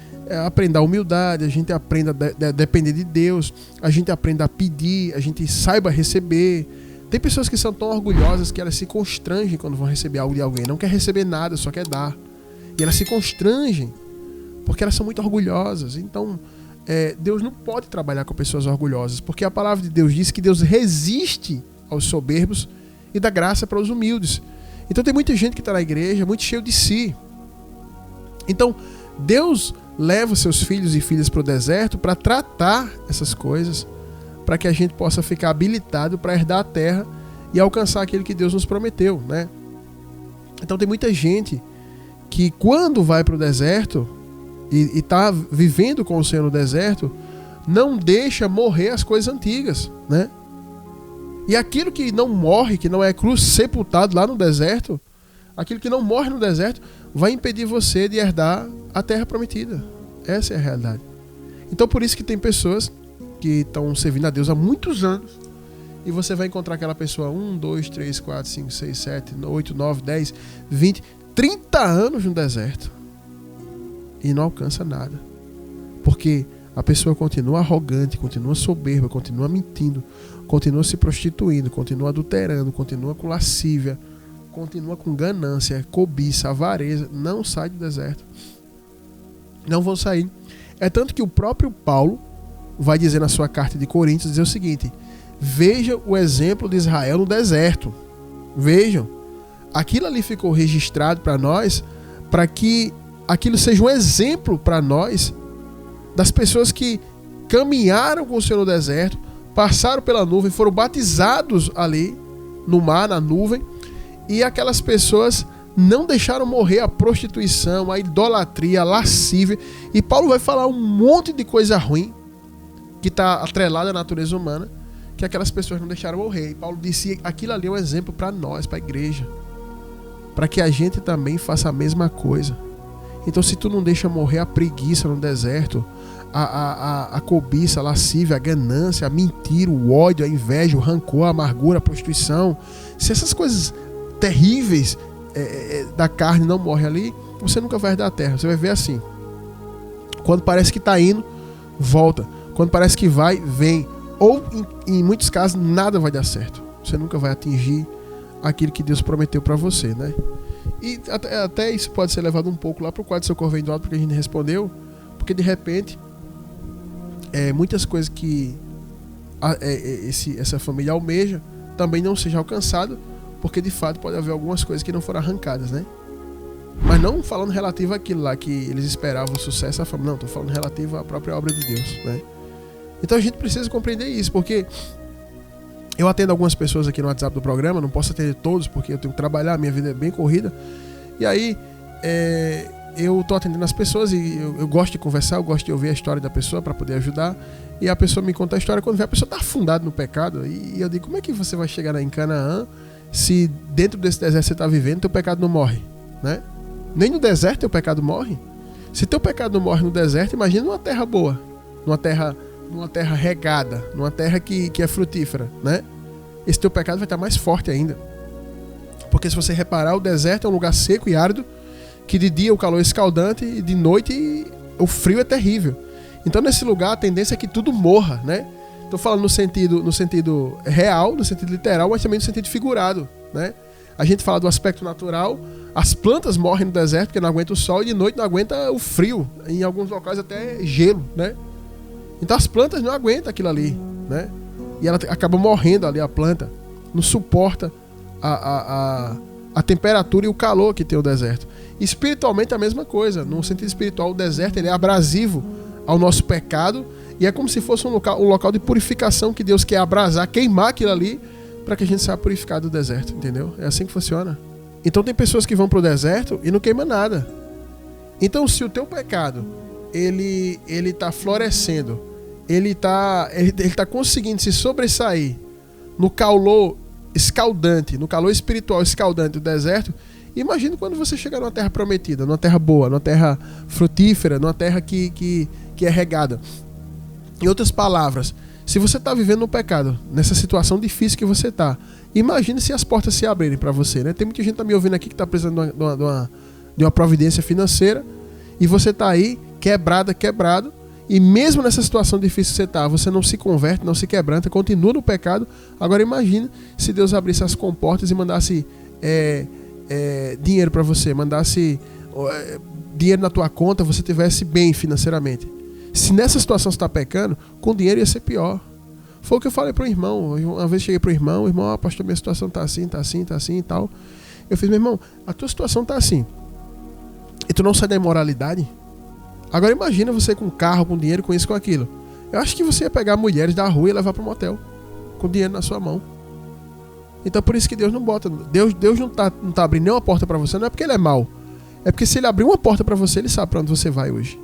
Speaker 2: aprenda a humildade, a gente aprenda a depender de Deus, a gente aprenda a pedir, a gente saiba receber. Tem pessoas que são tão orgulhosas que elas se constrangem quando vão receber algo de alguém, não quer receber nada, só quer dar, e elas se constrangem porque elas são muito orgulhosas. Então Deus não pode trabalhar com pessoas orgulhosas, porque a palavra de Deus diz que Deus resiste aos soberbos e dá graça para os humildes. Então tem muita gente que está na igreja muito cheio de si. Então Deus leva os seus filhos e filhas para o deserto para tratar essas coisas, para que a gente possa ficar habilitado para herdar a terra e alcançar aquilo que Deus nos prometeu, né? Então tem muita gente que quando vai para o deserto e está vivendo com o Senhor no deserto, não deixa morrer as coisas antigas, né? E aquilo que não morre, que não é sepultado lá no deserto, aquilo que não morre no deserto, vai impedir você de herdar a terra prometida. Essa é a realidade. Então por isso que tem pessoas que estão servindo a Deus há muitos anos, e você vai encontrar aquela pessoa 1, 2, 3, 4, 5, 6, 7, 8, 9, 10, 20, 30 anos no deserto e não alcança nada. Porque a pessoa continua arrogante, continua soberba, continua mentindo, continua se prostituindo, continua adulterando, continua com lascívia, continua com ganância, cobiça, avareza, não sai do deserto. Não vão sair. É tanto que o próprio Paulo vai dizer na sua carta de Coríntios, dizer o seguinte: veja o exemplo de Israel no deserto. Vejam, aquilo ali ficou registrado para nós, para que aquilo seja um exemplo para nós das pessoas que caminharam com o Senhor no deserto, passaram pela nuvem, foram batizados ali no mar, na nuvem, e aquelas pessoas não deixaram morrer a prostituição, a idolatria, a lascívia. E Paulo vai falar um monte de coisa ruim que está atrelada à natureza humana, que aquelas pessoas não deixaram morrer. E Paulo disse, aquilo ali é um exemplo para nós, para a igreja, para que a gente também faça a mesma coisa. Então, se tu não deixa morrer a preguiça no deserto, a cobiça, a lascívia, a ganância, a mentira, o ódio, a inveja, o rancor, a amargura, a prostituição, se essas coisas terríveis da carne não morrem ali, você nunca vai herdar a terra. Você vai ver assim, quando parece que está indo, volta. Quando parece que vai, vem. Ou, em muitos casos, nada vai dar certo. Você nunca vai atingir aquilo que Deus prometeu para você, né? E até isso pode ser levado um pouco lá para o quadro do Socorro Vem do Alto, porque a gente respondeu, porque de repente muitas coisas que essa família almeja também não seja alcançado, porque de fato pode haver algumas coisas que não foram arrancadas, né? Mas não falando relativo àquilo lá que eles esperavam o sucesso da família, não, estou falando relativo à própria obra de Deus, né? Então a gente precisa compreender isso, porque eu atendo algumas pessoas aqui no WhatsApp do programa, não posso atender todos porque eu tenho que trabalhar, minha vida é bem corrida, e aí eu estou atendendo as pessoas e eu gosto de conversar, eu gosto de ouvir a história da pessoa para poder ajudar, e a pessoa me conta a história quando vê a pessoa está afundada no pecado, e eu digo, como é que você vai chegar em Canaã se dentro desse deserto você está vivendo, teu pecado não morre, né? Nem no deserto teu pecado morre. Se teu pecado não morre no deserto, imagina numa terra boa, numa terra regada, numa terra que é frutífera, né? Esse teu pecado vai estar mais forte ainda. Porque se você reparar, o deserto é um lugar seco e árido, que de dia o calor é escaldante e de noite o frio é terrível. Então nesse lugar a tendência é que tudo morra, né? Estou falando no sentido real, no sentido literal, mas também no sentido figurado, né? A gente fala do aspecto natural, as plantas morrem no deserto porque não aguentam o sol e de noite não aguenta o frio, em alguns locais até gelo, né? Então as plantas não aguentam aquilo ali, né? E ela acaba morrendo ali, a planta não suporta a temperatura e o calor que tem o deserto. Espiritualmente é a mesma coisa. No sentido espiritual, o deserto ele é abrasivo ao nosso pecado e é como se fosse um local de purificação que Deus quer abrasar, queimar aquilo ali para que a gente saia purificado do deserto, entendeu? É assim que funciona. Então tem pessoas que vão pro deserto e não queima nada. Então se o teu pecado ele tá florescendo, ele tá conseguindo se sobressair no calor escaldante, no calor espiritual escaldante do deserto, imagina quando você chegar numa terra prometida, numa terra boa, numa terra frutífera, numa terra que é regada. Em outras palavras, se você está vivendo no pecado, nessa situação difícil que você está, imagine se as portas se abrirem para você, né? Tem muita gente que está me ouvindo aqui que está precisando de uma providência financeira e você está aí quebrado, e mesmo nessa situação difícil que você está, você não se converte, não se quebranta, continua no pecado. Agora imagine se Deus abrisse as comportas e mandasse dinheiro para você, mandasse dinheiro na tua conta, você tivesse bem financeiramente. Se nessa situação você está pecando, com dinheiro ia ser pior. Foi o que eu falei para o irmão. Uma vez cheguei para o irmão, pastor, minha situação está assim e tal. Eu fiz, meu irmão, a tua situação está assim, e tu não sai da imoralidade? Agora imagina você com carro, com dinheiro, com isso, com aquilo. Eu acho que você ia pegar mulheres da rua e levar para o motel, com dinheiro na sua mão. Então por isso que Deus não bota. Deus não tá abrindo nenhuma porta para você, não é porque ele é mau. É porque se ele abrir uma porta para você, ele sabe para onde você vai hoje.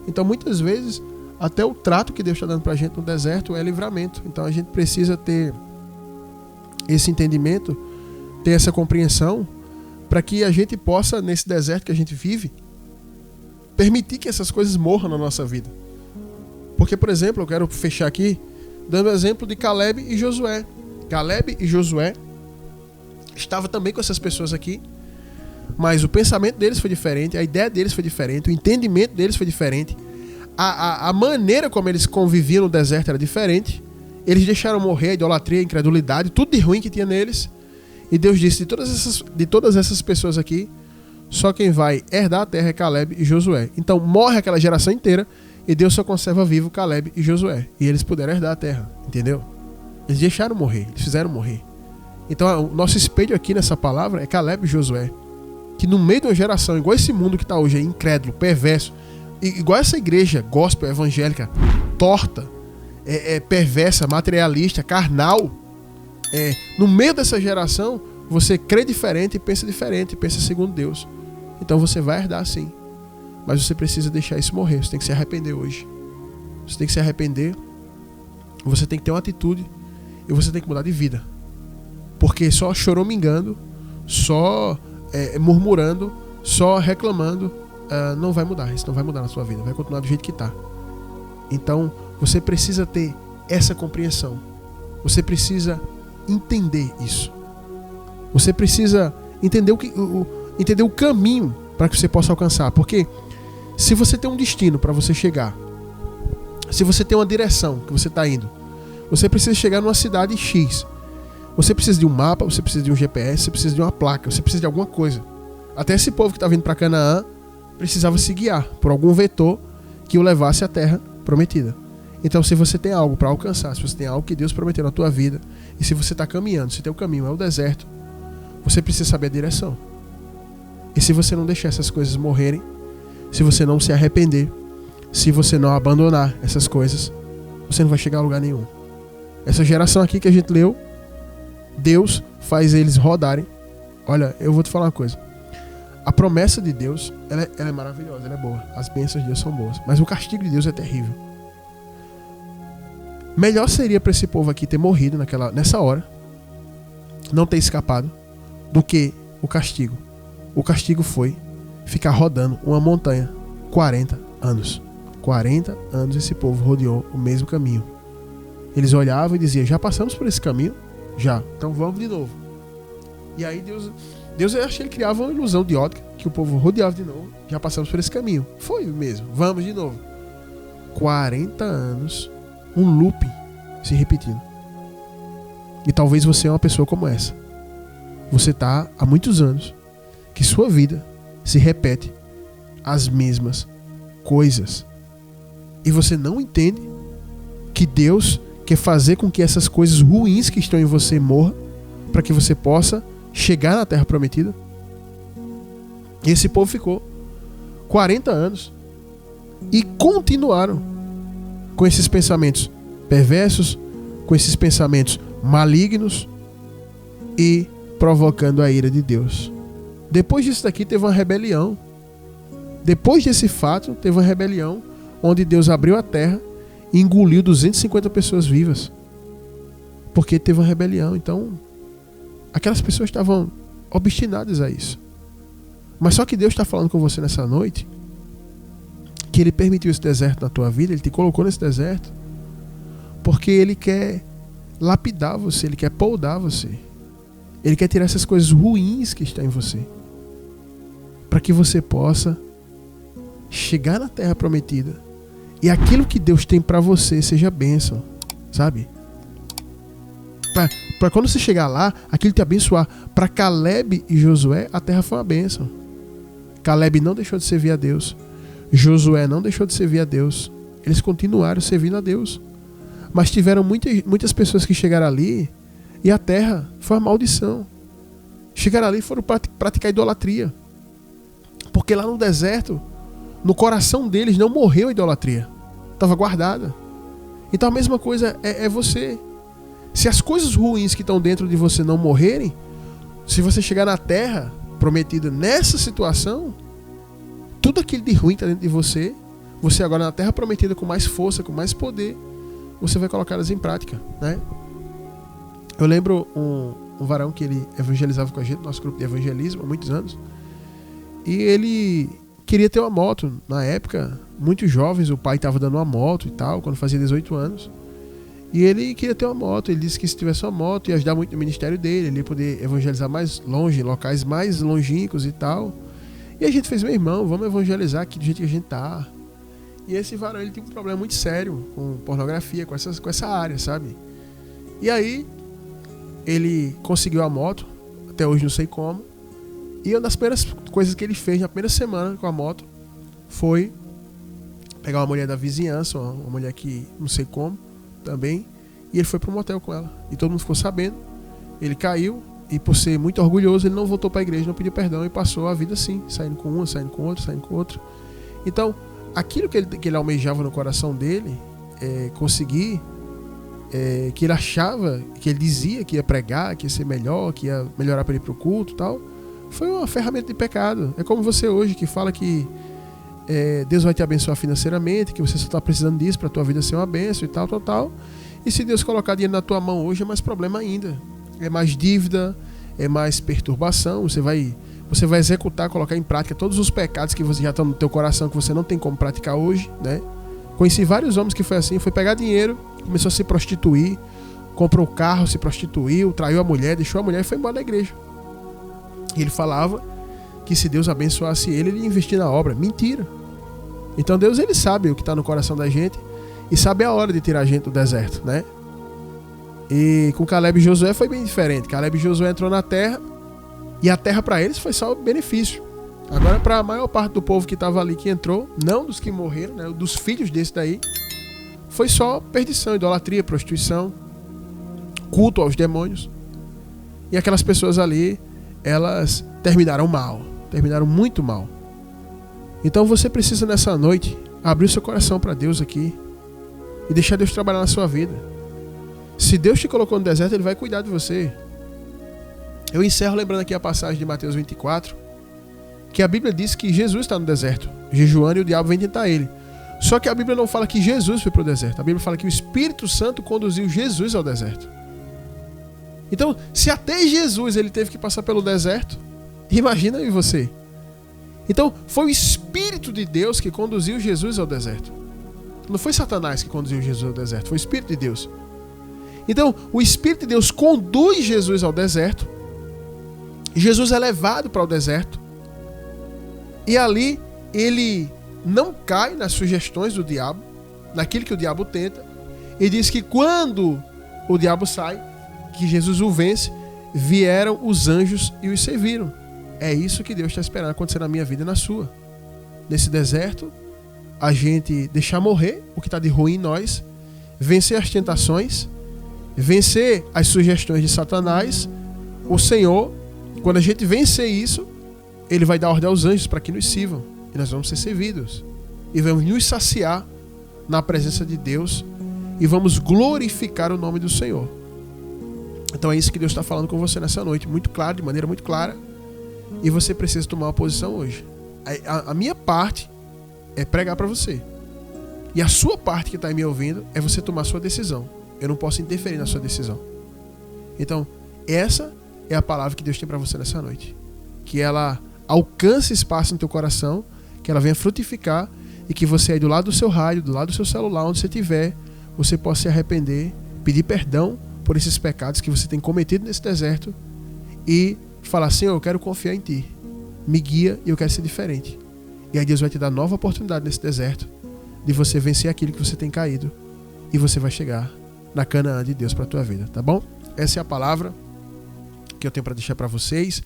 Speaker 2: Então muitas vezes, até o trato que Deus está dando para a gente no deserto é livramento. Então a gente precisa ter esse entendimento, ter essa compreensão, para que a gente possa, nesse deserto que a gente vive, permitir que essas coisas morram na nossa vida. Porque, por exemplo, eu quero fechar aqui dando o exemplo de Caleb e Josué. Caleb e Josué estavam também com essas pessoas aqui, mas o pensamento deles foi diferente, a ideia deles foi diferente, o entendimento deles foi diferente, a maneira como eles conviviam no deserto era diferente. Eles deixaram morrer a idolatria, a incredulidade, tudo de ruim que tinha neles. E Deus disse, de todas essas pessoas aqui, só quem vai herdar a terra é Caleb e Josué. Então morre aquela geração inteira e Deus só conserva vivo Caleb e Josué. E eles puderam herdar a terra, entendeu? Eles deixaram morrer, eles fizeram morrer. Então o nosso espelho aqui nessa palavra é Caleb e Josué, que no meio de uma geração, igual esse mundo que está hoje, incrédulo, perverso, igual essa igreja gospel evangélica, torta, perversa, materialista, carnal, no meio dessa geração, você crê diferente, pensa segundo Deus. Então você vai herdar sim, mas você precisa deixar isso morrer. Você tem que se arrepender hoje. Você tem que se arrepender. Você tem que ter uma atitude e você tem que mudar de vida. Porque só choramingando, só murmurando, só reclamando, não vai mudar. Isso não vai mudar na sua vida, vai continuar do jeito que está. Então você precisa ter essa compreensão. Você precisa entender isso. Você precisa entender entender o caminho para que você possa alcançar. Porque se você tem um destino para você chegar, se você tem uma direção que você está indo, você precisa chegar numa cidade X. Você precisa de um mapa, você precisa de um GPS, você precisa de uma placa, você precisa de alguma coisa. Até esse povo que está vindo para Canaã precisava se guiar por algum vetor que o levasse à terra prometida. Então, se você tem algo para alcançar, se você tem algo que Deus prometeu na tua vida, e se você está caminhando, se teu caminho é o deserto, você precisa saber a direção. E se você não deixar essas coisas morrerem, se você não se arrepender, se você não abandonar essas coisas, você não vai chegar a lugar nenhum. Essa geração aqui que a gente leu, Deus faz eles rodarem. Olha, eu vou te falar uma coisa. A promessa de Deus, ela é maravilhosa, ela é boa. As bênçãos de Deus são boas. Mas o castigo de Deus é terrível. Melhor seria para esse povo aqui ter morrido nessa hora, não ter escapado, do que o castigo. O castigo foi ficar rodando uma montanha 40 anos. 40 anos esse povo rodeou o mesmo caminho. Eles olhavam e diziam, já passamos por esse caminho? Já, então vamos de novo. E aí Deus eu achei que ele criava uma ilusão de ótica, que o povo rodeava de novo, já passamos por esse caminho. Foi mesmo, vamos de novo. 40 anos, um looping se repetindo. E talvez você é uma pessoa como essa. Você está há muitos anos que sua vida se repete as mesmas coisas. E você não entende que Deus quer fazer com que essas coisas ruins que estão em você morram, para que você possa chegar na terra prometida. E esse povo ficou 40 anos e continuaram com esses pensamentos perversos, com esses pensamentos malignos e provocando a ira de Deus. Depois disso daqui teve uma rebelião. Depois desse fato teve uma rebelião onde Deus abriu a terra e engoliu 250 pessoas vivas. Porque teve uma rebelião. Então, aquelas pessoas estavam obstinadas a isso. Mas só que Deus está falando com você nessa noite que Ele permitiu esse deserto na tua vida, Ele te colocou nesse deserto porque Ele quer lapidar você, Ele quer poldar você. Ele quer tirar essas coisas ruins que estão em você, para que você possa chegar na terra prometida e aquilo que Deus tem para você seja bênção, sabe? Para quando você chegar lá, aquilo te abençoar. Para Caleb e Josué, a terra foi uma bênção. Caleb não deixou de servir a Deus. Josué não deixou de servir a Deus. Eles continuaram servindo a Deus. Mas tiveram muitas pessoas que chegaram ali e a terra foi uma maldição. Chegaram ali e foram praticar idolatria. Porque lá no deserto, no coração deles não morreu a idolatria. Estava guardada. Então a mesma coisa é você. Se as coisas ruins que estão dentro de você não morrerem, se você chegar na terra prometida nessa situação, tudo aquilo de ruim que está dentro de você, você agora na terra prometida com mais força, com mais poder, você vai colocá-las em prática, né? Eu lembro um varão que ele evangelizava com a gente, nosso grupo de evangelismo, há muitos anos, e ele queria ter uma moto. Na época, muitos jovens, o pai estava dando uma moto e tal, quando fazia 18 anos. E ele queria ter uma moto. Ele disse que se tivesse uma moto ia ajudar muito no ministério dele, ele ia poder evangelizar mais longe, em locais mais longínquos e tal. E a gente fez, meu irmão, vamos evangelizar aqui do jeito que a gente tá. E esse varão, ele tinha um problema muito sério com pornografia, com essa área, sabe? E aí ele conseguiu a moto, até hoje não sei como. E uma das primeiras coisas que ele fez na primeira semana com a moto foi pegar uma mulher da vizinhança, uma mulher que não sei como também, e ele foi pro motel com ela. E todo mundo ficou sabendo. Ele caiu e, por ser muito orgulhoso, ele não voltou para a igreja, não pediu perdão e passou a vida assim, saindo com uma, saindo com outra, saindo com outra. Então, aquilo que ele almejava no coração dele, conseguir, que ele achava, que ele dizia que ia pregar, que ia ser melhor, que ia melhorar para ele pro culto e tal, foi uma ferramenta de pecado. É como você hoje que fala que Deus vai te abençoar financeiramente, que você só está precisando disso para a tua vida ser uma bênção e tal. E se Deus colocar dinheiro na tua mão hoje, é mais problema ainda. É mais dívida, é mais perturbação. Você vai executar, colocar em prática todos os pecados que você já estão no teu coração, que você não tem como praticar hoje, né? Conheci vários homens que foi assim, foi pegar dinheiro, começou a se prostituir, comprou carro, se prostituiu, traiu a mulher, deixou a mulher e foi embora da igreja. E ele falava que se Deus abençoasse ele ia investir na obra. Mentira. Então Deus, ele sabe o que está no coração da gente e sabe a hora de tirar a gente do deserto, né? E com Caleb e Josué foi bem diferente. Caleb e Josué entrou na terra e a terra para eles foi só benefício. Agora, para a maior parte do povo que estava ali, que entrou, não dos que morreram, né, dos filhos desse daí, foi só perdição, idolatria, prostituição, culto aos demônios. E aquelas pessoas ali, elas terminaram mal, terminaram muito mal. Então você precisa nessa noite abrir o seu coração para Deus aqui e deixar Deus trabalhar na sua vida. Se Deus te colocou no deserto, Ele vai cuidar de você. Eu encerro lembrando aqui a passagem de Mateus 24, que a Bíblia diz que Jesus está no deserto, jejuando, e o diabo vem tentar ele. Só que a Bíblia não fala que Jesus foi para o deserto. A Bíblia fala que o Espírito Santo conduziu Jesus ao deserto. Então, se até Jesus ele teve que passar pelo deserto, imagina aí você. Então, foi o Espírito de Deus que conduziu Jesus ao deserto. Não foi Satanás que conduziu Jesus ao deserto, foi o Espírito de Deus. Então, o Espírito de Deus conduz Jesus ao deserto. Jesus é levado para o deserto. E ali, ele não cai nas sugestões do diabo, naquilo que o diabo tenta. E diz que quando o diabo sai, que Jesus o vence, vieram os anjos e os serviram. É isso que Deus está esperando acontecer na minha vida e na sua. Nesse deserto, a gente deixar morrer o que está de ruim em nós, vencer as tentações, vencer as sugestões de Satanás. O Senhor, quando a gente vencer isso, Ele vai dar ordem aos anjos para que nos sirvam. E nós vamos ser servidos. E vamos nos saciar na presença de Deus. E vamos glorificar o nome do Senhor. Então é isso que Deus está falando com você nessa noite. Muito claro, de maneira muito clara. E você precisa tomar uma posição hoje. A minha parte é pregar para você. E a sua parte que está me ouvindo é você tomar a sua decisão. Eu não posso interferir na sua decisão. Então, essa é a palavra que Deus tem para você nessa noite. Que ela alcance espaço no teu coração, que ela venha frutificar e que você aí do lado do seu rádio, do lado do seu celular, onde você estiver, você possa se arrepender, pedir perdão por esses pecados que você tem cometido nesse deserto e falar: Senhor, eu quero confiar em Ti, me guia e eu quero ser diferente. E aí Deus vai te dar nova oportunidade nesse deserto de você vencer aquilo que você tem caído e você vai chegar na Canaã de Deus para a tua vida, tá bom? Essa é a palavra que eu tenho para deixar para vocês.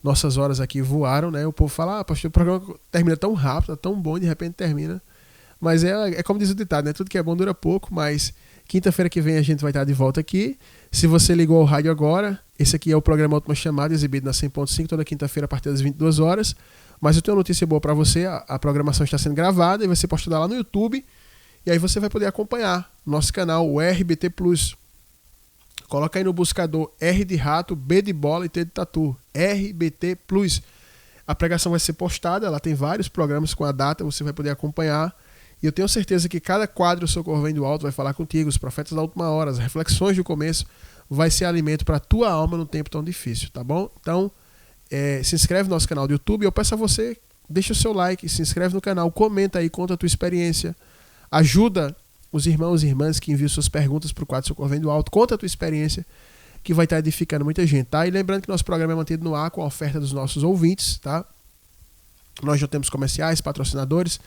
Speaker 2: Nossas horas aqui voaram, né? O povo fala: pastor, o programa termina tão rápido, tão bom, de repente termina. Mas é como diz o ditado, né? Tudo que é bom dura pouco, mas quinta-feira que vem a gente vai estar de volta aqui. Se você ligou ao rádio agora, esse aqui é o programa Última Chamada, exibido na 100.5 toda quinta-feira a partir das 22 horas. Mas eu tenho uma notícia boa para você: a programação está sendo gravada e vai ser postada lá no YouTube. E aí você vai poder acompanhar nosso canal, o RBT Plus. Coloca aí no buscador R de rato, B de bola e T de tatu. RBT Plus. A pregação vai ser postada, ela tem vários programas com a data, você vai poder acompanhar. E eu tenho certeza que cada quadro do Socorro Vem do Alto vai falar contigo, os profetas da última hora, as reflexões do começo, vai ser alimento para a tua alma num tempo tão difícil, tá bom? Então, se inscreve no nosso canal do YouTube. Eu peço a você, deixa o seu like, se inscreve no canal, comenta aí, conta a tua experiência, ajuda os irmãos e irmãs que enviam suas perguntas para o quadro Socorro Vem do Alto, conta a tua experiência, que vai estar edificando muita gente, tá? E lembrando que nosso programa é mantido no ar com a oferta dos nossos ouvintes, tá? Nós já temos comerciais, patrocinadores,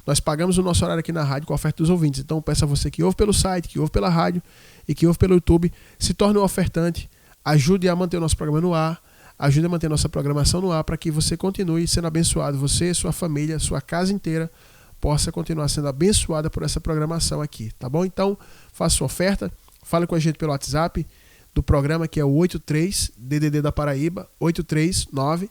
Speaker 2: nós pagamos o nosso horário aqui na rádio com a oferta dos ouvintes. Então peço a você que ouve pelo site, que ouve pela rádio e que ouve pelo YouTube, se torne um ofertante, ajude a manter o nosso programa no ar, ajude a manter a nossa programação no ar para que você continue sendo abençoado, você, sua família, sua casa inteira possa continuar sendo abençoada por essa programação aqui, tá bom? Então, faça sua oferta, fale com a gente pelo WhatsApp do programa, que é o 83 DDD da Paraíba, 839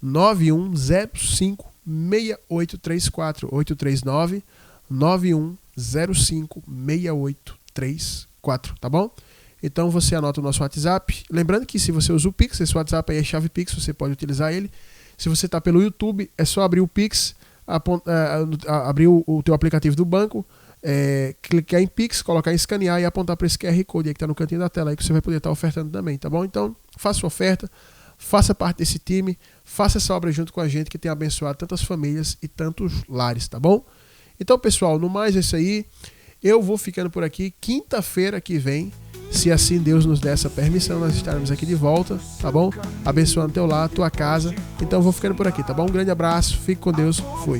Speaker 2: 9105 6834, 839 9105 6834, tá bom? Então você anota o nosso WhatsApp, lembrando que se você usa o Pix, esse WhatsApp aí é chave Pix, você pode utilizar ele. Se você está pelo YouTube, é só abrir o Pix, abrir o teu aplicativo do banco, clicar em Pix, colocar em escanear e apontar para esse QR Code aí que está no cantinho da tela aí, que você vai poder estar ofertando também, tá bom? Então, faça sua oferta, faça parte desse time, faça essa obra junto com a gente que tem abençoado tantas famílias e tantos lares, tá bom? Então, pessoal, no mais é isso aí. Eu vou ficando por aqui. Quinta-feira que vem, se assim Deus nos der essa permissão, nós estaremos aqui de volta, tá bom? Abençoando teu lar, tua casa. Então eu vou ficando por aqui, tá bom? Um grande abraço, fique com Deus, fui.